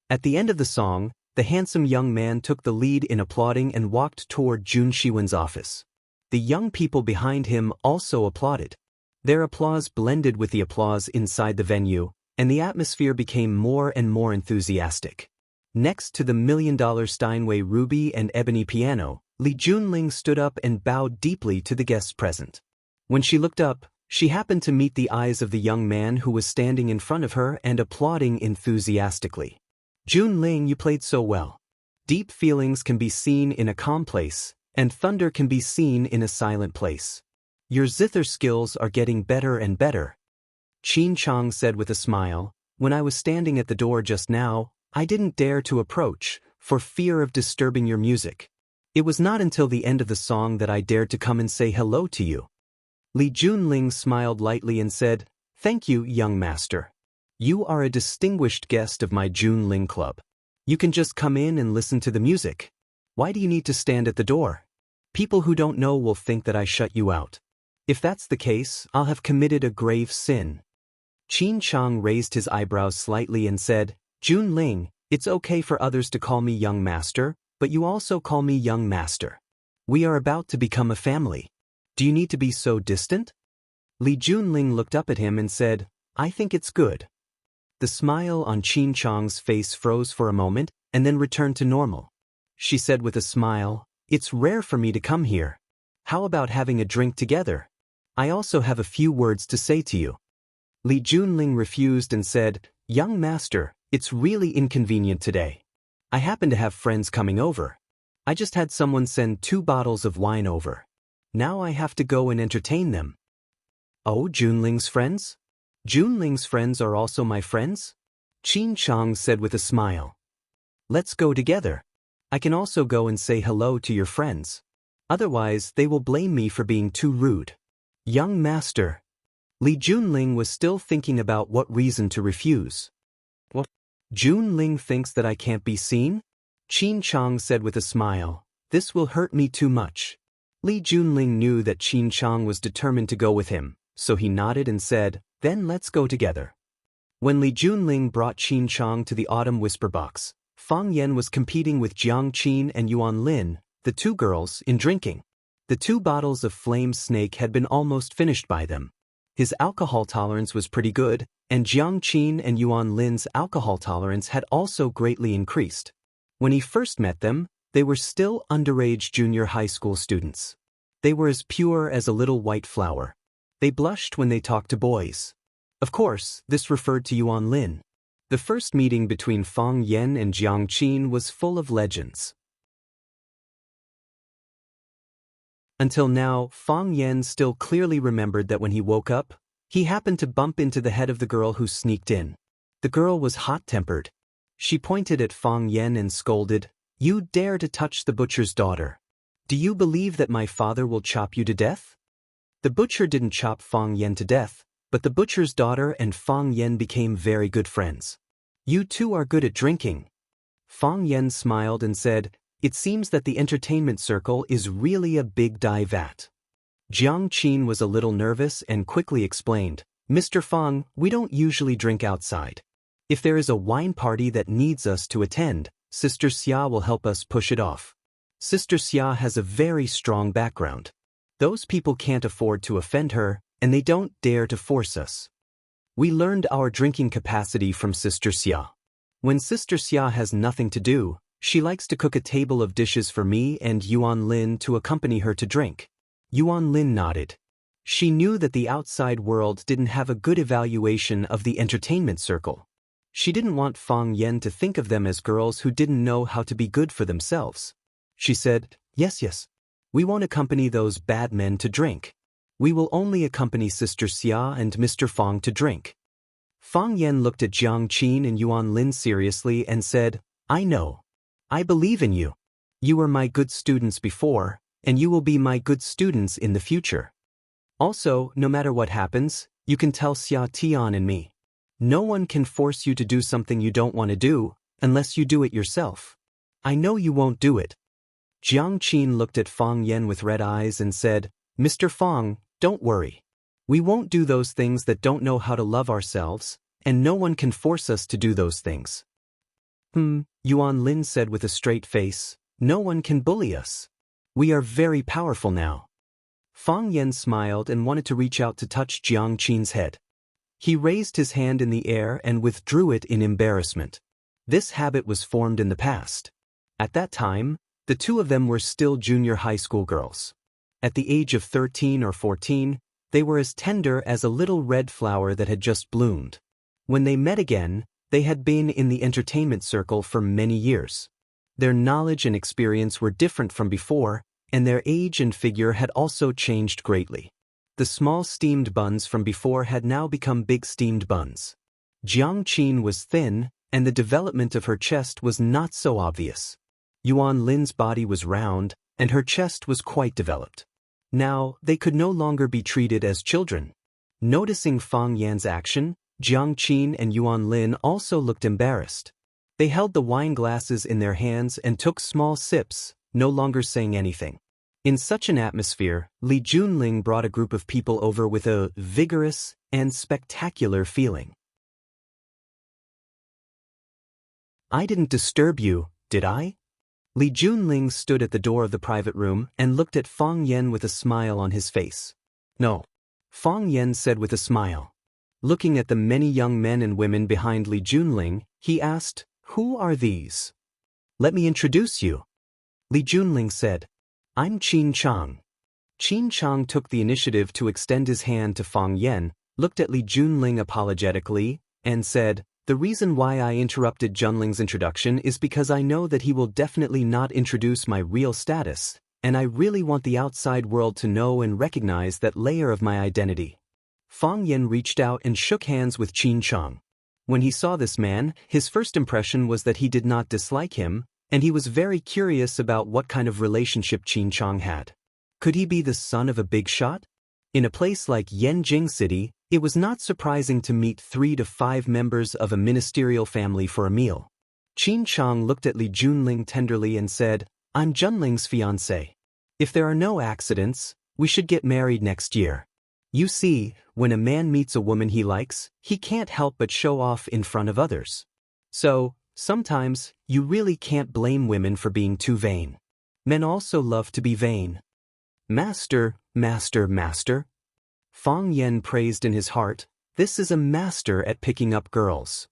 At the end of the song, the handsome young man took the lead in applauding and walked toward Jun Shiwen's office. The young people behind him also applauded. Their applause blended with the applause inside the venue, and the atmosphere became more and more enthusiastic. Next to the $1,000,000 Steinway ruby and ebony piano, Li Junling stood up and bowed deeply to the guests present. When she looked up, she happened to meet the eyes of the young man who was standing in front of her and applauding enthusiastically. "Jun Ling, you played so well. Deep feelings can be seen in a calm place, and thunder can be seen in a silent place. Your zither skills are getting better and better." Qin Chang said with a smile, "When I was standing at the door just now, I didn't dare to approach, for fear of disturbing your music. It was not until the end of the song that I dared to come and say hello to you." Li Junling smiled lightly and said, "Thank you, young master. You are a distinguished guest of my Junling club. You can just come in and listen to the music. Why do you need to stand at the door? People who don't know will think that I shut you out. If that's the case, I'll have committed a grave sin." Qin Chang raised his eyebrows slightly and said, "Jun Ling, it's okay for others to call me young master, but you also call me young master. We are about to become a family. Do you need to be so distant?" Li Junling looked up at him and said, "I think it's good." The smile on Qin Chang's face froze for a moment and then returned to normal. She said with a smile, "It's rare for me to come here. How about having a drink together? I also have a few words to say to you." Li Junling refused and said, "Young master, it's really inconvenient today. I happen to have friends coming over. I just had someone send 2 bottles of wine over. Now I have to go and entertain them." "Oh, Junling's friends? Junling's friends are also my friends?" Qin Chang said with a smile. "Let's go together. I can also go and say hello to your friends. Otherwise, they will blame me for being too rude." "Young master." Li Junling was still thinking about what reason to refuse. "What? Junling thinks that I can't be seen?" Qin Chang said with a smile. "This will hurt me too much." Li Junling knew that Qin Chang was determined to go with him, so he nodded and said, "Then let's go together." When Li Junling brought Qin Chang to the autumn whisper box, Fang Yan was competing with Jiang Qin and Yuan Lin, the 2 girls, in drinking. The 2 bottles of Flame Snake had been almost finished by them. His alcohol tolerance was pretty good, and Jiang Qin and Yuan Lin's alcohol tolerance had also greatly increased. When he first met them, they were still underage junior high school students. They were as pure as a little white flower. They blushed when they talked to boys. Of course, this referred to Yuan Lin. The first meeting between Fang Yan and Jiang Qin was full of legends. Until now, Fang Yan still clearly remembered that when he woke up, he happened to bump into the head of the girl who sneaked in. The girl was hot-tempered. She pointed at Fang Yan and scolded, "You dare to touch the butcher's daughter. Do you believe that my father will chop you to death?" The butcher didn't chop Fang Yan to death, but the butcher's daughter and Fang Yan became very good friends. "You two are good at drinking." Fang Yan smiled and said, "It seems that the entertainment circle is really a big dye vat." Jiang Qin was a little nervous and quickly explained, "Mr. Fang, we don't usually drink outside. If there is a wine party that needs us to attend, Sister Xia will help us push it off. Sister Xia has a very strong background. Those people can't afford to offend her, and they don't dare to force us. We learned our drinking capacity from Sister Xia. When Sister Xia has nothing to do, she likes to cook a table of dishes for me and Yuan Lin to accompany her to drink." Yuan Lin nodded. She knew that the outside world didn't have a good evaluation of the entertainment circle. She didn't want Fang Yan to think of them as girls who didn't know how to be good for themselves. She said, Yes. We won't accompany those bad men to drink. We will only accompany Sister Xia and Mr. Fang to drink." Fang Yan looked at Jiang Qin and Yuan Lin seriously and said, "I know. I believe in you. You were my good students before, and you will be my good students in the future. Also, no matter what happens, you can tell Xia Tian and me. No one can force you to do something you don't want to do, unless you do it yourself. I know you won't do it." Jiang Qin looked at Fang Yan with red eyes and said, "Mr. Fang, don't worry. We won't do those things that don't know how to love ourselves, and no one can force us to do those things." Yuan Lin said with a straight face, "No one can bully us. We are very powerful now." Fang Yan smiled and wanted to reach out to touch Jiang Qin's head. He raised his hand in the air and withdrew it in embarrassment. This habit was formed in the past. At that time, the 2 of them were still junior high school girls. At the age of 13 or 14, they were as tender as a little red flower that had just bloomed. When they met again, they had been in the entertainment circle for many years. Their knowledge and experience were different from before, and their age and figure had also changed greatly. The small steamed buns from before had now become big steamed buns. Jiang Qin was thin, and the development of her chest was not so obvious. Yuan Lin's body was round, and her chest was quite developed. Now, they could no longer be treated as children. Noticing Fang Yan's action, Jiang Qin and Yuan Lin also looked embarrassed. They held the wine glasses in their hands and took small sips, no longer saying anything. In such an atmosphere, Li Junling brought a group of people over with a vigorous and spectacular feeling. "I didn't disturb you, did I?" Li Junling stood at the door of the private room and looked at Fang Yan with a smile on his face. "No," Fang Yan said with a smile. Looking at the many young men and women behind Li Junling, he asked, "Who are these?" "Let me introduce you." Li Junling said, "I'm Qin Chang." Qin Chang took the initiative to extend his hand to Fang Yen, looked at Li Junling apologetically, and said, "The reason why I interrupted Junling's introduction is because I know that he will definitely not introduce my real status, and I really want the outside world to know and recognize that layer of my identity." Fang Yen reached out and shook hands with Qin Chang. When he saw this man, his first impression was that he did not dislike him, and he was very curious about what kind of relationship Qin Chang had. Could he be the son of a big shot? In a place like Yanjing City, it was not surprising to meet 3 to 5 members of a ministerial family for a meal. Qin Chang looked at Li Junling tenderly and said, "I'm Junling's fiancé. If there are no accidents, we should get married next year." You see, when a man meets a woman he likes, he can't help but show off in front of others. So, sometimes, you really can't blame women for being too vain. Men also love to be vain. "Master, master, master." Fang Yen praised in his heart, "This is a master at picking up girls."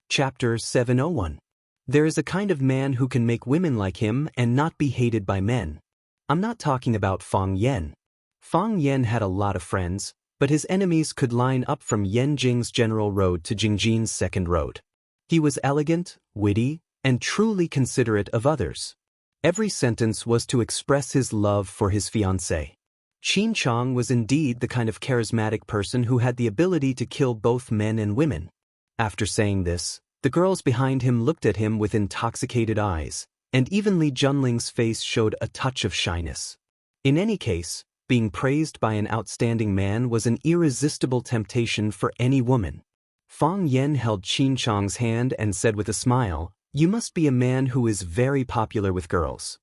Chapter 701. There is a kind of man who can make women like him and not be hated by men. I'm not talking about Fang Yen. Fang Yen had a lot of friends, but his enemies could line up from Yanjing's General Road to Jingjin's Second Road. He was elegant, witty, and truly considerate of others. Every sentence was to express his love for his fiancée. Qin Chang was indeed the kind of charismatic person who had the ability to kill both men and women. After saying this, the girls behind him looked at him with intoxicated eyes, and even Li Junling's face showed a touch of shyness. In any case, being praised by an outstanding man was an irresistible temptation for any woman. Fang Yen held Qin Chang's hand and said with a smile, "You must be a man who is very popular with girls."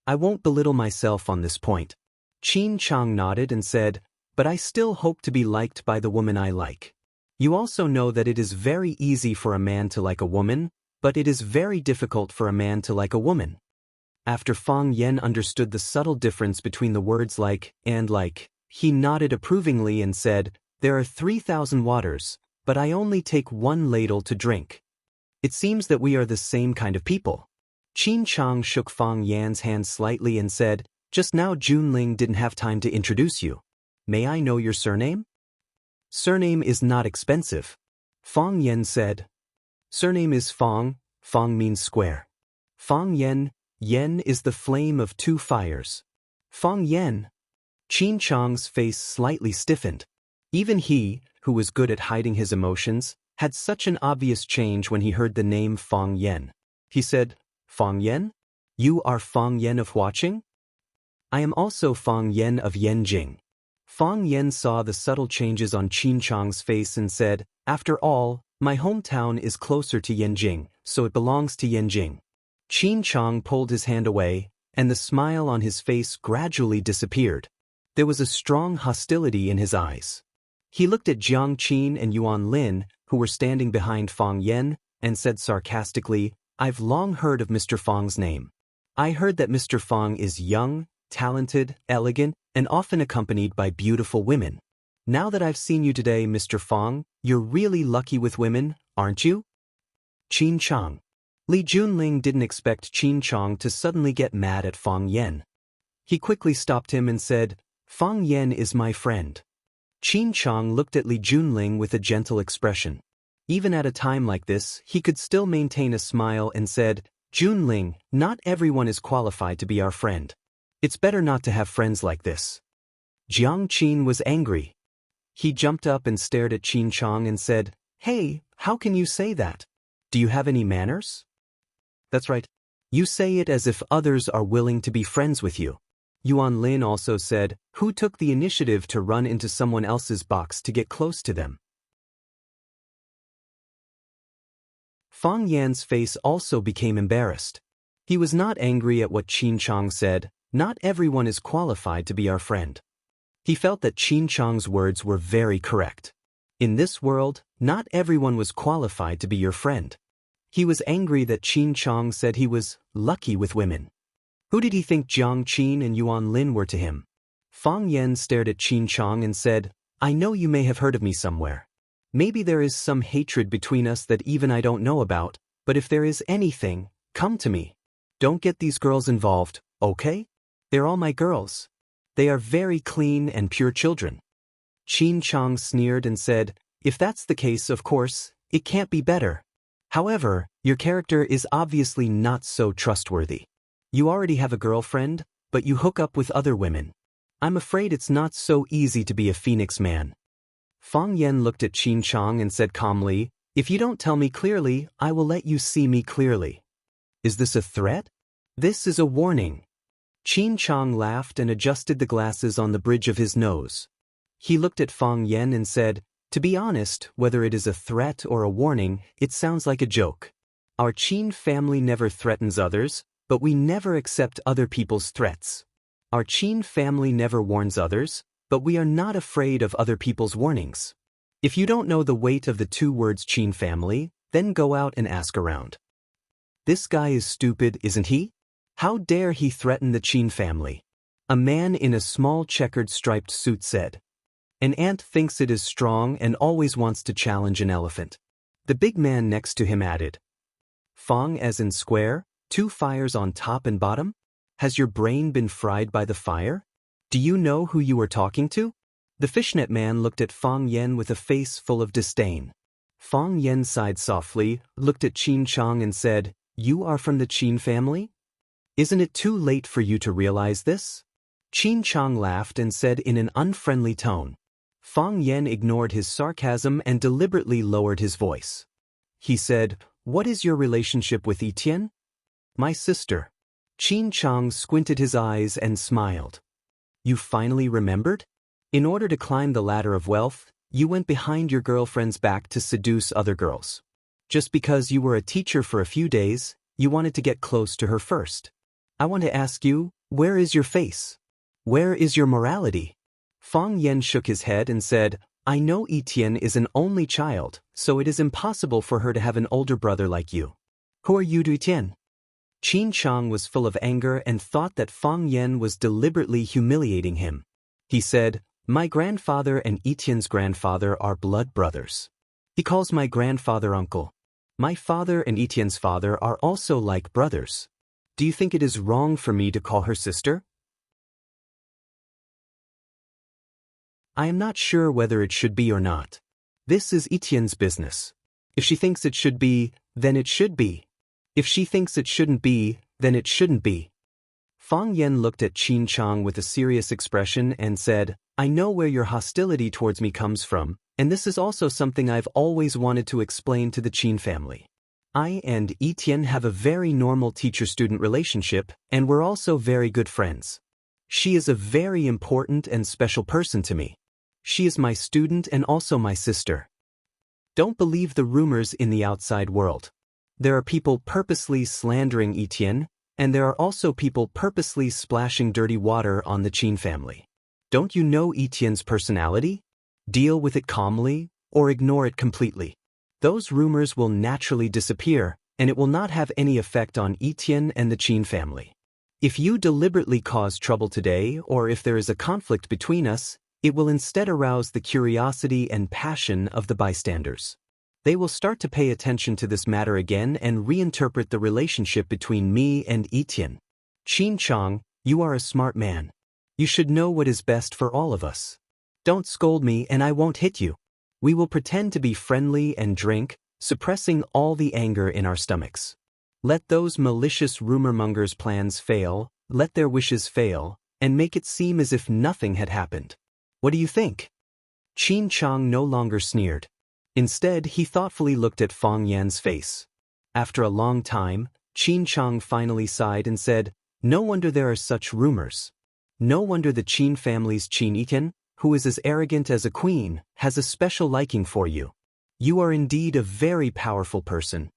"I won't belittle myself on this point." Qin Chang nodded and said, "But I still hope to be liked by the woman I like." You also know that it is very easy for a man to like a woman, but it is very difficult for a man to like a woman. After Fang Yen understood the subtle difference between the words like and like, he nodded approvingly and said, "There are 3,000 waters, but I only take 1 ladle to drink." It seems that we are the same kind of people. Qin Chang shook Fang Yan's hand slightly and said, "Just now Junling didn't have time to introduce you. May I know your surname?" "Surname is not expensive," Fang Yen said. "Surname is Fang. Fang means square. Fang Yen. Yen is the flame of 2 fires. Fang Yen." Qin Chang's face slightly stiffened. Even he, who was good at hiding his emotions, had such an obvious change when he heard the name Fang Yen. He said, "Fang Yen? You are Fang Yen of Huaqing?" "I am also Fang Yen of Yanjing." Fang Yen saw the subtle changes on Qin Chang's face and said, "After all, my hometown is closer to Yanjing, so it belongs to Yanjing." Qin Chang pulled his hand away, and the smile on his face gradually disappeared. There was a strong hostility in his eyes. He looked at Jiang Qin and Wang Lin, who were standing behind Fang Yen, and said sarcastically, "I've long heard of Mr. Fang's name. I heard that Mr. Fang is young, talented, elegant, and often accompanied by beautiful women. Now that I've seen you today, Mr. Fang, you're really lucky with women, aren't you?" Qin Chang. Li Junling didn't expect Qin Chang to suddenly get mad at Fang Yen. He quickly stopped him and said, "Fang Yen is my friend." Qin Chang looked at Li Junling with a gentle expression. Even at a time like this, he could still maintain a smile and said, "Junling, not everyone is qualified to be our friend. It's better not to have friends like this." Jiang Qin was angry. He jumped up and stared at Qin Chang and said, "Hey, how can you say that? Do you have any manners?" "That's right. You say it as if others are willing to be friends with you." Wang Lin also said, "Who took the initiative to run into someone else's box to get close to them?" Fang Yan's face also became embarrassed. He was not angry at what Qin Chang said, "Not everyone is qualified to be our friend." He felt that Qin Chang's words were very correct. In this world, not everyone was qualified to be your friend. He was angry that Qin Chang said he was lucky with women. Who did he think Jiang Qin and Yuan Lin were to him? Fang Yan stared at Qin Chong and said, I know you may have heard of me somewhere. Maybe there is some hatred between us that even I don't know about, but if there is anything, come to me. Don't get these girls involved, okay? They're all my girls. They are very clean and pure children. Qin Chong sneered and said, if that's the case, of course, it can't be better. However, your character is obviously not so trustworthy. You already have a girlfriend, but you hook up with other women. I'm afraid it's not so easy to be a phoenix man. Fang Yan looked at Qin Chong and said calmly, if you don't tell me clearly, I will let you see me clearly. Is this a threat? This is a warning. Qin Chong laughed and adjusted the glasses on the bridge of his nose. He looked at Fang Yan and said, to be honest, whether it is a threat or a warning, it sounds like a joke. Our Qin family never threatens others, but we never accept other people's threats. Our Qin family never warns others, but we are not afraid of other people's warnings. If you don't know the weight of the two words Qin family, then go out and ask around. This guy is stupid, isn't he? How dare he threaten the Qin family? A man in a small checkered striped suit said. An ant thinks it is strong and always wants to challenge an elephant. The big man next to him added. Fang as in square, two fires on top and bottom? Has your brain been fried by the fire? Do you know who you are talking to? The fishnet man looked at Fang Yan with a face full of disdain. Fang Yan sighed softly, looked at Qin Chong and said, you are from the Qin family? Isn't it too late for you to realize this? Qin Chong laughed and said in an unfriendly tone. Fang Yan ignored his sarcasm and deliberately lowered his voice. He said, what is your relationship with Etienne? My sister. Qin Chong squinted his eyes and smiled. You finally remembered? In order to climb the ladder of wealth, you went behind your girlfriend's back to seduce other girls. Just because you were a teacher for a few days, you wanted to get close to her first. I want to ask you, where is your face? Where is your morality? Fang Yan shook his head and said, I know Etienne is an only child, so it is impossible for her to have an older brother like you. Who are you to Etienne? Qin Chong was full of anger and thought that Fang Yan was deliberately humiliating him. He said, my grandfather and Etienne's grandfather are blood brothers. He calls my grandfather uncle. My father and Etienne's father are also like brothers. Do you think it is wrong for me to call her sister? I am not sure whether it should be or not. This is Etienne's business. If she thinks it should be, then it should be. If she thinks it shouldn't be, then it shouldn't be. Fang Yan looked at Qin Chong with a serious expression and said, I know where your hostility towards me comes from, and this is also something I've always wanted to explain to the Qin family. I and Etienne have a very normal teacher-student relationship, and we're also very good friends. She is a very important and special person to me. She is my student and also my sister. Don't believe the rumors in the outside world. There are people purposely slandering Etienne, and there are also people purposely splashing dirty water on the Qin family. Don't you know Etienne's personality? Deal with it calmly, or ignore it completely. Those rumors will naturally disappear, and it will not have any effect on Etienne and the Qin family. If you deliberately cause trouble today, or if there is a conflict between us, it will instead arouse the curiosity and passion of the bystanders. They will start to pay attention to this matter again and reinterpret the relationship between me and Etienne. Qin Chong, you are a smart man. You should know what is best for all of us. Don't scold me and I won't hit you. We will pretend to be friendly and drink, suppressing all the anger in our stomachs. Let those malicious rumor-mongers' plans fail, let their wishes fail, and make it seem as if nothing had happened. What do you think? Qin Chong no longer sneered. Instead, he thoughtfully looked at Fang Yan's face. After a long time, Qin Chong finally sighed and said, no wonder there are such rumors. No wonder the Qin family's Qin Etienne, who is as arrogant as a queen, has a special liking for you. You are indeed a very powerful person.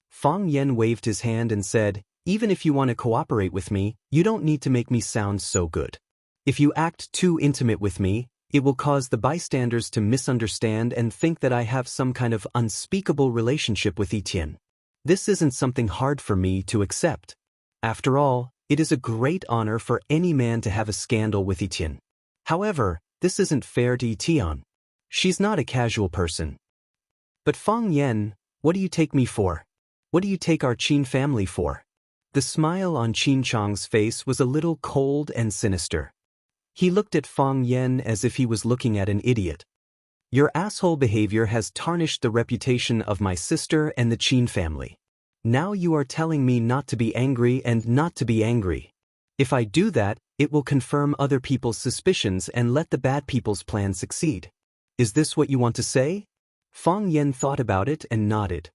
Fang Yan waved his hand and said, even if you want to cooperate with me, you don't need to make me sound so good. If you act too intimate with me, it will cause the bystanders to misunderstand and think that I have some kind of unspeakable relationship with Etienne. This isn't something hard for me to accept. After all, It is a great honor for any man to have a scandal with Etienne. However, this isn't fair to Etienne. She's not a casual person. But Fang Yen, what do you take me for? What do you take our Qin family for? The smile on Qin Chang's face was a little cold and sinister. He looked at Fang Yen as if he was looking at an idiot. Your asshole behavior has tarnished the reputation of my sister and the Qin family. Now you are telling me not to be angry and not to be angry. If I do that, it will confirm other people's suspicions and let the bad people's plan succeed. Is this what you want to say? Fang Yen thought about it and nodded.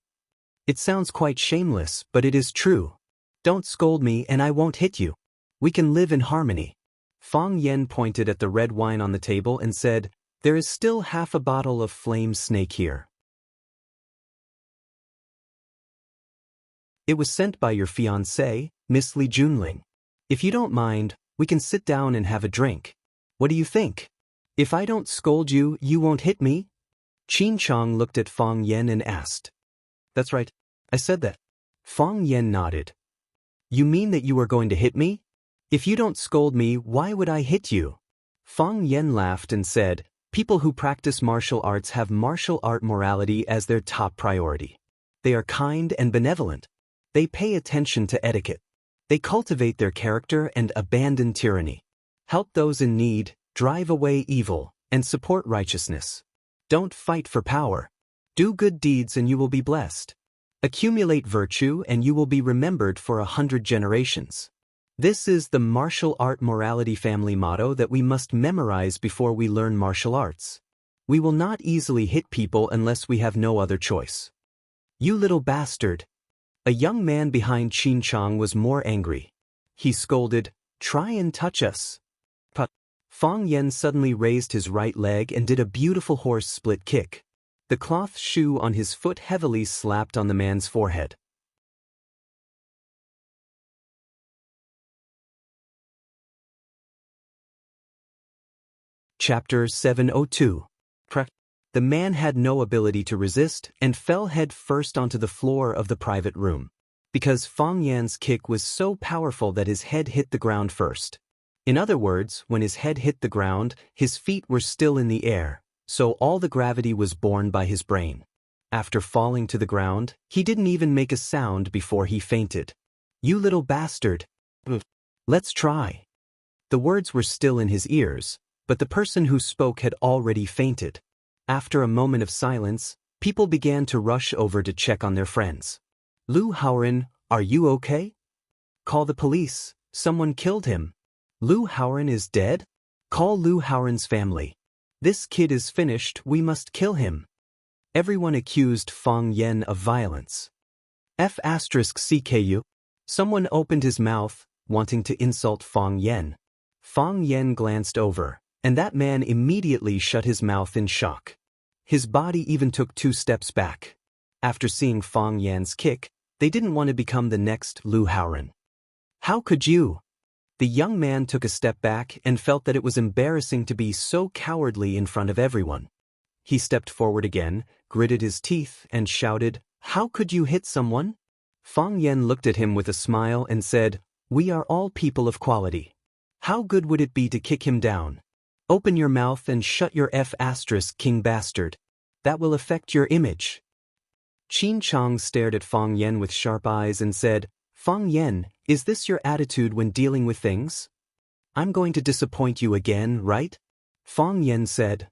It sounds quite shameless, but it is true. Don't scold me and I won't hit you. We can live in harmony. Fang Yen pointed at the red wine on the table and said, there is still half a bottle of flame snake here. It was sent by your fiancée, Miss Li Junling. If you don't mind, we can sit down and have a drink. What do you think? If I don't scold you, you won't hit me? Qin Chang looked at Fang Yen and asked. That's right, I said that. Fang Yen nodded. You mean that you are going to hit me? If you don't scold me, why would I hit you? Fang Yen laughed and said, people who practice martial arts have martial art morality as their top priority. They are kind and benevolent. They pay attention to etiquette. They cultivate their character and abandon tyranny. Help those in need, drive away evil, and support righteousness. Don't fight for power. Do good deeds and you will be blessed. Accumulate virtue and you will be remembered for 100 generations. This is the martial art morality family motto that we must memorize before we learn martial arts. We will not easily hit people unless we have no other choice. You little bastard. A young man behind Qin Chang was more angry. He scolded, try and touch us. But Fang Yen suddenly raised his right leg and did a beautiful horse split kick. The cloth shoe on his foot heavily slapped on the man's forehead. Chapter 702. The man had no ability to resist and fell head first onto the floor of the private room, because Fang Yan's kick was so powerful that his head hit the ground first. In other words, when his head hit the ground, his feet were still in the air, so all the gravity was borne by his brain. After falling to the ground, he didn't even make a sound before he fainted. You little bastard. Let's try. The words were still in his ears, but the person who spoke had already fainted. After a moment of silence, people began to rush over to check on their friends. Lu Haoren, are you okay? Call the police, someone killed him. Lu Haoren is dead? Call Lu Haoren's family. This kid is finished, we must kill him. Everyone accused Fang Yen of violence. F*CKU. Someone opened his mouth, wanting to insult Fang Yen. Fang Yen glanced over, and that man immediately shut his mouth in shock. His body even took 2 steps back. After seeing Fang Yan's kick, they didn't want to become the next Lu Haoren. How could you? The young man took a step back and felt that it was embarrassing to be so cowardly in front of everyone. He stepped forward again, gritted his teeth, and shouted, how could you hit someone? Fang Yen looked at him with a smile and said, we are all people of quality. How good would it be to kick him down? Open your mouth and shut your King bastard. That will affect your image. Qin Chang stared at Fang Yen with sharp eyes and said, Fang Yen, is this your attitude when dealing with things? I'm going to disappoint you again, right? Fang Yen said.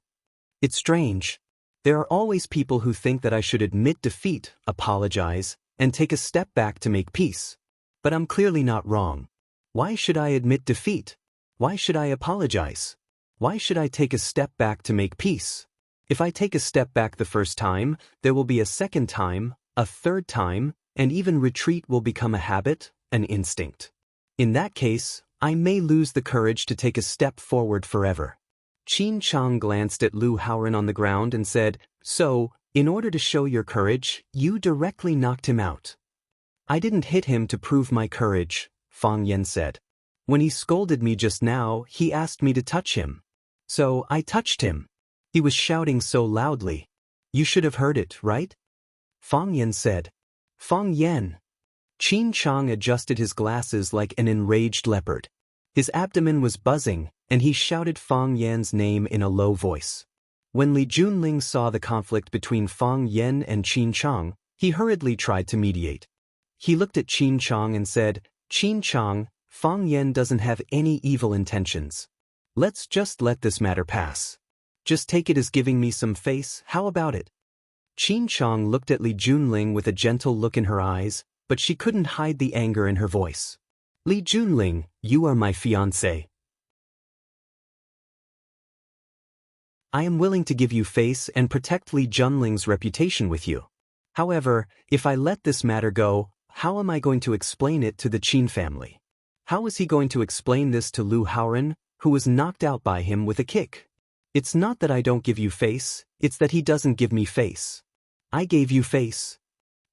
It's strange. There are always people who think that I should admit defeat, apologize, and take a step back to make peace. But I'm clearly not wrong. Why should I admit defeat? Why should I apologize? Why should I take a step back to make peace? If I take a step back the first time, there will be a second time, a third time, and even retreat will become a habit, an instinct. In that case, I may lose the courage to take a step forward forever. Qin Chang glanced at Lu Haoren on the ground and said, so, in order to show your courage, you directly knocked him out. I didn't hit him to prove my courage, Fang Yen said. When he scolded me just now, he asked me to touch him. So I touched him. He was shouting so loudly. You should have heard it, right? Fang Yen said. Fang Yen. Qin Chang adjusted his glasses like an enraged leopard. His abdomen was buzzing, and he shouted Fang Yan's name in a low voice. When Li Junling saw the conflict between Fang Yan and Qin Chang, he hurriedly tried to mediate. He looked at Qin Chang and said, "Qin Chang, Fang Yan doesn't have any evil intentions. Let's just let this matter pass. Just take it as giving me some face, how about it?" Qin Chang looked at Li Junling with a gentle look in her eyes, but she couldn't hide the anger in her voice. "Li Junling, you are my fiancé. I am willing to give you face and protect Li Junling's reputation with you. However, if I let this matter go, how am I going to explain it to the Qin family? How is he going to explain this to Lu Haoren, who was knocked out by him with a kick? It's not that I don't give you face, it's that he doesn't give me face." "I gave you face,"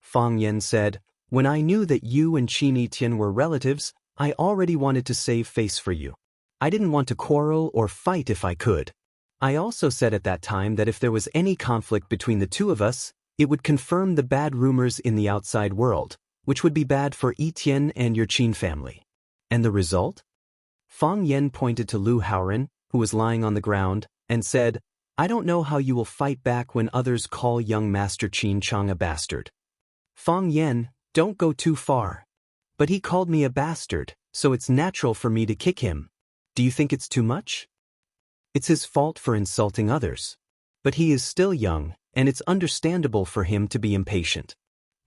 Fang Yan said. "When I knew that you and Qin Etian were relatives, I already wanted to save face for you. I didn't want to quarrel or fight if I could. I also said at that time that if there was any conflict between the two of us, it would confirm the bad rumors in the outside world, which would be bad for Etian and your Qin family. And the result?" Fang Yan pointed to Lu Haoren, who was lying on the ground, and said, "I don't know how you will fight back when others call young Master Qin Chang a bastard." "Fang Yan, don't go too far. But he called me a bastard, so it's natural for me to kick him. Do you think it's too much? It's his fault for insulting others. But he is still young, and it's understandable for him to be impatient."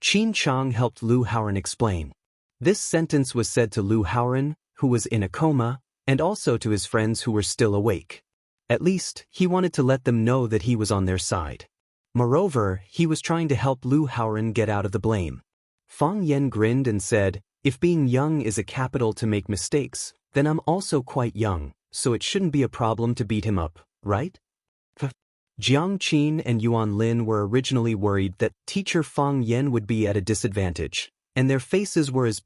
Qin Chang helped Lu Haoren explain. This sentence was said to Lu Haoren, who was in a coma, and also to his friends who were still awake. At least, he wanted to let them know that he was on their side. Moreover, he was trying to help Lu Haoren get out of the blame. Fang Yan grinned and said, "If being young is a capital to make mistakes, then I'm also quite young, so it shouldn't be a problem to beat him up, right?" Jiang Qin and Yuan Lin were originally worried that teacher Fang Yan would be at a disadvantage, and their faces were as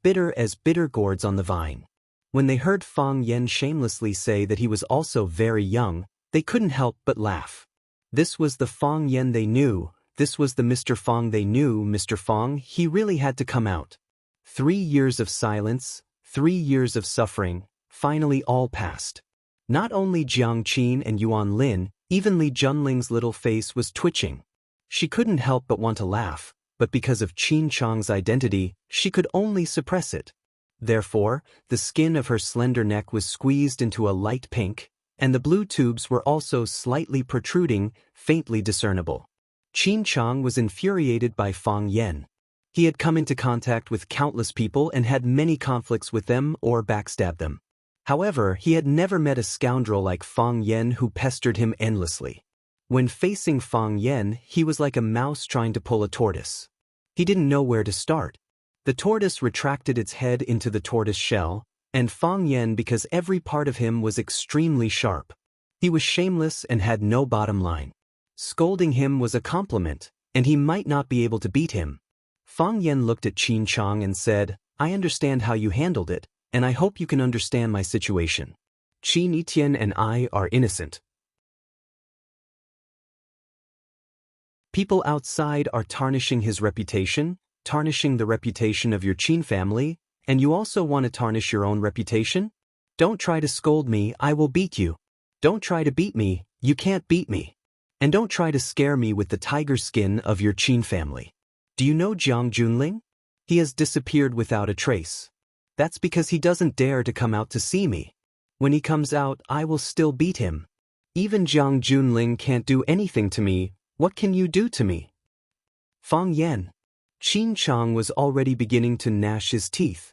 bitter gourds on the vine. When they heard Fang Yan shamelessly say that he was also very young, they couldn't help but laugh. This was the Fang Yan they knew, this was the Mr. Fang they knew. Mr. Fang, he really had to come out. 3 years of silence, 3 years of suffering, finally all passed. Not only Jiang Qin and Yuan Lin, even Li Junling's little face was twitching. She couldn't help but want to laugh, but because of Qin Chang's identity, she could only suppress it. Therefore, the skin of her slender neck was squeezed into a light pink, and the blue tubes were also slightly protruding, faintly discernible. Qin Chang was infuriated by Fang Yan. He had come into contact with countless people and had many conflicts with them or backstabbed them. However, he had never met a scoundrel like Fang Yan who pestered him endlessly. When facing Fang Yan, he was like a mouse trying to pull a tortoise. He didn't know where to start. The tortoise retracted its head into the tortoise shell, and Fang Yan, because every part of him was extremely sharp. He was shameless and had no bottom line. Scolding him was a compliment, and he might not be able to beat him. Fang Yan looked at Qin Chang and said, "I understand how you handled it, and I hope you can understand my situation. Qin Etian and I are innocent. People outside are tarnishing his reputation, tarnishing the reputation of your Qin family, and you also want to tarnish your own reputation? Don't try to scold me, I will beat you. Don't try to beat me, you can't beat me. And don't try to scare me with the tiger skin of your Qin family. Do you know Jiang Junling? He has disappeared without a trace. That's because he doesn't dare to come out to see me. When he comes out, I will still beat him. Even Jiang Junling can't do anything to me, what can you do to me?" Fang Yan. Qin Chang was already beginning to gnash his teeth.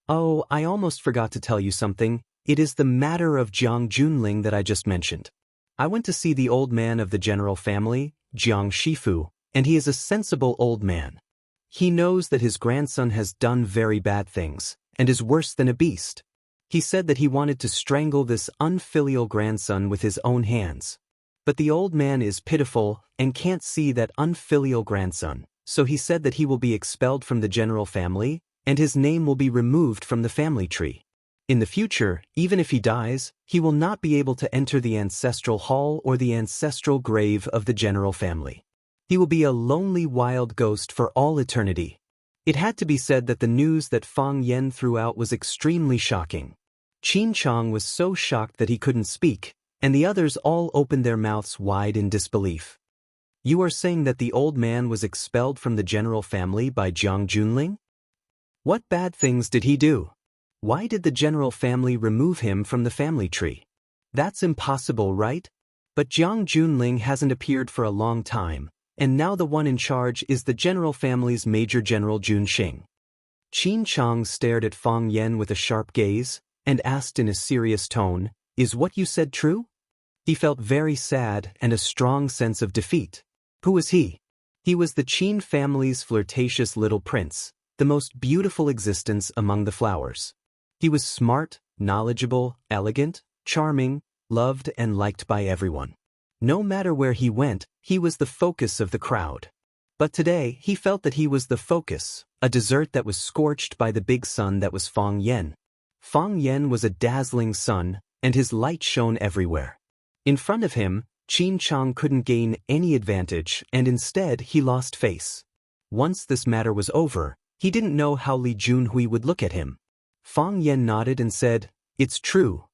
"Oh, I almost forgot to tell you something. It is the matter of Jiang Junling that I just mentioned. I went to see the old man of the general family, Jiang Shifu, and he is a sensible old man. He knows that his grandson has done very bad things, and is worse than a beast. He said that he wanted to strangle this unfilial grandson with his own hands. But the old man is pitiful and can't see that unfilial grandson, so he said that he will be expelled from the general family, and his name will be removed from the family tree. In the future, even if he dies, he will not be able to enter the ancestral hall or the ancestral grave of the general family. He will be a lonely wild ghost for all eternity. It had to be said that the news that Fang Yen threw out was extremely shocking. Qin Chang was so shocked that he couldn't speak, and the others all opened their mouths wide in disbelief. You are saying that the old man was expelled from the general family by Jiang Junling? What bad things did he do? Why did the general family remove him from the family tree? That's impossible, right? But Jiang Junling hasn't appeared for a long time, and now the one in charge is the general family's Major General Jun Xing. Qin Chang stared at Fang Yen with a sharp gaze, and asked in a serious tone, "Is what you said true?" He felt very sad and a strong sense of defeat. Who was he? He was the Qin family's flirtatious little prince, the most beautiful existence among the flowers. He was smart, knowledgeable, elegant, charming, loved and liked by everyone. No matter where he went, he was the focus of the crowd. But today, he felt that he was the focus, a dessert that was scorched by the big sun that was Fang Yen. Fang Yen was a dazzling sun, and his light shone everywhere. In front of him, Qin Chang couldn't gain any advantage, and instead he lost face. Once this matter was over, he didn't know how Li Junhui would look at him. Fang Yen nodded and said, "It's true.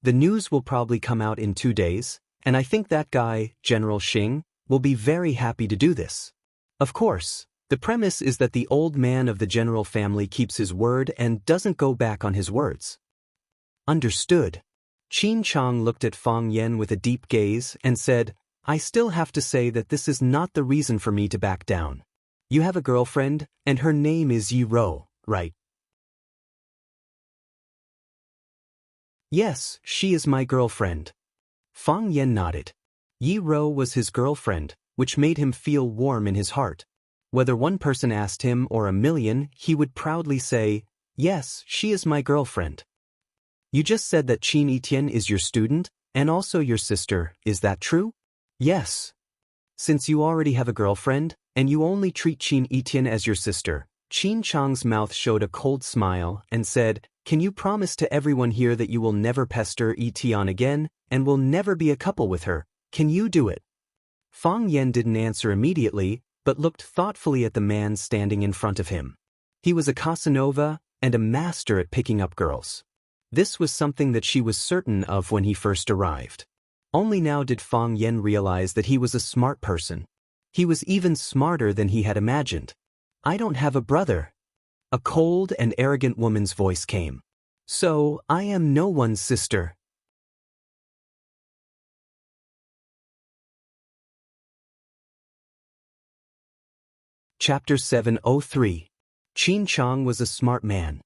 The news will probably come out in 2 days, and I think that guy, General Xing, will be very happy to do this. Of course, the premise is that the old man of the general family keeps his word and doesn't go back on his words." Understood. Qin Chang looked at Fang Yen with a deep gaze and said, "I still have to say that this is not the reason for me to back down. You have a girlfriend, and her name is Yi Ro, right?" "Yes, she is my girlfriend." Fang Yen nodded. Yi Ro was his girlfriend, which made him feel warm in his heart. Whether one person asked him or a million, he would proudly say, "Yes, she is my girlfriend." "You just said that Qin Etienne is your student, and also your sister, is that true?" "Yes." "Since you already have a girlfriend, and you only treat Qin Etienne as your sister," Qin Chang's mouth showed a cold smile and said, "Can you promise to everyone here that you will never pester Etienne again, and will never be a couple with her? Can you do it?" Fang Yen didn't answer immediately, but looked thoughtfully at the man standing in front of him. He was a Casanova and a master at picking up girls. This was something that she was certain of when he first arrived. Only now did Fang Yen realize that he was a smart person. He was even smarter than he had imagined. "I don't have a brother." A cold and arrogant woman's voice came. "So, I am no one's sister." Chapter 703. Qin Chang was a smart man.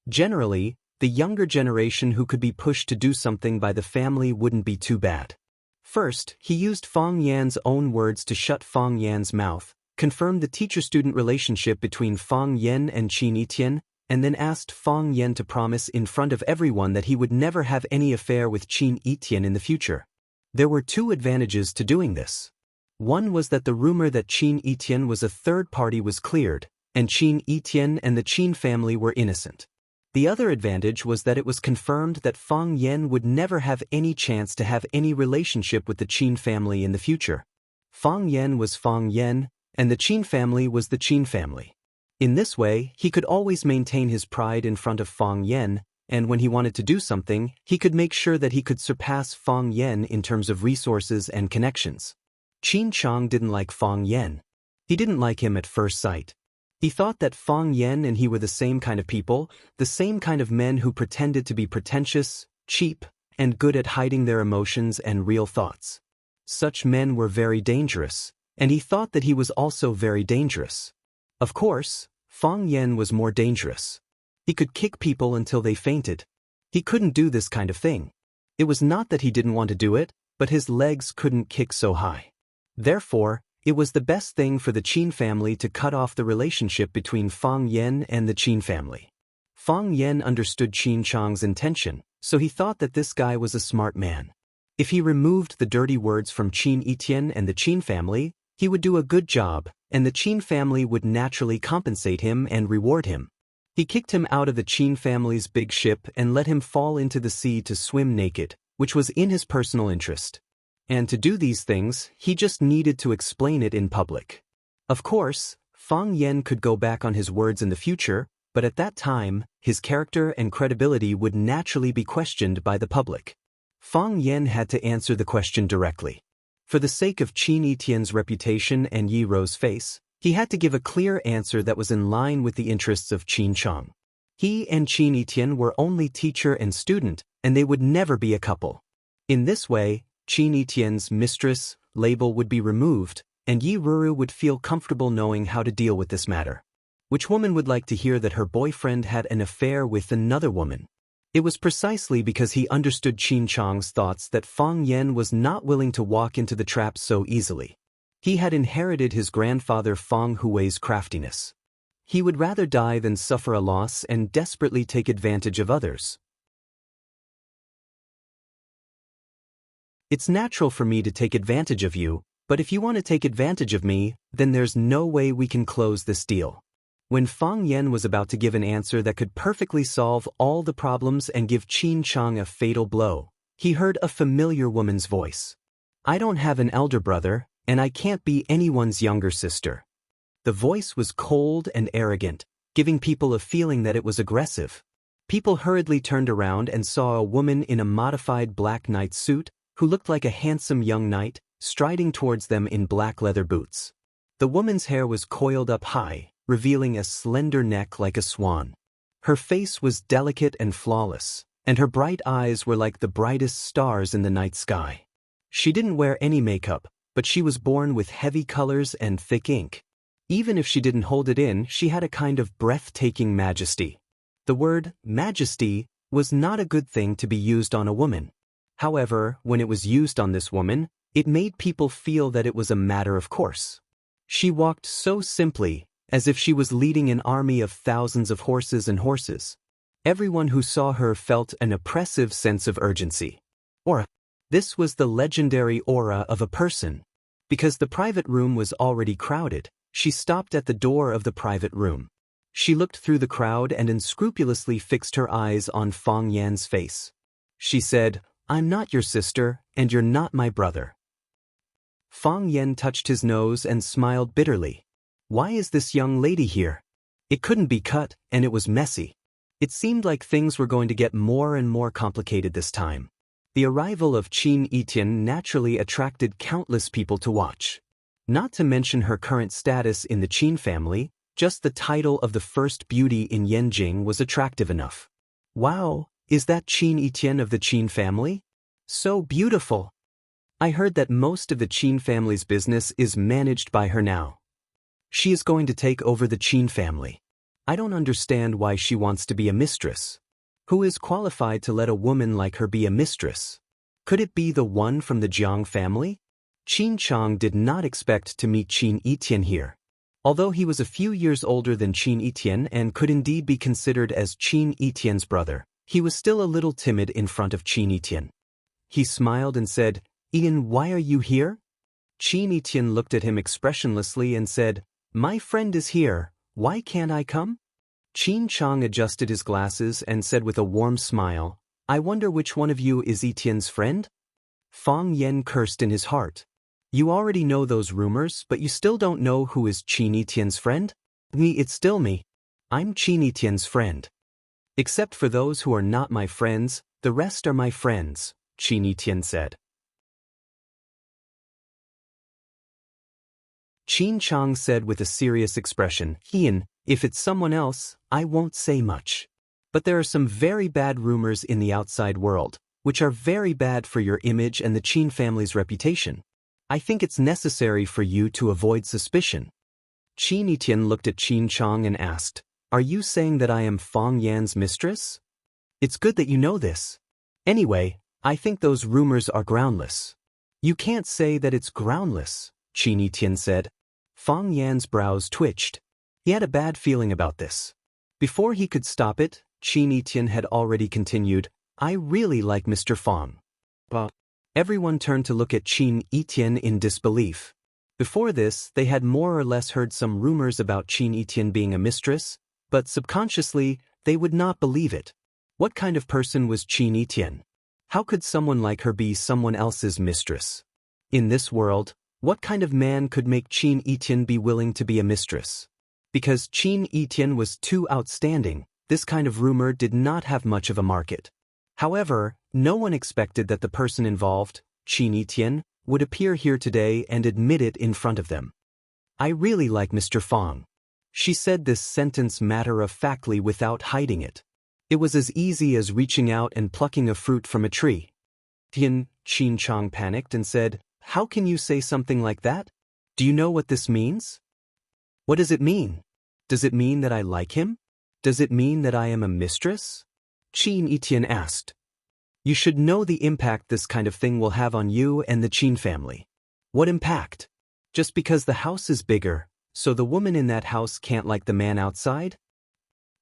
Generally, the younger generation who could be pushed to do something by the family wouldn't be too bad. First, he used Fang Yan's own words to shut Fang Yan's mouth, confirmed the teacher-student relationship between Fang Yan and Qin Etienne, and then asked Fang Yan to promise in front of everyone that he would never have any affair with Qin Etienne in the future. There were 2 advantages to doing this. One was that the rumor that Qin Etienne was a third party was cleared, and Qin Etienne and the Qin family were innocent. The other advantage was that it was confirmed that Fang Yen would never have any chance to have any relationship with the Qin family in the future. Fang Yen was Fang Yen, and the Qin family was the Qin family. In this way, he could always maintain his pride in front of Fang Yen, and when he wanted to do something, he could make sure that he could surpass Fang Yen in terms of resources and connections. Qin Chang didn't like Fang Yen. He didn't like him at first sight. He thought that Fang Yen and he were the same kind of people, the same kind of men who pretended to be pretentious, cheap, and good at hiding their emotions and real thoughts. Such men were very dangerous, and he thought that he was also very dangerous. Of course, Fang Yen was more dangerous. He could kick people until they fainted. He couldn't do this kind of thing. It was not that he didn't want to do it, but his legs couldn't kick so high. Therefore, it was the best thing for the Qin family to cut off the relationship between Fang Yen and the Qin family. Fang Yen understood Qin Chang's intention, so he thought that this guy was a smart man. If he removed the dirty words from Qin Etienne and the Qin family, he would do a good job, and the Qin family would naturally compensate him and reward him. He kicked him out of the Qin family's big ship and let him fall into the sea to swim naked, which was in his personal interest. And to do these things, he just needed to explain it in public. Of course, Fang Yan could go back on his words in the future, but at that time, his character and credibility would naturally be questioned by the public. Fang Yan had to answer the question directly. For the sake of Qin Etienne's reputation and Yi Rou's face, he had to give a clear answer that was in line with the interests of Qin Chang. He and Qin Etienne were only teacher and student, and they would never be a couple. In this way, Qin Etienne's mistress label would be removed, and Yi Ruru would feel comfortable knowing how to deal with this matter. Which woman would like to hear that her boyfriend had an affair with another woman? It was precisely because he understood Qin Chang's thoughts that Fang Yan was not willing to walk into the trap so easily. He had inherited his grandfather Fang Hui's craftiness. He would rather die than suffer a loss and desperately take advantage of others. It's natural for me to take advantage of you, but if you want to take advantage of me, then there's no way we can close this deal. When Fang Yan was about to give an answer that could perfectly solve all the problems and give Qin Chang a fatal blow, he heard a familiar woman's voice. I don't have an elder brother, and I can't be anyone's younger sister. The voice was cold and arrogant, giving people a feeling that it was aggressive. People hurriedly turned around and saw a woman in a modified black knight suit, who looked like a handsome young knight, striding towards them in black leather boots. The woman's hair was coiled up high, revealing a slender neck like a swan. Her face was delicate and flawless, and her bright eyes were like the brightest stars in the night sky. She didn't wear any makeup, but she was born with heavy colors and thick ink. Even if she didn't hold it in, she had a kind of breathtaking majesty. The word majesty was not a good thing to be used on a woman. However, when it was used on this woman, it made people feel that it was a matter of course. She walked so simply, as if she was leading an army of thousands of horses. Everyone who saw her felt an oppressive sense of urgency. Aura. This was the legendary aura of a person. Because the private room was already crowded, she stopped at the door of the private room. She looked through the crowd and unscrupulously fixed her eyes on Fang Yan's face. She said, I'm not your sister, and you're not my brother. Fang Yan touched his nose and smiled bitterly. Why is this young lady here? It couldn't be cut, and it was messy. It seemed like things were going to get more and more complicated this time. The arrival of Qin Etienne naturally attracted countless people to watch. Not to mention her current status in the Qin family, just the title of the first beauty in Yanjing was attractive enough. Wow, is that Qin Etienne of the Qin family? So beautiful! I heard that most of the Qin family's business is managed by her now. She is going to take over the Qin family. I don't understand why she wants to be a mistress. Who is qualified to let a woman like her be a mistress? Could it be the one from the Jiang family? Qin Chang did not expect to meet Qin Etienne here. Although he was a few years older than Qin Etienne and could indeed be considered as Qin Etienne's brother, he was still a little timid in front of Qin Etienne. He smiled and said, Ian, why are you here? Qin Etienne looked at him expressionlessly and said, My friend is here, why can't I come? Qin Chang adjusted his glasses and said with a warm smile, I wonder which one of you is Etienne's friend? Fang Yan cursed in his heart. You already know those rumors, but you still don't know who is Qin Etienne's friend? It's still me. I'm Qin Etienne's friend. Except for those who are not my friends, the rest are my friends, Qin Etienne said. Qin Chang said with a serious expression, Ian, if it's someone else, I won't say much. But there are some very bad rumors in the outside world, which are very bad for your image and the Qin family's reputation. I think it's necessary for you to avoid suspicion. Qin Etienne looked at Qin Chang and asked, Are you saying that I am Fang Yan's mistress? It's good that you know this. Anyway, I think those rumors are groundless. You can't say that it's groundless, Qin Etienne said. Fang Yan's brows twitched. He had a bad feeling about this. Before he could stop it, Qin Etienne had already continued, I really like Mr. Fang. Everyone turned to look at Qin Etienne in disbelief. Before this, they had more or less heard some rumors about Qin Etienne being a mistress, but subconsciously, they would not believe it. What kind of person was Qin Etienne? How could someone like her be someone else's mistress? In this world, what kind of man could make Qin Etienne be willing to be a mistress? Because Qin Etian was too outstanding, this kind of rumor did not have much of a market. However, no one expected that the person involved, Qin Etian, would appear here today and admit it in front of them. I really like Mr. Fong. She said this sentence matter-of-factly without hiding it. It was as easy as reaching out and plucking a fruit from a tree. Qin Chang panicked and said, "How can you say something like that? Do you know what this means?" "What does it mean? Does it mean that I like him? Does it mean that I am a mistress?" Qin Etian asked. "You should know the impact this kind of thing will have on you and the Qin family." "What impact? Just because the house is bigger, so the woman in that house can't like the man outside?"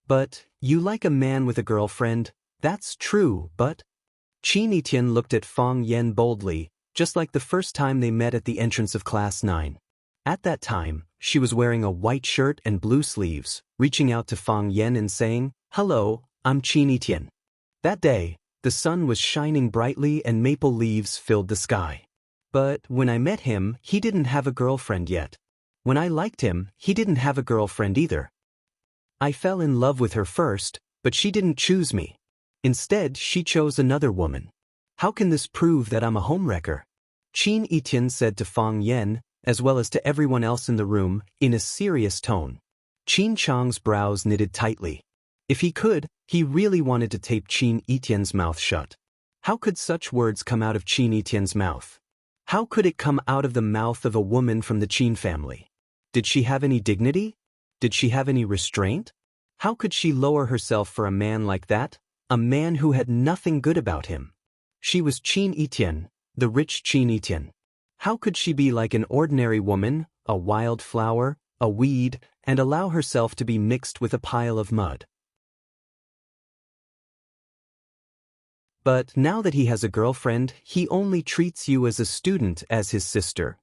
"But, you like a man with a girlfriend, that's true, but—" Qin Etian looked at Fang Yen boldly, just like the first time they met at the entrance of Class 9. At that time, she was wearing a white shirt and blue sleeves, reaching out to Fang Yen and saying, "Hello, I'm Qin Etian." That day, the sun was shining brightly and maple leaves filled the sky. But when I met him, he didn't have a girlfriend yet. When I liked him, he didn't have a girlfriend either. I fell in love with her first, but she didn't choose me. Instead, she chose another woman. How can this prove that I'm a homewrecker? Qin Etian said to Fang Yen, as well as to everyone else in the room, in a serious tone. Qin Chang's brows knitted tightly. If he could, he really wanted to tape Qin Etian's mouth shut. How could such words come out of Qin Etian's mouth? How could it come out of the mouth of a woman from the Qin family? Did she have any dignity? Did she have any restraint? How could she lower herself for a man like that? A man who had nothing good about him. She was Qin Etian, the rich Qin Etian. How could she be like an ordinary woman, a wild flower, a weed, and allow herself to be mixed with a pile of mud? But now that he has a girlfriend, he only treats you as a student as his sister.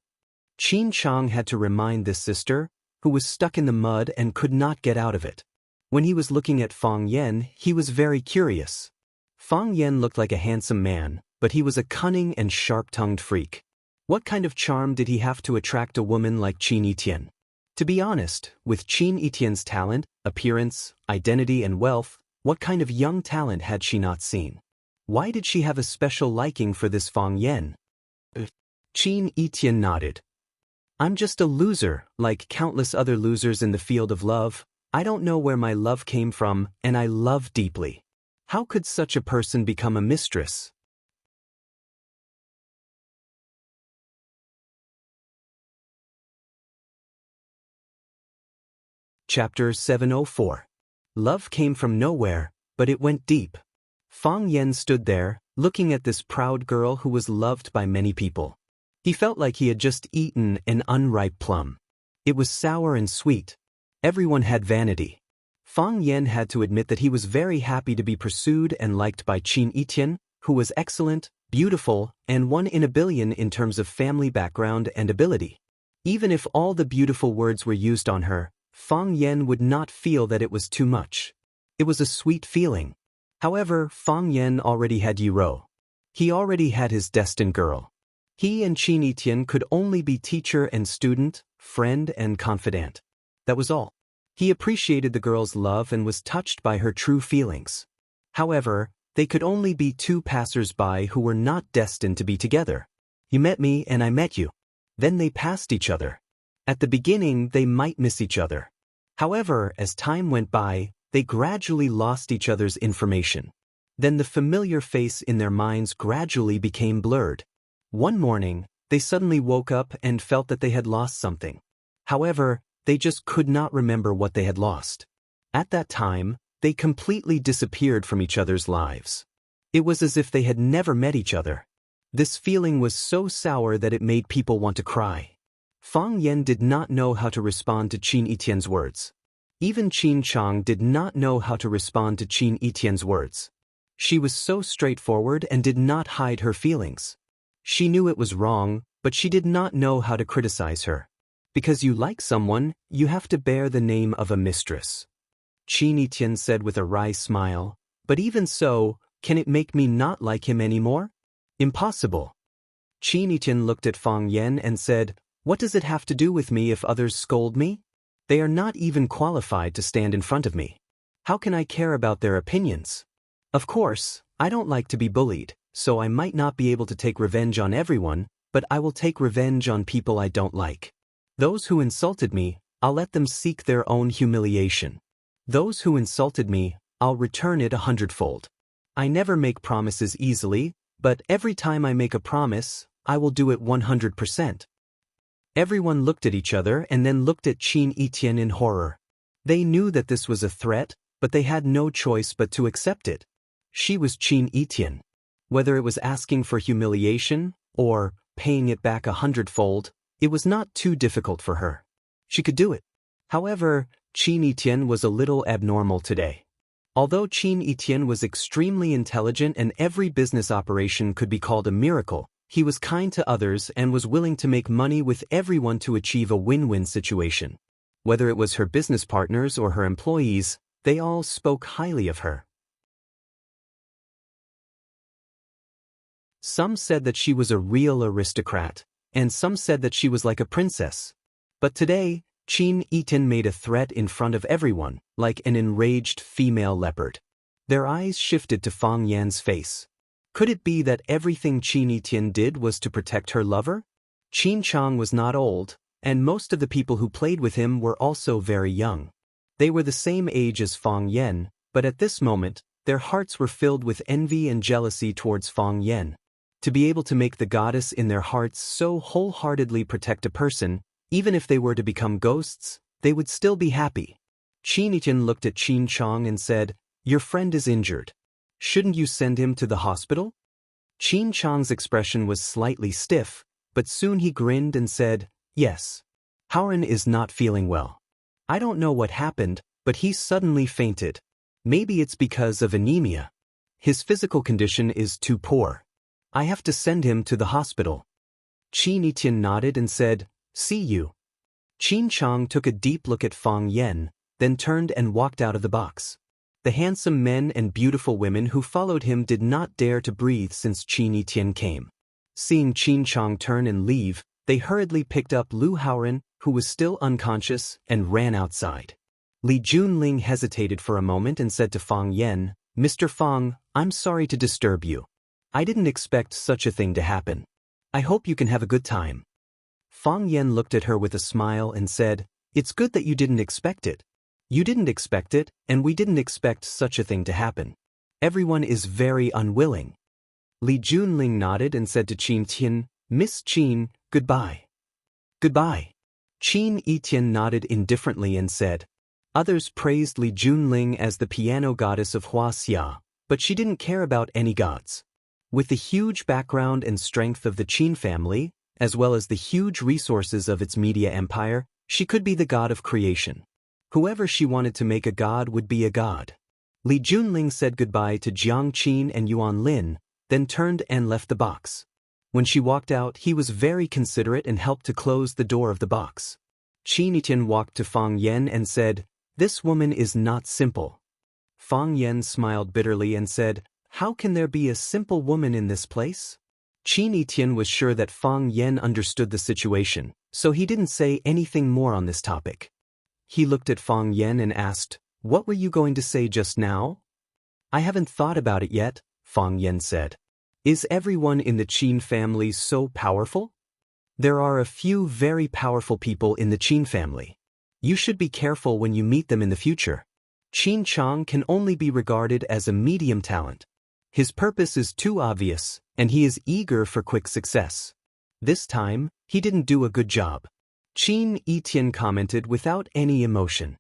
Qin Chang had to remind this sister, who was stuck in the mud and could not get out of it. When he was looking at Fang Yen, he was very curious. Fang Yen looked like a handsome man, but he was a cunning and sharp-tongued freak. What kind of charm did he have to attract a woman like Qin Etian? To be honest, with Qin Etian's talent, appearance, identity and wealth, what kind of young talent had she not seen? Why did she have a special liking for this Fang Yen? Qin Etian nodded. I'm just a loser, like countless other losers in the field of love. I don't know where my love came from, and I love deeply. How could such a person become a mistress? Chapter 704. Love came from nowhere, but it went deep. Fang Yen stood there, looking at this proud girl who was loved by many people. He felt like he had just eaten an unripe plum. It was sour and sweet. Everyone had vanity. Fang Yen had to admit that he was very happy to be pursued and liked by Qin Etian, who was excellent, beautiful, and one in a billion in terms of family background and ability. Even if all the beautiful words were used on her, Fang Yen would not feel that it was too much. It was a sweet feeling. However, Fang Yen already had Yiro. He already had his destined girl. He and Qin Etian could only be teacher and student, friend and confidant. That was all. He appreciated the girl's love and was touched by her true feelings. However, they could only be two passers-by who were not destined to be together. You met me and I met you. Then they passed each other. At the beginning, they might miss each other. However, as time went by, they gradually lost each other's information. Then the familiar face in their minds gradually became blurred. One morning, they suddenly woke up and felt that they had lost something. However, they just could not remember what they had lost. At that time, they completely disappeared from each other's lives. It was as if they had never met each other. This feeling was so sour that it made people want to cry. Fang Yen did not know how to respond to Qin Etian's words. Even Qin Chang did not know how to respond to Qin Etian's words. She was so straightforward and did not hide her feelings. She knew it was wrong, but she did not know how to criticize her. Because you like someone, you have to bear the name of a mistress. Qin Etian said with a wry smile, but even so, can it make me not like him anymore? Impossible. Qin Etian looked at Fang Yen and said, what does it have to do with me if others scold me? They are not even qualified to stand in front of me. How can I care about their opinions? Of course, I don't like to be bullied, so I might not be able to take revenge on everyone, but I will take revenge on people I don't like. Those who insulted me, I'll let them seek their own humiliation. Those who insulted me, I'll return it 100-fold. I never make promises easily, but every time I make a promise, I will do it 100%. Everyone looked at each other and then looked at Qin Etian in horror. They knew that this was a threat, but they had no choice but to accept it. She was Qin Etian. Whether it was asking for humiliation, or paying it back 100-fold, it was not too difficult for her. She could do it. However, Qin Etian was a little abnormal today. Although Qin Etian was extremely intelligent and every business operation could be called a miracle, he was kind to others and was willing to make money with everyone to achieve a win-win situation. Whether it was her business partners or her employees, they all spoke highly of her. Some said that she was a real aristocrat, and some said that she was like a princess. But today, Qin Etian made a threat in front of everyone, like an enraged female leopard. Their eyes shifted to Fang Yan's face. Could it be that everything Qin Etian did was to protect her lover? Qin Chang was not old, and most of the people who played with him were also very young. They were the same age as Fang Yan, but at this moment, their hearts were filled with envy and jealousy towards Fang Yan. To be able to make the goddess in their hearts so wholeheartedly protect a person, even if they were to become ghosts, they would still be happy. Qin Etian looked at Qin Chang and said, "Your friend is injured. Shouldn't you send him to the hospital?" Qin Chang's expression was slightly stiff, but soon he grinned and said, "Yes. Haoran is not feeling well. I don't know what happened, but he suddenly fainted. Maybe it's because of anemia. His physical condition is too poor. I have to send him to the hospital." Qin Etian nodded and said, "See you." Qin Chang took a deep look at Fang Yan, then turned and walked out of the box. The handsome men and beautiful women who followed him did not dare to breathe since Qin Etian came. Seeing Qin Chang turn and leave, they hurriedly picked up Lu Haoran, who was still unconscious, and ran outside. Li Junling hesitated for a moment and said to Fang Yan, "Mr. Fang, I'm sorry to disturb you. I didn't expect such a thing to happen. I hope you can have a good time." Fang Yan looked at her with a smile and said, "It's good that you didn't expect it. You didn't expect it, and we didn't expect such a thing to happen. Everyone is very unwilling." Li Junling nodded and said to Qin Etian, "Miss Qin, goodbye." "Goodbye." Qin Etian nodded indifferently and said. Others praised Li Junling as the piano goddess of Wuxia, but she didn't care about any gods. With the huge background and strength of the Qin family, as well as the huge resources of its media empire, she could be the god of creation. Whoever she wanted to make a god would be a god. Li Junling said goodbye to Jiang Qin and Wang Lin, then turned and left the box. When she walked out, he was very considerate and helped to close the door of the box. Qin Etian walked to Fang Yan and said, "This woman is not simple." Fang Yan smiled bitterly and said, "How can there be a simple woman in this place?" Qin Etian was sure that Fang Yan understood the situation, so he didn't say anything more on this topic. He looked at Fang Yan and asked, "What were you going to say just now?" "I haven't thought about it yet," Fang Yan said. "Is everyone in the Qin family so powerful?" "There are a few very powerful people in the Qin family. You should be careful when you meet them in the future. Qin Chang can only be regarded as a medium talent. His purpose is too obvious, and he is eager for quick success. This time, he didn't do a good job." Qin Etian commented without any emotion.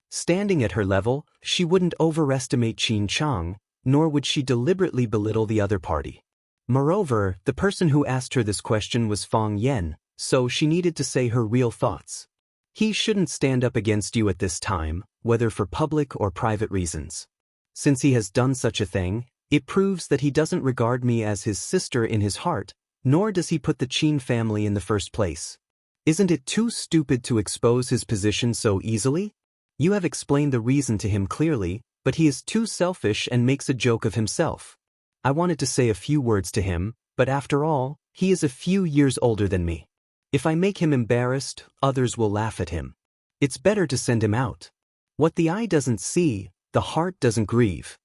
Standing at her level, she wouldn't overestimate Qin Chang, nor would she deliberately belittle the other party. Moreover, the person who asked her this question was Fang Yan, so she needed to say her real thoughts. He shouldn't stand up against you at this time, whether for public or private reasons. Since he has done such a thing, it proves that he doesn't regard me as his sister in his heart, nor does he put the Qin family in the first place. Isn't it too stupid to expose his position so easily? You have explained the reason to him clearly, but he is too selfish and makes a joke of himself. I wanted to say a few words to him, but after all, he is a few years older than me. If I make him embarrassed, others will laugh at him. It's better to send him out. What the eye doesn't see, the heart doesn't grieve.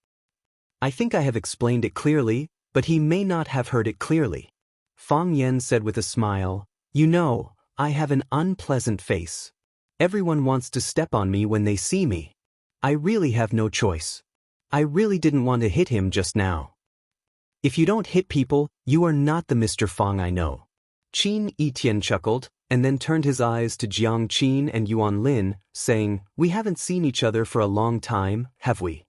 I think I have explained it clearly, but he may not have heard it clearly. Fang Yan said with a smile, "You know, I have an unpleasant face. Everyone wants to step on me when they see me. I really have no choice. I really didn't want to hit him just now." "If you don't hit people, you are not the Mr. Fang I know." Qin Etian chuckled, and then turned his eyes to Jiang Qin and Yuan Lin, saying, "We haven't seen each other for a long time, have we?"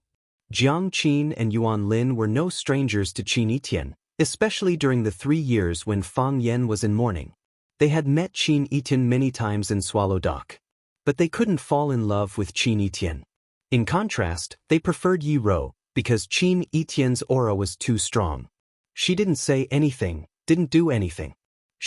Jiang Qin and Yuan Lin were no strangers to Qin Etian, especially during the 3 years when Fang Yan was in mourning. They had met Qin Etian many times in Swallow Dock. But they couldn't fall in love with Qin Etian. In contrast, they preferred Yi Ro, because Qin Etian's aura was too strong. She didn't say anything, didn't do anything.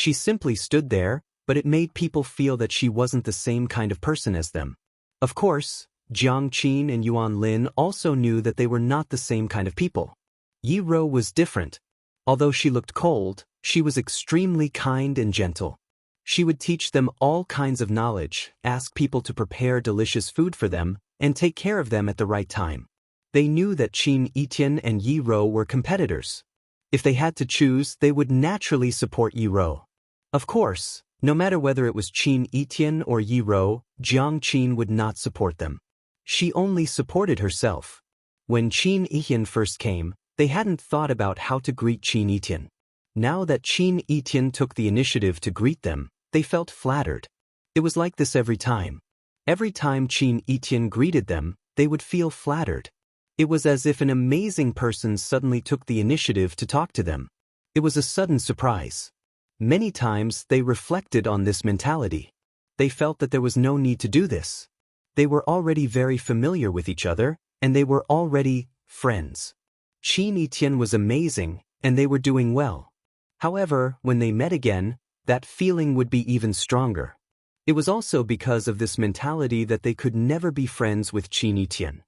She simply stood there, but it made people feel that she wasn't the same kind of person as them. Of course, Jiang Qin and Yuan Lin also knew that they were not the same kind of people. Yi Ro was different. Although she looked cold, she was extremely kind and gentle. She would teach them all kinds of knowledge, ask people to prepare delicious food for them, and take care of them at the right time. They knew that Qin Etian and Yi Ro were competitors. If they had to choose, they would naturally support Yi Ro. Of course, no matter whether it was Qin Etian or Yi Ro, Jiang Qin would not support them. She only supported herself. When Qin Etian first came, they hadn't thought about how to greet Qin Etian. Now that Qin Etian took the initiative to greet them, they felt flattered. It was like this every time. Every time Qin Etian greeted them, they would feel flattered. It was as if an amazing person suddenly took the initiative to talk to them. It was a sudden surprise. Many times they reflected on this mentality. They felt that there was no need to do this. They were already very familiar with each other, and they were already friends. Qin Etian was amazing, and they were doing well. However, when they met again, that feeling would be even stronger. It was also because of this mentality that they could never be friends with Qin Etian.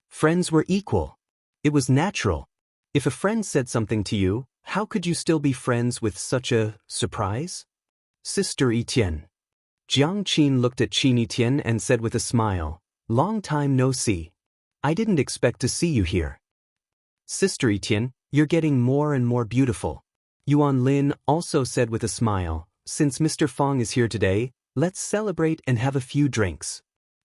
Friends were equal. It was natural. If a friend said something to you, how could you still be friends with such a surprise? Sister Etienne. Jiang Qin looked at Qin Etian and said with a smile, "Long time no see. I didn't expect to see you here." Sister Etienne, you're getting more and more beautiful. Yuan Lin also said with a smile, "Since Mr. Fang is here today, let's celebrate and have a few drinks."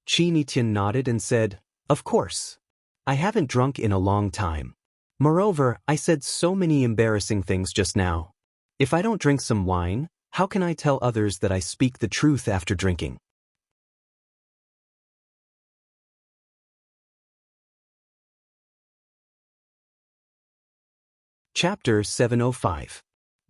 Qin Etian nodded and said, "Of course. I haven't drunk in a long time. Moreover, I said so many embarrassing things just now. If I don't drink some wine, how can I tell others that I speak the truth after drinking?" Chapter 705.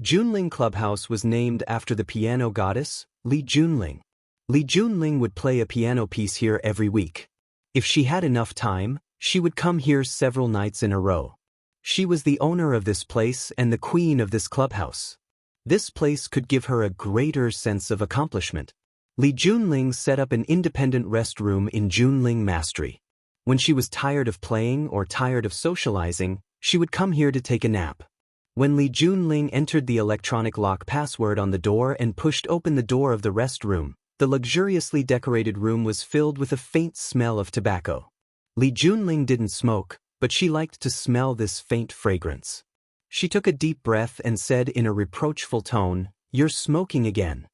Junling Clubhouse was named after the piano goddess, Li Junling. Li Junling would play a piano piece here every week. If she had enough time, she would come here several nights in a row. She was the owner of this place and the queen of this clubhouse. This place could give her a greater sense of accomplishment. Li Junling set up an independent rest room in Junling Mastery. When she was tired of playing or tired of socializing, she would come here to take a nap. When Li Junling entered the electronic lock password on the door and pushed open the door of the rest room, the luxuriously decorated room was filled with a faint smell of tobacco. Li Junling didn't smoke, but she liked to smell this faint fragrance. She took a deep breath and said in a reproachful tone, "You're smoking again."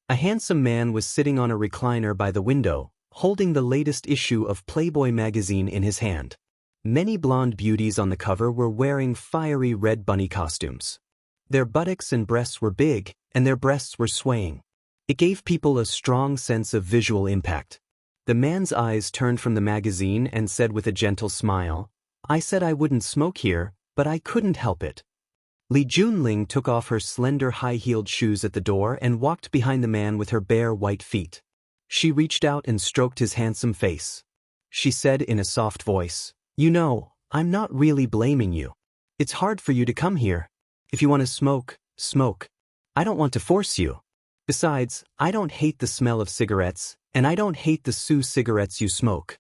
A handsome man was sitting on a recliner by the window, holding the latest issue of Playboy magazine in his hand. Many blonde beauties on the cover were wearing fiery red bunny costumes. Their buttocks and breasts were big, and their breasts were swaying. It gave people a strong sense of visual impact. The man's eyes turned from the magazine and said with a gentle smile, "I said I wouldn't smoke here, but I couldn't help it." Li Junling took off her slender high-heeled shoes at the door and walked behind the man with her bare white feet. She reached out and stroked his handsome face. She said in a soft voice, "You know, I'm not really blaming you. It's hard for you to come here. If you want to smoke, smoke. I don't want to force you. Besides, I don't hate the smell of cigarettes, and I don't hate the cigarettes you smoke.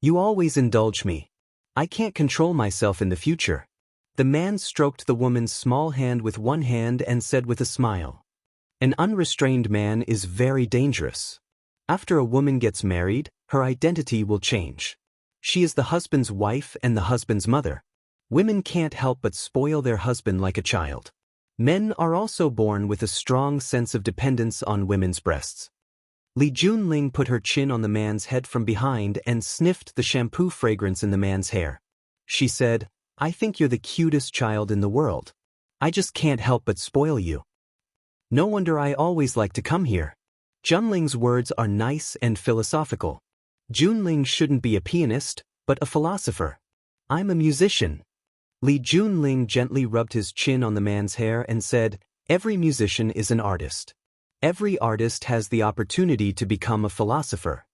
You always indulge me. I can't control myself in the future. The man stroked the woman's small hand with one hand and said with a smile, "An unrestrained man is very dangerous. After a woman gets married, her identity will change. She is the husband's wife and the husband's mother. Women can't help but spoil their husband like a child. Men are also born with a strong sense of dependence on women's breasts." Li Junling put her chin on the man's head from behind and sniffed the shampoo fragrance in the man's hair. She said, "I think you're the cutest child in the world. I just can't help but spoil you. No wonder I always like to come here." Junling's words are nice and philosophical. Junling shouldn't be a pianist, but a philosopher. "I'm a musician." Li Junling gently rubbed his chin on the man's hair and said, "Every musician is an artist. Every artist has the opportunity to become a philosopher."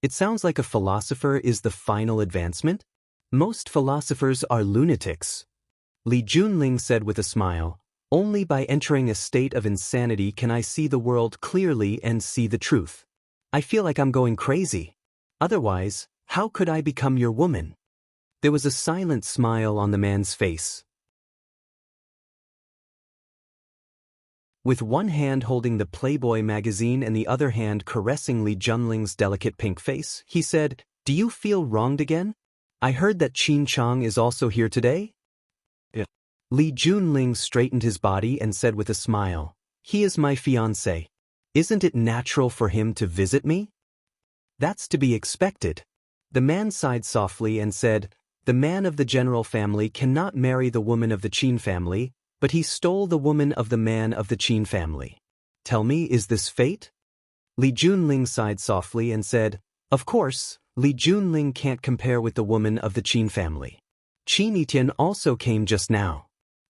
It sounds like a philosopher is the final advancement? Most philosophers are lunatics. Li Junling said with a smile, "Only by entering a state of insanity can I see the world clearly and see the truth. I feel like I'm going crazy. Otherwise, how could I become your woman?" There was a silent smile on the man's face. With one hand holding the Playboy magazine and the other hand caressing Li Junling's delicate pink face, he said, "Do you feel wronged again? I heard that Qin Chang is also here today?" Li Junling straightened his body and said with a smile, "He is my fiancé. Isn't it natural for him to visit me?" "That's to be expected." The man sighed softly and said, "The man of the general family cannot marry the woman of the Qin family, but he stole the woman of the man of the Qin family. Tell me, is this fate?" Li Junling sighed softly and said, "Of course, Li Junling can't compare with the woman of the Qin family. Qin Etian also came just now.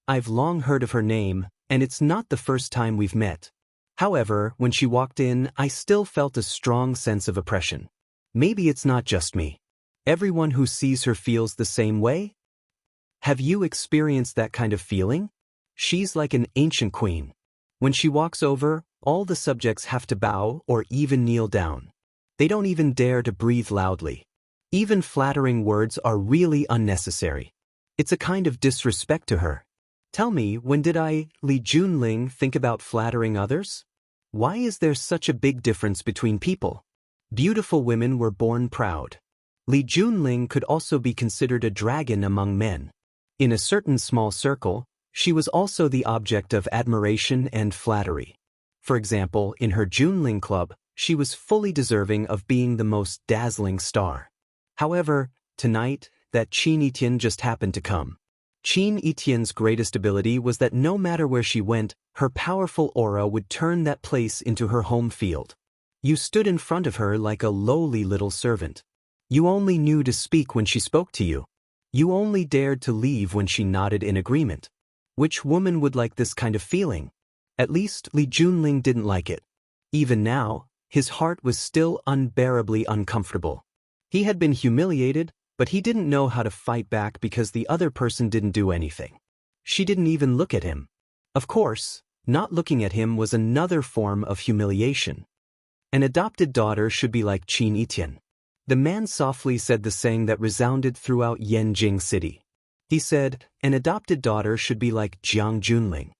I've long heard of her name, and it's not the first time we've met. However, when she walked in, I still felt a strong sense of oppression. Maybe it's not just me. Everyone who sees her feels the same way? Have you experienced that kind of feeling? She's like an ancient queen. When she walks over, all the subjects have to bow or even kneel down. They don't even dare to breathe loudly. Even flattering words are really unnecessary. It's a kind of disrespect to her. Tell me, when did I, Li Junling, think about flattering others? Why is there such a big difference between people? Beautiful women were born proud. Li Junling could also be considered a dragon among men. In a certain small circle, she was also the object of admiration and flattery. For example, in her Junling club, she was fully deserving of being the most dazzling star. However, tonight, that Qin Etian just happened to come. Qin Etian's greatest ability was that no matter where she went, her powerful aura would turn that place into her home field. You stood in front of her like a lowly little servant. You only knew to speak when she spoke to you. You only dared to leave when she nodded in agreement. Which woman would like this kind of feeling? At least Li Junling didn't like it. Even now, his heart was still unbearably uncomfortable. He had been humiliated, but he didn't know how to fight back because the other person didn't do anything. She didn't even look at him. Of course, not looking at him was another form of humiliation. An adopted daughter should be like Qin Etian. The man softly said the saying that resounded throughout Yanjing City. He said, an adopted daughter should be like Jiang Junling.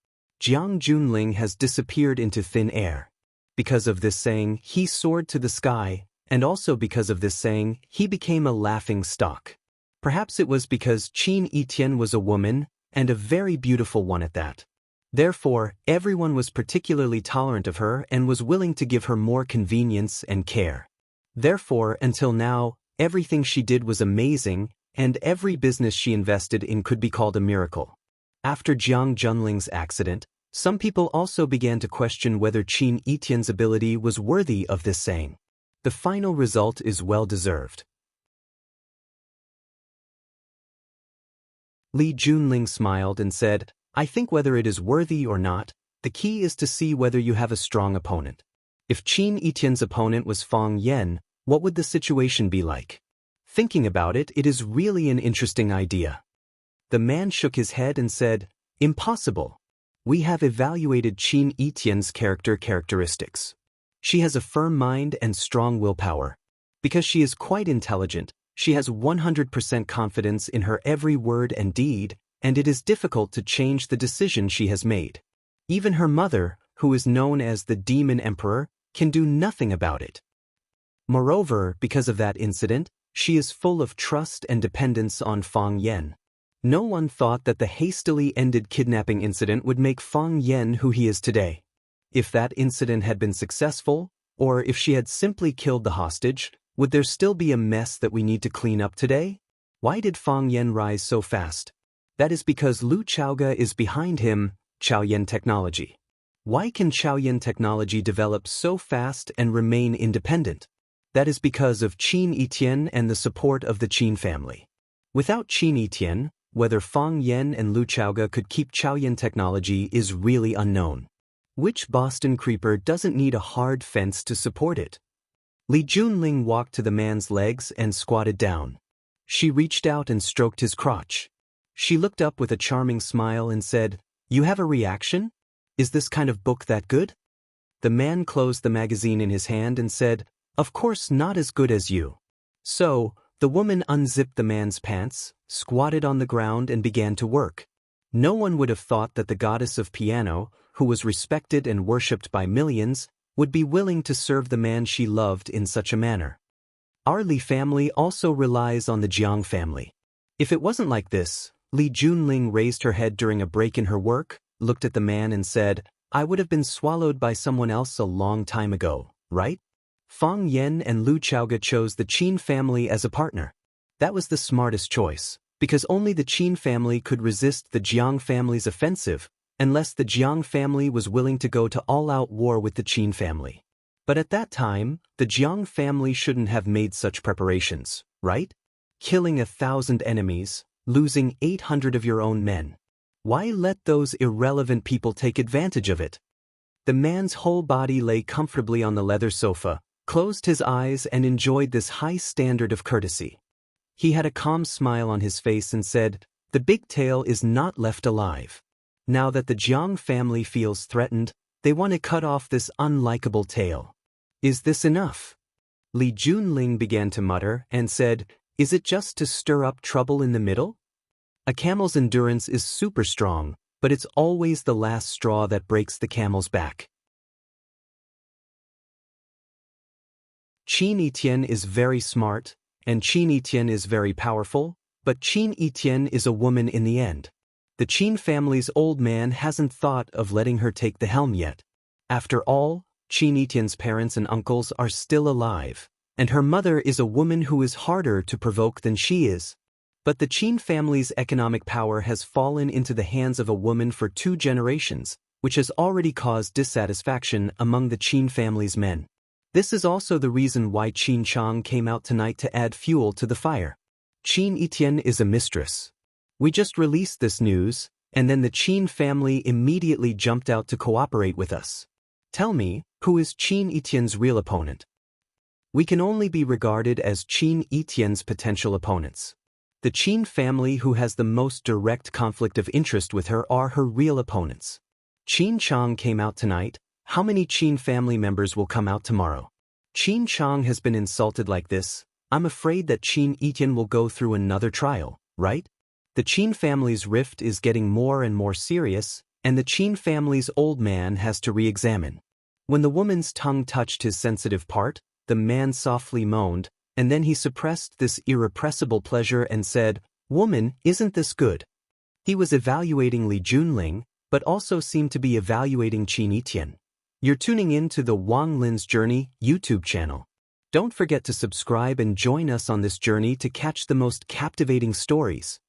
Jiang Junling has disappeared into thin air. Because of this saying, he soared to the sky, and also because of this saying, he became a laughing stock. Perhaps it was because Qin Etian was a woman, and a very beautiful one at that. Therefore, everyone was particularly tolerant of her and was willing to give her more convenience and care. Therefore, until now, everything she did was amazing, and every business she invested in could be called a miracle. After Jiang Junling's accident, some people also began to question whether Qin Etian's ability was worthy of this saying. The final result is well-deserved. Li Junling smiled and said, I think whether it is worthy or not, the key is to see whether you have a strong opponent. If Qin Etian's opponent was Fang Yan, what would the situation be like? Thinking about it, it is really an interesting idea. The man shook his head and said, Impossible. We have evaluated Qin Etian's characteristics. She has a firm mind and strong willpower. Because she is quite intelligent, she has 100% confidence in her every word and deed, and it is difficult to change the decision she has made. Even her mother, who is known as the Demon Emperor, can do nothing about it. Moreover, because of that incident, she is full of trust and dependence on Fang Yan. No one thought that the hastily ended kidnapping incident would make Fang Yan who he is today. If that incident had been successful, or if she had simply killed the hostage, would there still be a mess that we need to clean up today? Why did Fang Yan rise so fast? That is because Lu Chaoge is behind him, Chaoyan technology. Why can Chaoyan technology develop so fast and remain independent? That is because of Qin Yitian and the support of the Qin family. Without Qin Yitian, whether Fang Yan and Lu Chaoge could keep Chaoyan technology is really unknown. Which Boston creeper doesn't need a hard fence to support it? Li Junling walked to the man's legs and squatted down. She reached out and stroked his crotch. She looked up with a charming smile and said, "You have a reaction? Is this kind of book that good?" The man closed the magazine in his hand and said, "Of course not as good as you." So, the woman unzipped the man's pants, squatted on the ground and began to work. No one would have thought that the goddess of piano, who was respected and worshipped by millions, would be willing to serve the man she loved in such a manner. Our Li family also relies on the Jiang family. If it wasn't like this, Li Junling raised her head during a break in her work, looked at the man and said, "I would have been swallowed by someone else a long time ago, right?" Fang Yan and Lu Chaoge chose the Qin family as a partner. That was the smartest choice, because only the Qin family could resist the Jiang family's offensive, unless the Jiang family was willing to go to all-out war with the Qin family. But at that time, the Jiang family shouldn't have made such preparations, right? Killing 1,000 enemies, losing 800 of your own men. Why let those irrelevant people take advantage of it? The man's whole body lay comfortably on the leather sofa, closed his eyes and enjoyed this high standard of courtesy. He had a calm smile on his face and said, "The big tail is not left alive. Now that the Jiang family feels threatened, they want to cut off this unlikable tail. Is this enough?" Li Junling began to mutter and said, "Is it just to stir up trouble in the middle? A camel's endurance is super strong, but it's always the last straw that breaks the camel's back." Qin Yitian is very smart, and Qin Yitian is very powerful, but Qin Yitian is a woman in the end. The Qin family's old man hasn't thought of letting her take the helm yet. After all, Qin Yitian's parents and uncles are still alive, and her mother is a woman who is harder to provoke than she is. But the Qin family's economic power has fallen into the hands of a woman for 2 generations, which has already caused dissatisfaction among the Qin family's men. This is also the reason why Qin Chang came out tonight to add fuel to the fire. Qin Yitian is a mistress. We just released this news, and then the Qin family immediately jumped out to cooperate with us. Tell me, who is Qin Yitian's real opponent? We can only be regarded as Qin Yitian's potential opponents. The Qin family who has the most direct conflict of interest with her are her real opponents. Qin Chang came out tonight. How many Qin family members will come out tomorrow? Qin Chang has been insulted like this. I'm afraid that Qin Yitian will go through another trial, right? The Qin family's rift is getting more and more serious, and the Qin family's old man has to re-examine. When the woman's tongue touched his sensitive part, the man softly moaned, and then he suppressed this irrepressible pleasure and said, "Woman, isn't this good?" He was evaluating Li Junling, but also seemed to be evaluating Qin Yitian. You're tuning in to the Wang Lin's Journey YouTube channel. Don't forget to subscribe and join us on this journey to catch the most captivating stories.